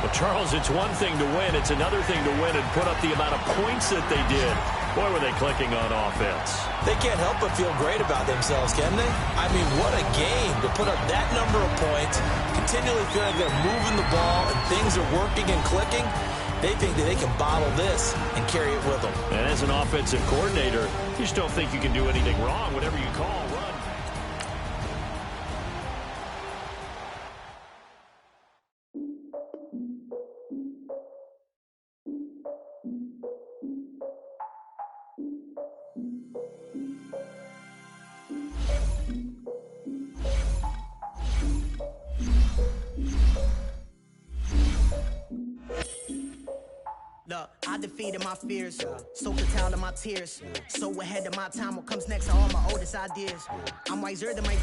Well, Charles, it's one thing to win. It's another thing to win and put up the amount of points that they did. Boy, were they clicking on offense. They can't help but feel great about themselves, can they? I mean, what a game to put up that number of points, continually feel like they're moving the ball and things are working and clicking. They think that they can bottle this and carry it with them. And as an offensive coordinator, you just don't think you can do anything wrong. Whatever you call, run. Look, I defeated my fears, soaked the towel of my tears. So ahead of my time, what comes next are all my oldest ideas. I'm wiser than my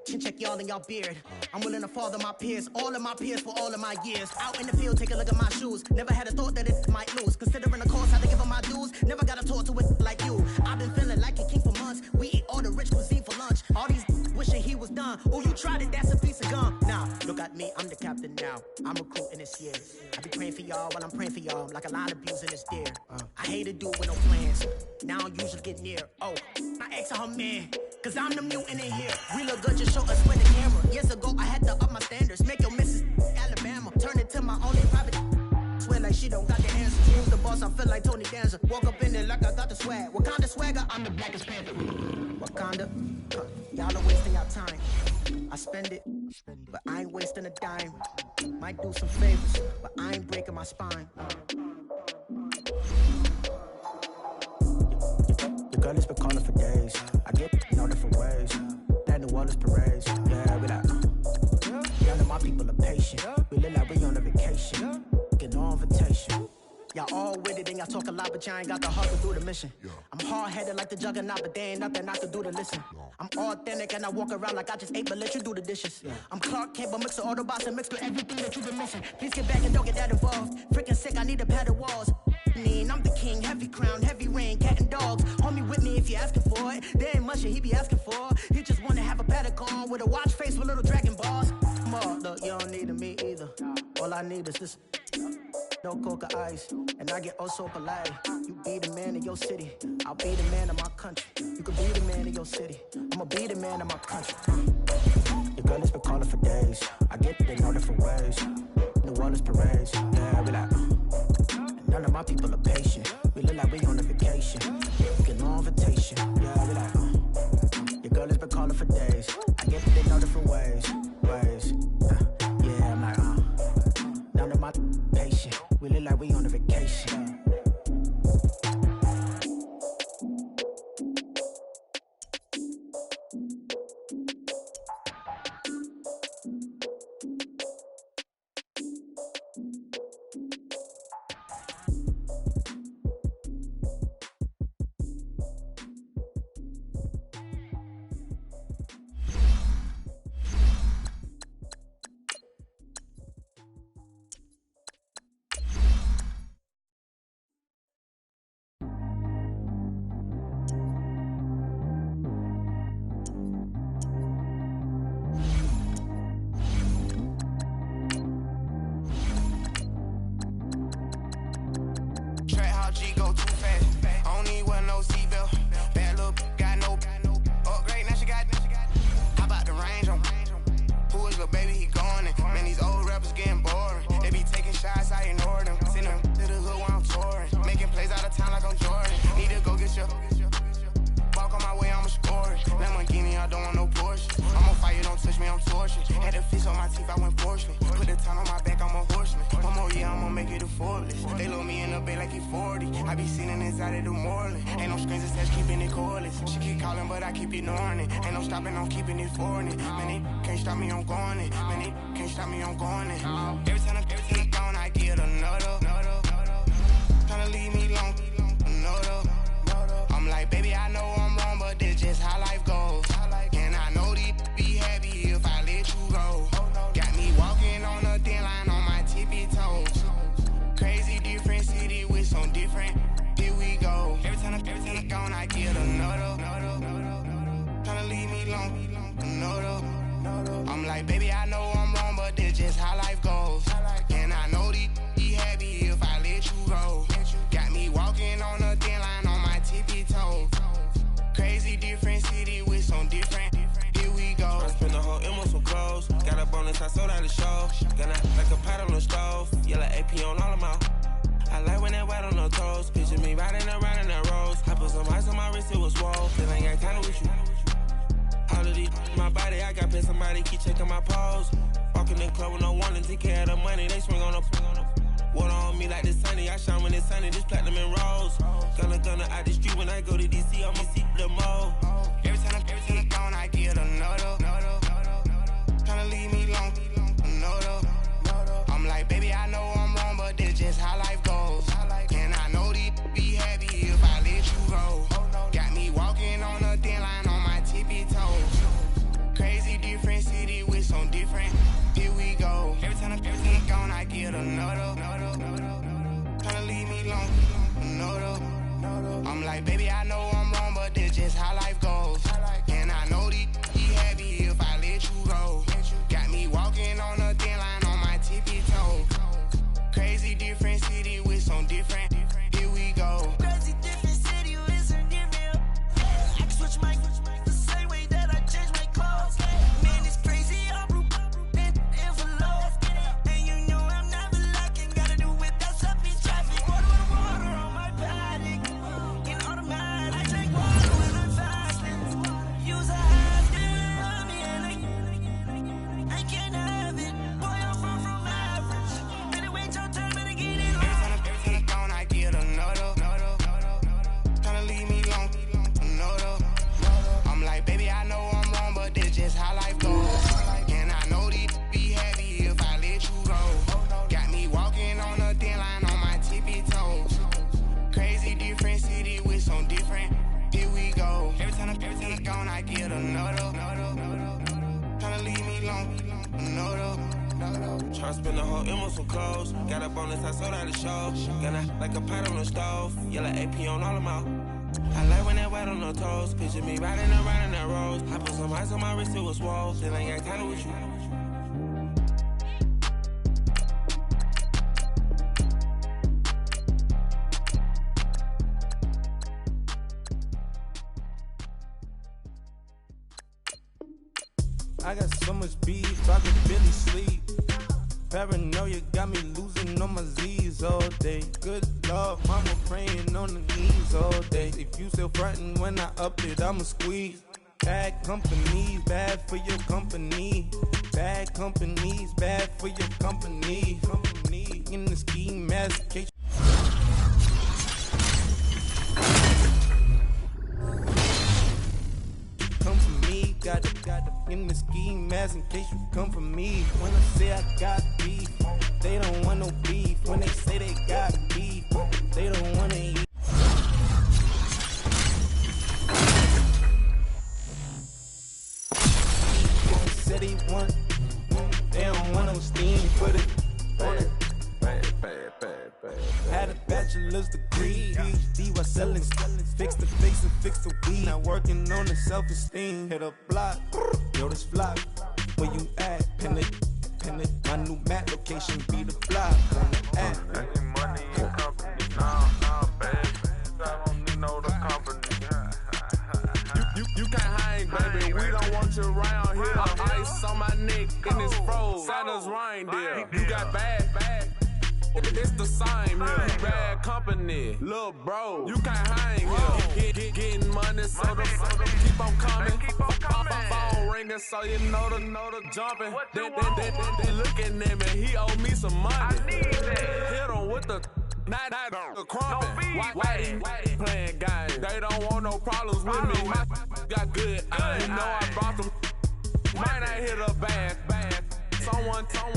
chin check y'all in y'all beard. I'm willing to father my peers, all of my peers for all of my years. Out in the field, take a look at my shoes. Never had a thought that it might lose. Considering the cost, how to give them my dues. Never got a talk to it like you. I've been feeling like a king for months. We eat all the rich cuisine for lunch. All these wishing he was done. Oh, you tried it, that's a piece of gum. Now, look at me, I'm the captain now. I'm recruiting this year. I be praying for y'all while I'm praying for y'all. Like a line of abusing this deer. I hate to do it with no plans. Now I usually get near. Oh, my ex are her man. Cause I'm the mutant in here. We look good, just show us where the camera. Years ago, I had to up my standards. Make your missus Alabama. Turn it to my only private. Swear like she don't got the answers. Who's the boss? I feel like Tony Danza. Walk up in there like I got the swag. What kind of swagger? I'm the blackest panther. Wakanda. Y'all are wasting your time. I spend it, but I ain't wasting a dime. Might do some favors, but I ain't breaking my spine. The girl has been calling for days. I get in all different ways. That New Orleans parades. Yeah, we like. Y'all know my people are patient. We live like we on a vacation. Get no invitation. Y'all all with it and y'all talk a lot, but y'all ain't got the heart to do the mission. I'm hard-headed like the juggernaut, but there ain't nothing I can do to listen. I'm authentic and I walk around like I just ate, but let you do the dishes. I'm Clark Kent, but mix the Autobots and mix with everything that you've been missing. Please get back and don't get that involved. Freaking sick, I need a pad of walls. I'm the king, heavy crown, heavy rain, cat and dogs. Homie with me if you're asking for it. There ain't much that he be asking for. He just wanna have a paddock on with a watch face with little dragon balls. Come on, look, you don't need me either. All I need is this. no coca ice. And I get oh so polite. You be the man of your city, I'll be the man of my country. You can be the man of your city, I'ma be the man of my country. Your girl has been calling for days. I get it in all different ways. New Orleans parades, yeah, we like. None of my people are patient. We look like we on a vacation. Get no invitation, yeah, we like. Your girl has been calling for days. I get it in all different ways. Yeah, I'm like, none of my patient. We look like we on a vacation. I got so much beef, I could barely sleep. Paranoia got me losing on my Z's all day. Good Lord, mama praying on the knees all day. If you still frontin' when I up it, I'ma squeeze. Bad companies, bad for your company. Bad companies, bad for your company. Company in the ski mask. Come for me, got it in the ski mask in case you come for me. When I say I got beef, they don't want no beef. When they say they got beef, they don't wanna eat. Said he want, they don't want no steam, put it on it. Had a bachelor's degree, PhD while selling, fix the weed. Now working on the self-esteem. Hit a block, yo this flock. Where you at? Pin it. My new map location be the block. Any money in company, nah, baby. I don't need no the company. You can't hang, baby. We don't want you around here. Ice on my neck and it's froze. Santa's reindeer. You got bad. It's the same here. You bad company, little bro. You can't hang here. Getting money, so the keep on coming. Phone ringing, so you know the jumping. They looking at me. He owe me some money. Hit him with the. Not the crumpin'. Why they playing games? They don't want no problems with me. My got good. I know I brought them. Might not hit a bad. Someone tell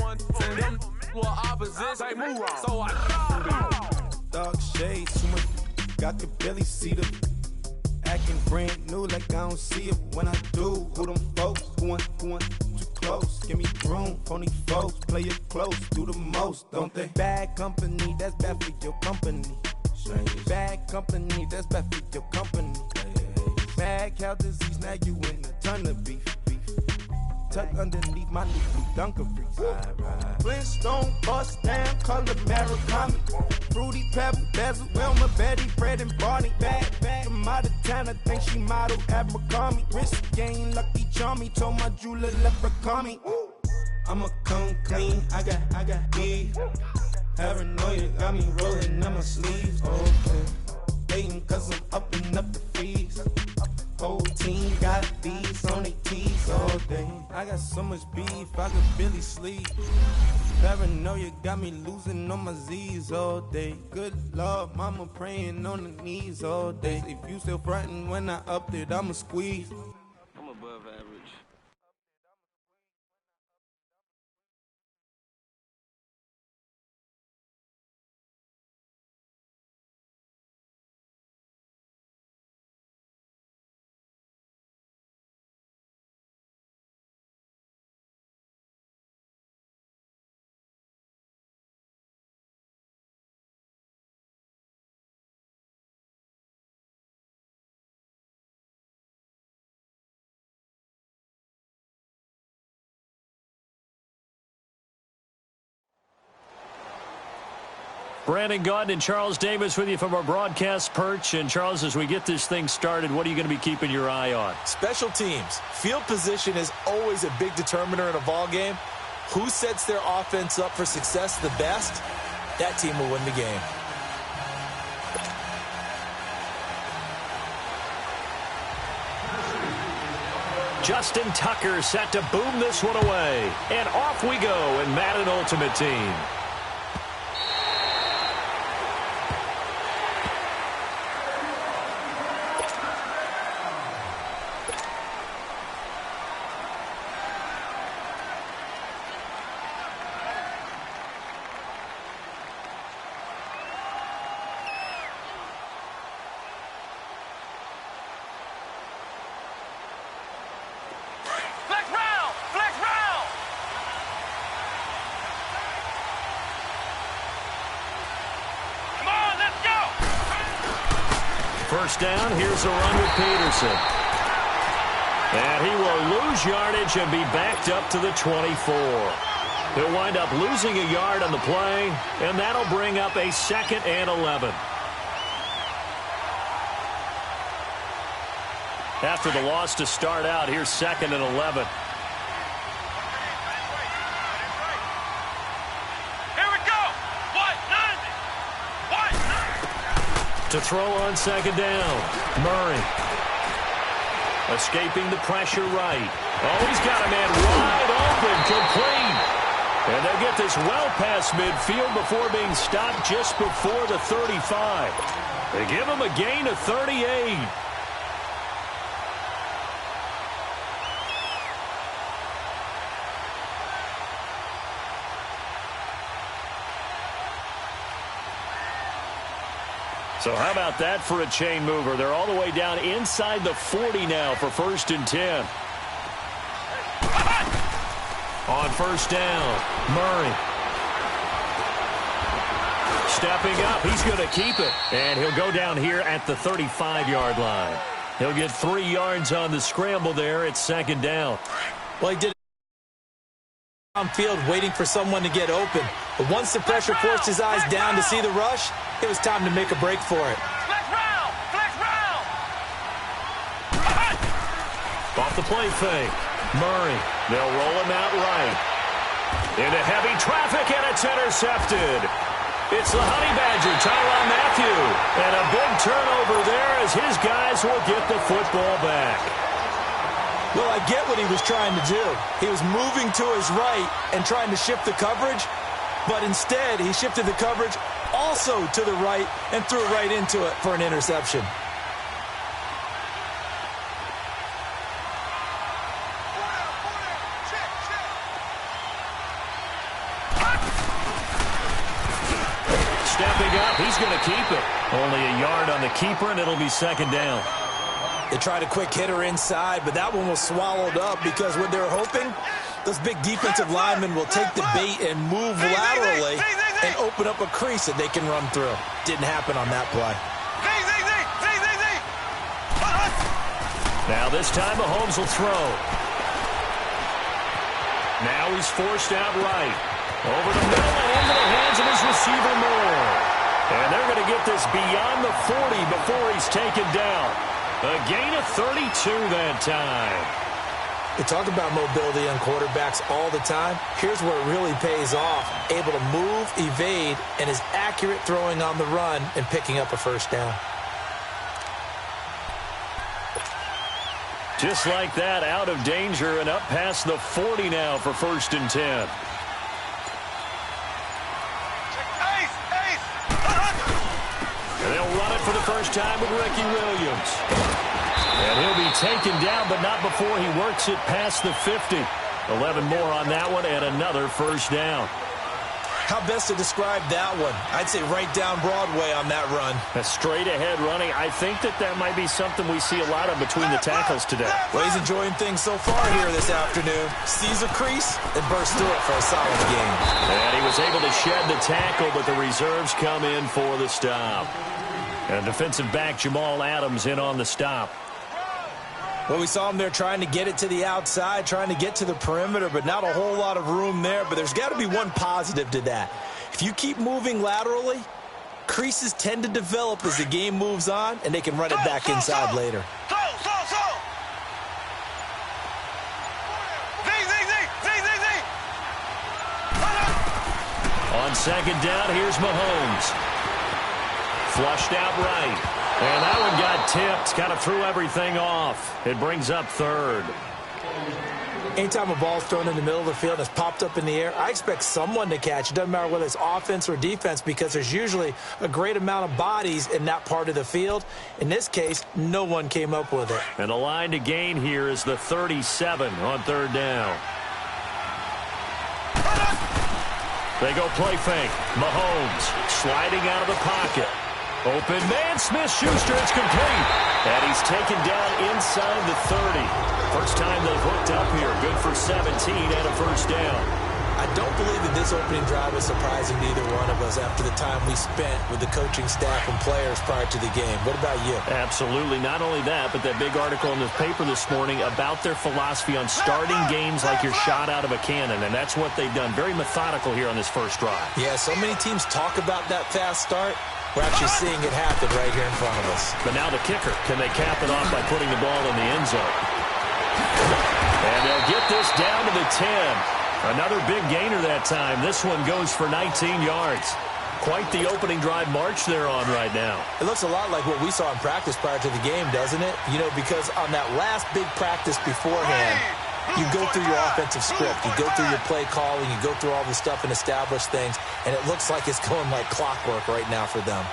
them well opposition. Say move wrong. So I dog shade too much. Got the belly see the acting brand new like I don't see it when I do. Who them folks? Who want too close? Give me room, phony folks. Play it close, do the most, don't they? Bad company, that's bad for your company. Bad company, that's bad for your company. Mad cow disease, now you in a ton of beef. Tuck underneath my new blue Dunkaroos. Flintstone bust down, color Murakami. Fruity Pebble, Basil, Wilma, Betty, Fred, and Barney. Bad from out of town, I think she model Abercrombie. Wrist game, Lucky Charmy, told my jeweler leprechaun me. I'ma come clean, I got beef. Paranoia got me rolling on my sleeves. Okay, hating cause I'm upping up the fees. Whole team got these on their teeth all day. I got so much beef, I could barely sleep. Paranoia got me losing on my Z's all day. Good Lord, mama praying on the knees all day. If you still frontin' when I up it, I'ma squeeze. I'm above average. Brandon Gaudin and Charles Davis with you from our broadcast perch. And Charles, as we get this thing started, what are you going to be keeping your eye on? Special teams. Field position is always a big determiner in a ball game. Who sets their offense up for success the best? That team will win the game. Justin Tucker set to boom this one away. And off we go in Madden Ultimate Team. First down, here's a run with Peterson. And he will lose yardage and be backed up to the 24. He'll wind up losing a yard on the play, and that'll bring up a 2nd and 11. After the loss to start out, here's 2nd and 11. To throw on second down. Murray. Escaping the pressure right. Oh, he's got a man wide open, complete. And they'll get this well past midfield before being stopped just before the 35. They give him a gain of 38. So how about that for a chain mover? They're all the way down inside the 40 now for 1st and 10. On 1st down, Murray. Stepping up, he's going to keep it. And he'll go down here at the 35-yard line. He'll get 3 yards on the scramble there at 2nd down. Well, he did it downfield waiting for someone to get open. But once the pressure forced his eyes down to see the rush, it was time to make a break for it. Flex round! Flex round! Off the play fake. Murray. They'll roll him out right. Into heavy traffic, and it's intercepted. It's the Honey Badger, Tyrann Mathieu. And a big turnover there as his guys will get the football back. Well, I get what he was trying to do. He was moving to his right and trying to shift the coverage, but instead he shifted the coverage also to the right and threw right into it for an interception. Stepping up, he's going to keep it. Only a yard on the keeper, and it'll be 2nd down. They tried a quick hitter inside, but that one was swallowed up because what they're hoping, those big defensive linemen will take the bait and move laterally and open up a crease that they can run through. Didn't happen on that play. Now this time Mahomes will throw. Now he's forced out right. Over the middle and into the hands of his receiver Moore. And they're going to get this beyond the 40 before he's taken down. A gain of 32 that time. We talk about mobility on quarterbacks all the time. Here's where it really pays off. Able to move, evade, and is accurate throwing on the run and picking up a 1st down. Just like that, out of danger and up past the 40 now for 1st and 10. And they'll run it for the first time with Ricky Williams. And he'll be taken down, but not before he works it past the 50. 11 more on that one and another 1st down. How best to describe that one? I'd say right down Broadway on that run. A straight-ahead running. I think that might be something we see a lot of between the tackles today. Well, he's enjoying things so far here this afternoon. Sees a crease and bursts through it for a solid game. And he was able to shed the tackle, but the reserves come in for the stop. And defensive back Jamal Adams in on the stop. Well, we saw him there trying to get it to the outside, trying to get to the perimeter, but not a whole lot of room there. But there's got to be one positive to that. If you keep moving laterally, creases tend to develop as the game moves on, and they can run it back inside later. On 2nd down, here's Mahomes. Flushed out right. And that one got tipped. Kind of threw everything off. It brings up 3rd. Anytime a ball's thrown in the middle of the field and it's popped up in the air, I expect someone to catch. It doesn't matter whether it's offense or defense because there's usually a great amount of bodies in that part of the field. In this case, no one came up with it. And the line to gain here is the 37 on 3rd down. They go play fake. Mahomes sliding out of the pocket. Open man, Smith-Schuster, it's complete. And he's taken down inside the 30. First time they've hooked up here. Good for 17 and a 1st down. I don't believe that this opening drive was surprising to either one of us after the time we spent with the coaching staff and players prior to the game. What about you? Absolutely. Not only that, but that big article in the paper this morning about their philosophy on starting games like you're shot out of a cannon, and that's what they've done. Very methodical here on this first drive. Yeah, so many teams talk about that fast start. We're actually seeing it happen right here in front of us. But now the kicker. Can they cap it off by putting the ball in the end zone? And they'll get this down to the 10. Another big gainer that time. This one goes for 19 yards. Quite the opening drive march they're on right now. It looks a lot like what we saw in practice prior to the game, doesn't it? You know, because on that last big practice beforehand, you go through your offensive script. You go through your play calling. You go through all the stuff and establish things. And it looks like it's going like clockwork right now for them.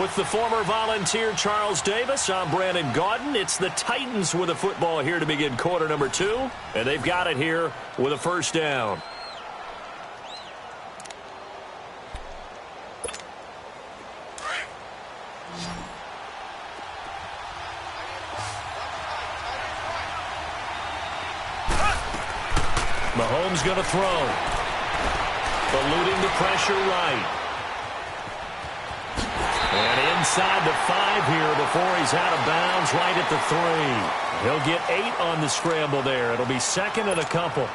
With the former Volunteer Charles Davis, I'm Brandon Gaudin. It's the Titans with a football here to begin quarter number 2. And they've got it here with a first down. Mahomes going to throw. Eluding the pressure right. And inside the 5 here before he's out of bounds right at the 3. He'll get 8 on the scramble there. It'll be second and a couple.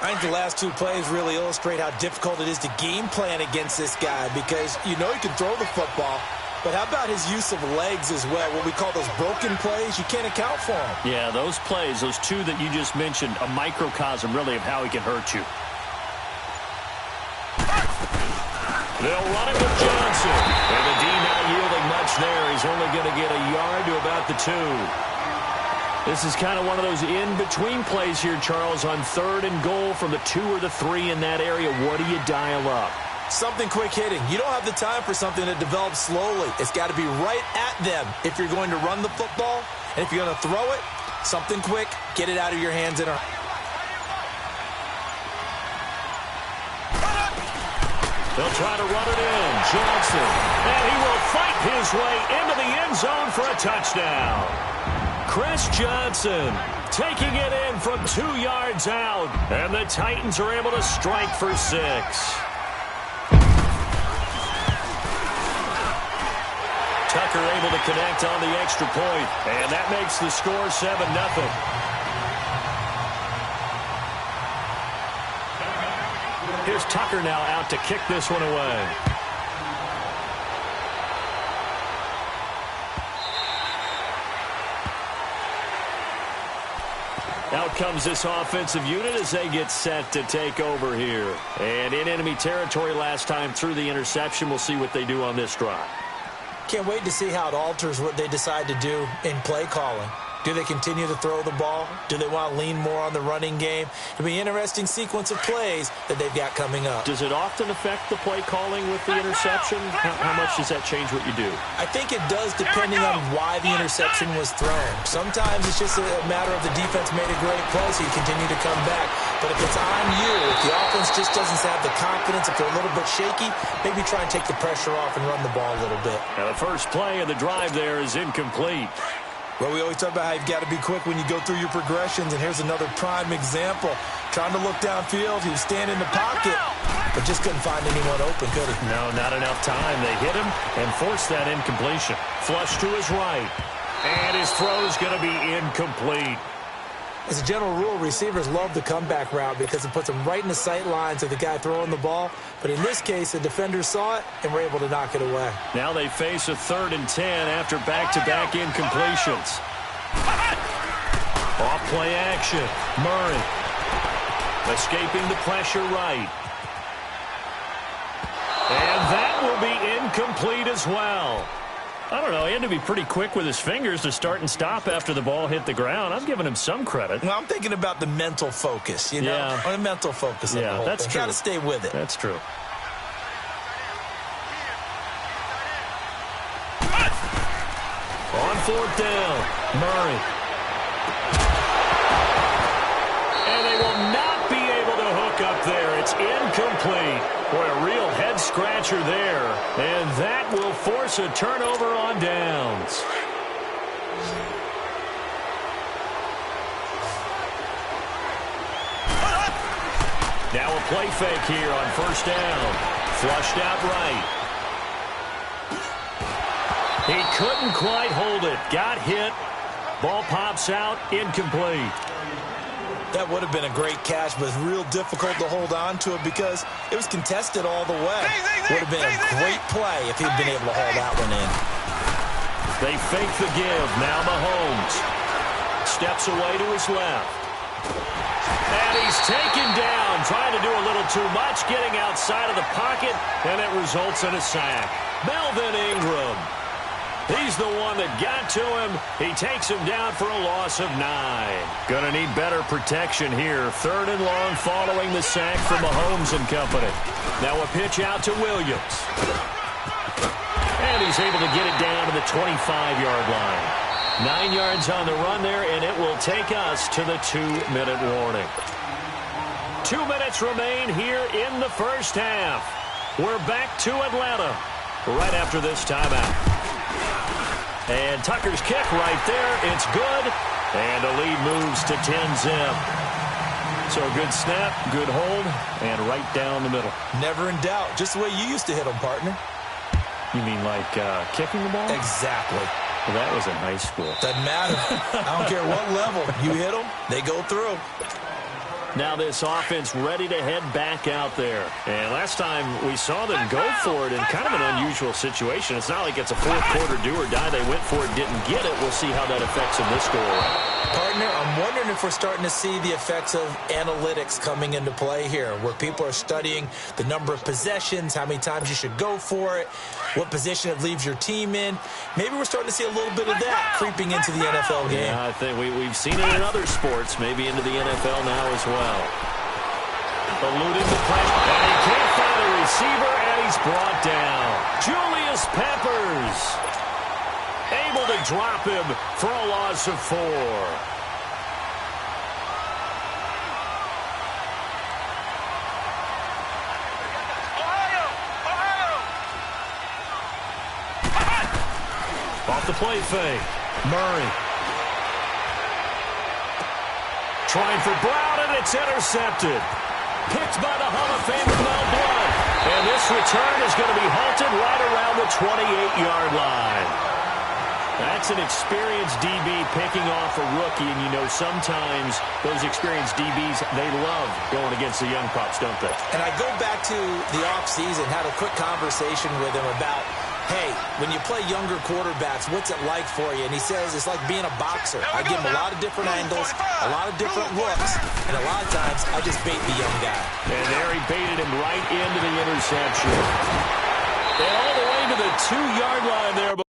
I think the last 2 plays really illustrate how difficult it is to game plan against this guy because you know he can throw the football, but how about his use of legs as well? What we call those broken plays, you can't account for them. Yeah, those plays, those 2 that you just mentioned, a microcosm really of how he can hurt you. They'll run it with Johnson. And the D not yielding much there. He's only going to get a yard to about the 2. This is kind of one of those in-between plays here, Charles, on 3rd and goal from the 2 or the 3 in that area. What do you dial up? Something quick hitting. You don't have the time for something that develops slowly. It's got to be right at them if you're going to run the football. And if you're going to throw it, something quick, get it out of your hands in a... They'll try to run it in. Johnson. And he will fight his way into the end zone for a touchdown. Chris Johnson taking it in from 2 yards out. And the Titans are able to strike for 6. Tucker able to connect on the extra point. And that makes the score 7-0. Here's Tucker now out to kick this one away. Out comes this offensive unit as they get set to take over here. And in enemy territory last time through the interception. We'll see what they do on this drive. Can't wait to see how it alters what they decide to do in play calling. Do they continue to throw the ball? Do they want to lean more on the running game? It'll be an interesting sequence of plays that they've got coming up. Does it often affect the play calling with the interception? How much does that change what you do? I think it does depending on why the interception was thrown. Sometimes it's just a matter of the defense made a great play, so you continue to come back. But if it's on you, if the offense just doesn't have the confidence, if they're a little bit shaky, maybe try and take the pressure off and run the ball a little bit. Now the first play of the drive there is incomplete. Well, we always talk about how you've got to be quick when you go through your progressions, and here's another prime example. Trying to look downfield, he was standing in the pocket, but just couldn't find anyone open, could he? No, not enough time. They hit him and forced that incompletion. Flush to his right, and his throw's going to be incomplete. As a general rule, receivers love the comeback route because it puts them right in the sight lines of the guy throwing the ball. But in this case, the defenders saw it and were able to knock it away. Now they face a 3rd and 10 after back-to-back incompletions. Off play action. Murray escaping the pressure right. And that will be incomplete as well. I don't know. He had to be pretty quick with his fingers to start and stop after the ball hit the ground. I'm giving him some credit. Well, I'm thinking about the mental focus, you know? Yeah. Or the mental focus of the whole that's thing. true. Got to stay with it. That's true. On 4th down, Murray. And they will not be able to hook up there. It's incomplete. Boy, a real head-scratcher there. And that will force a turnover on downs. Now a play fake here on 1st down. Flushed out right. He couldn't quite hold it. Got hit. Ball pops out. Incomplete. That would have been a great catch, but it's real difficult to hold on to it because it was contested all the way. Would have been a great play if he'd been able to haul that one in. They fake the give. Now Mahomes steps away to his left. And he's taken down, trying to do a little too much, getting outside of the pocket, and it results in a sack. Melvin Ingram. He's the one that got to him. He takes him down for a loss of 9. Gonna need better protection here. 3rd and long following the sack from Mahomes and company. Now a pitch out to Williams. And he's able to get it down to the 25-yard line. 9 yards on the run there, and it will take us to the 2-minute warning. 2 minutes remain here in the first half. We're back to Atlanta right after this timeout. And Tucker's kick right there. It's good. And the lead moves to 10-zip. So good snap, good hold, and right down the middle. Never in doubt. Just the way you used to hit them, partner. You mean like kicking the ball? Exactly. Well, that was in high school. Doesn't matter. I don't care what level. You hit them, they go through. Now this offense ready to head back out there. And last time we saw them go for it in kind of an unusual situation. It's not like it's a fourth-quarter do-or-die. They went for it, didn't get it. We'll see how that affects them this go-around. Partner, I'm wondering if we're starting to see the effects of analytics coming into play here, where people are studying the number of possessions, how many times you should go for it, what position it leaves your team in. Maybe we're starting to see a little bit of that creeping into the NFL game. Yeah, I think we've seen it in other sports, maybe into the NFL now as well. Eluding the pressure, and he can't find a receiver, and he's brought down. Julius Peppers able to drop him for a loss of 4. Off the play fake. Murray. Trying for Brown, and it's intercepted. Picked by the Hall of Famer Mel Blount. And this return is going to be halted right around the 28-yard line. That's an experienced DB picking off a rookie, and you know sometimes those experienced DBs, they love going against the young pups, don't they? And I go back to the offseason, had a quick conversation with him about, hey, when you play younger quarterbacks, what's it like for you? And he says it's like being a boxer. I give him a lot of different angles, a lot of different looks, and a lot of times I just bait the young guy. And there he baited him right into the interception. And all the way to the 2-yard line there.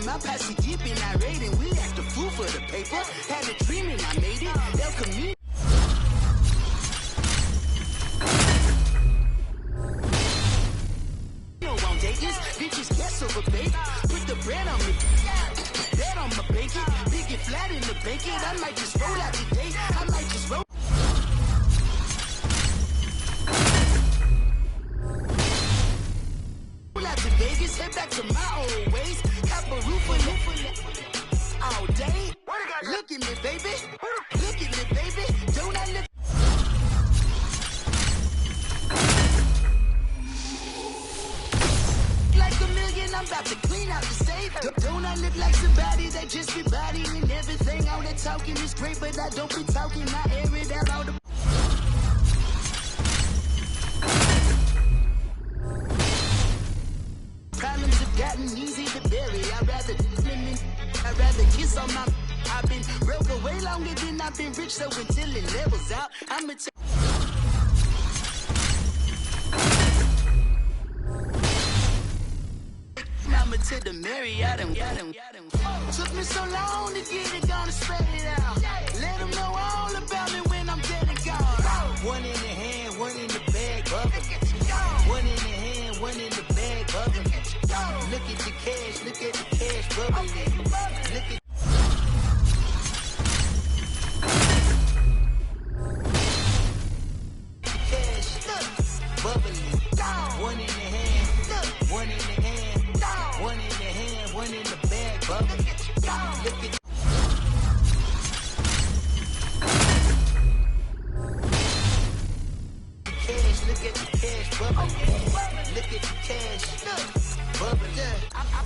My posse dipping, I raiding. We act a fool for the paper. Had a dream and I made it. They'll commute. On Dayton's, bitches guess over bacon. Put the bread on me. Bet on my bacon. Big it flat in the bacon. I might just roll out today. I might just roll. Roll out to Vegas. Head back to my old ways. All day. Look at me, baby. Look at me, baby. Don't I look like a million? I'm about to clean out the safe. Don't I look like somebody that just be bodying everything? All that talking is great, but I don't be talking. I air it out all the. Problems have gotten easy to bury. I'd rather kiss on my. I've been broke away longer than I've been rich, so until it levels out, I'ma Mama to the Marriott and took me so long to get it, gonna spread it out. Let them know all about me when I'm dead and gone. cash, look at the cash bubbling. Look at cash, bubbling. One in the hand, one in the hand, one in the hand, one in the bag, bubbling. Look at cash, look at the cash bubbling. Look at the cash bubbling.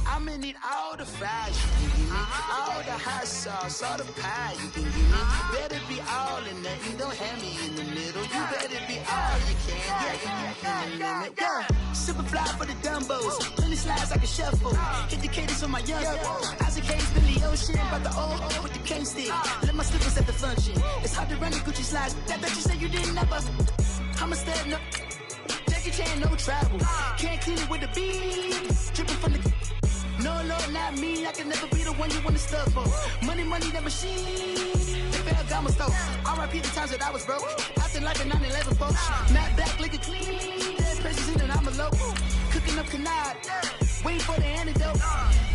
I'm gonna need all the fries you can give me, all the hot sauce, all the pie you can give me. Better be all or nothing, don't have me in the middle. You better be all you can, yeah. Super fly for the dumbos, plenty slides like a shuffle. Hit the cadence on my young Isaac Hayes, Billy Ocean, about the old with the cane stick. Let my slippers at the function. It's hard to run the Gucci slides. That bet you said you didn't ever. I'm a step no. Jackie Chan, no travel. Can't clean it with a bead. Dripping from the. No, not me. I can never be the one you want to stuff for. Money, that machine. They failed Gamma Stove. R.I.P. the times that I was broke. Acting like a 9/11 folks. Matt back, liquor clean. Dead president and I'm a local. Cooking up canard. Waiting for the antidote.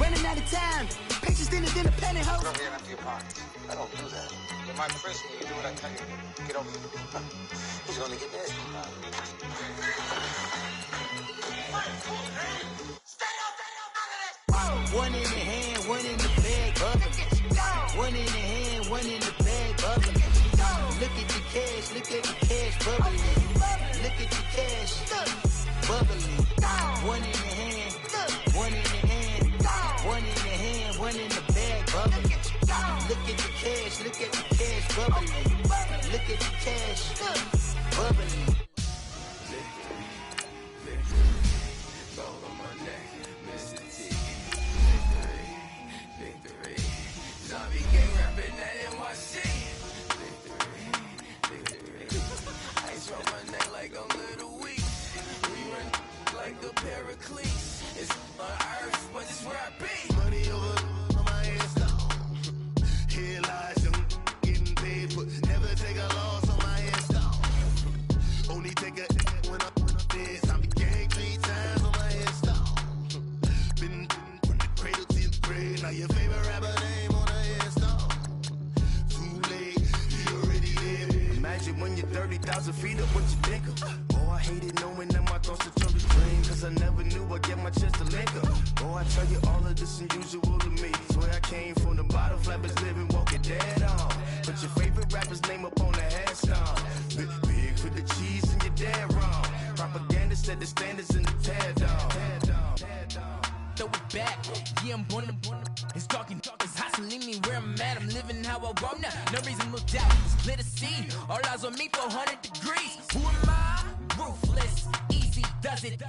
Running out of time. Pictures dinner, penny hoe. Don't get empty your pockets. I don't do that. You might press me. You do what I tell you. Get over it. He's gonna get this. One in the hand, one in the bag, bubbling. One in the hand, one in the bag, bubbling. Look at the cash, look at the cash bubbling. Look at the cash bubbling. One in the hand, one in the hand, one in the hand, one in the bag, bubbling. Look at the cash, look at the cash bubbling. Look at the cash bubbling. It's on earth, but it's where I be. Money over on my head, stop. Here lies young, getting paid, but never take a loss on my head, stop. Only take a when I'm dead. I be gang 3 times on my head, stop. Been from the cradle to the grave. Now your favorite rapper name on the head, stop. Too late, he already there. Imagine when you're 30,000 feet up, what you think of? Oh, I hated knowing that my thoughts to turn to dream, cause I never knew I'd get my chance to link up. Oh, I tell you all of this unusual to me. Swear I came from the bottom, flappers living, walking dead on. Put your favorite rapper's name up on the headstone. Big for the cheese and you're dead wrong. Propaganda set the standards in the tear down. Throw it back, yeah, I'm born to. It's talking, it's hustling me where I'm at. I'm living how I want now. No reason to doubt, it's clear to see. All eyes on me for 100 degrees. Who am I? Ruthless, easy does it.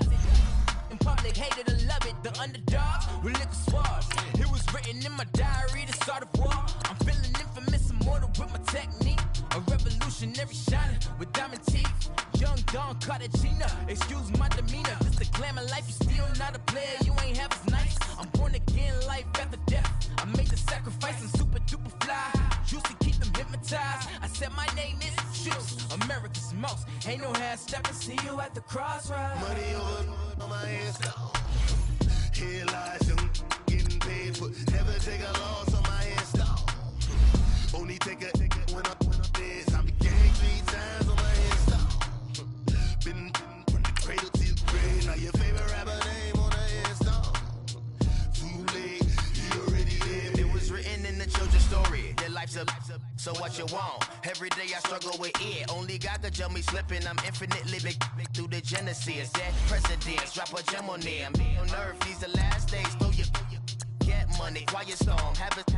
In public, hated or love it. The underdogs with liquor swabs. It was written in my diary to start a war. I'm feeling infamous, immortal with my technique. A revolutionary shining with diamond teeth. Young Don Cartagena, excuse my demeanor. This the glamour life, you still not a player. You ain't half as nice. I'm born again, life after death. I made the sacrifice and super duper fly. Used to keep them hypnotized. I said my name is Shoes, America's most. Ain't no half stepping. See you at the crossroads. Money over on my head, stop. Here lies young, getting paid, but never take a loss on my head, stop. Only take a when I'm dead. I be gang 3 times on my head, stop. Been from the cradle to the grave. Now your favorite rapper name on the head, stop. Too late, he already there. It was written in the children's story. Their life's a so what you want? Every day I struggle with it. Only God could tell me slipping. I'm infinitely big through the genesis. That precedence, drop a gem on them. On earth, these the last days. Throw your get money, quiet storm. Have it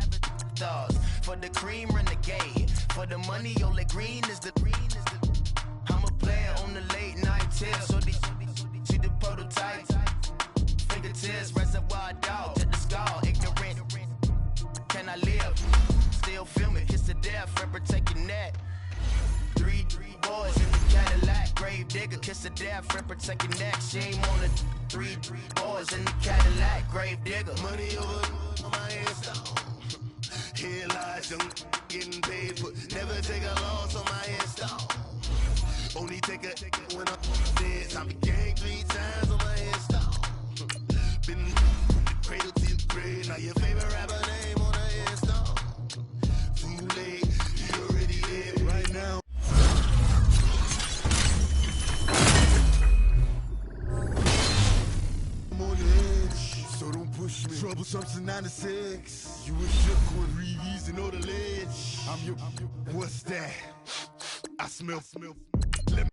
stars. For the cream, renegade. For the money, only green is the I'm a player on the late night tips. So they see the prototype. Fingertips, reservoir dog. To the skull, ignorant. Can I live? Still filming, kiss to death, forever taking that. 3 boys in the Cadillac, grave digger, kiss to death, forever taking that. Shame on the 3 boys in the Cadillac, grave digger. Money over on my head, stop. Here lies young, getting paid, but never take a loss on my head, stop. Only take a when I'm dead. I be gang 3 times on my head, stop. Been from the cradle Something 96. You was shook with Reeves and all the ledge. I'm your. What's that? I smell. Let me.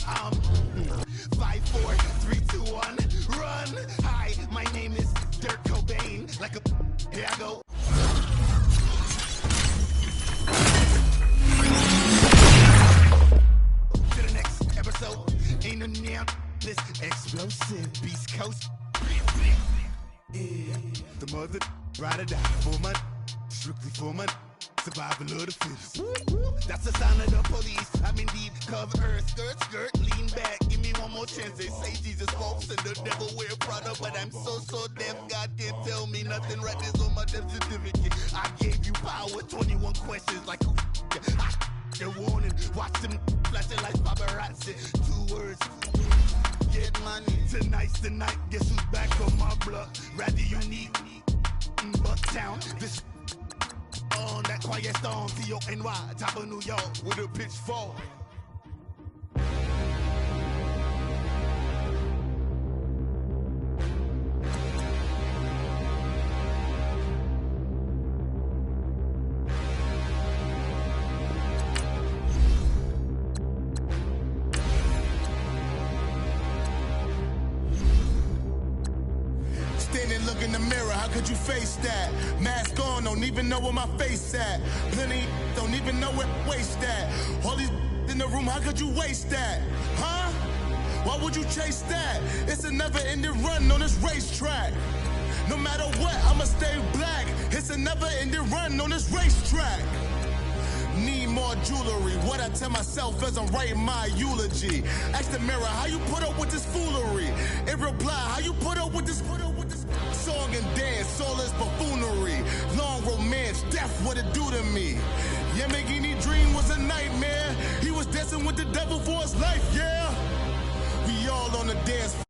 I'm 5, 4, 3, 2, 1, run. Hi, my name is Dirk Cobain. Like a. Here I go. Ain't no damn this explosive Beast Coast. Yeah. The mother ride or die for my strictly for my survival of the fittest. That's the sound of the police. I'm indeed cover earth, skirt, lean back. Give me one more chance. They say Jesus walks and the devil wear Prada, but I'm so deaf. God can't tell me nothing. Right there's on my death certificate. I gave you power. 21 questions like who? The warning, watch them flashing like paparazzi. 2 words, get money. Tonight's the night, guess who's back on my block? Rather unique, Bucktown. This on that quiet storm, T-O-N-Y, top of New York with a pitchfork. Look in the mirror, how could you face that? Mask on, don't even know where my face at. Plenty don't even know where waste at. All these in the room, how could you waste that? Huh? Why would you chase that? It's a never-ending run on this racetrack. No matter what, I'ma stay black. It's a never-ending run on this racetrack. Need more jewelry. What I tell myself as I'm writing my eulogy. Ask the mirror, how you put up with this foolery? It reply, how you put up with this song and dance, all this buffoonery. Long romance, death, what it do to me? Yamagini dream was a nightmare. He was dancing with the devil for his life, yeah. We all on the dance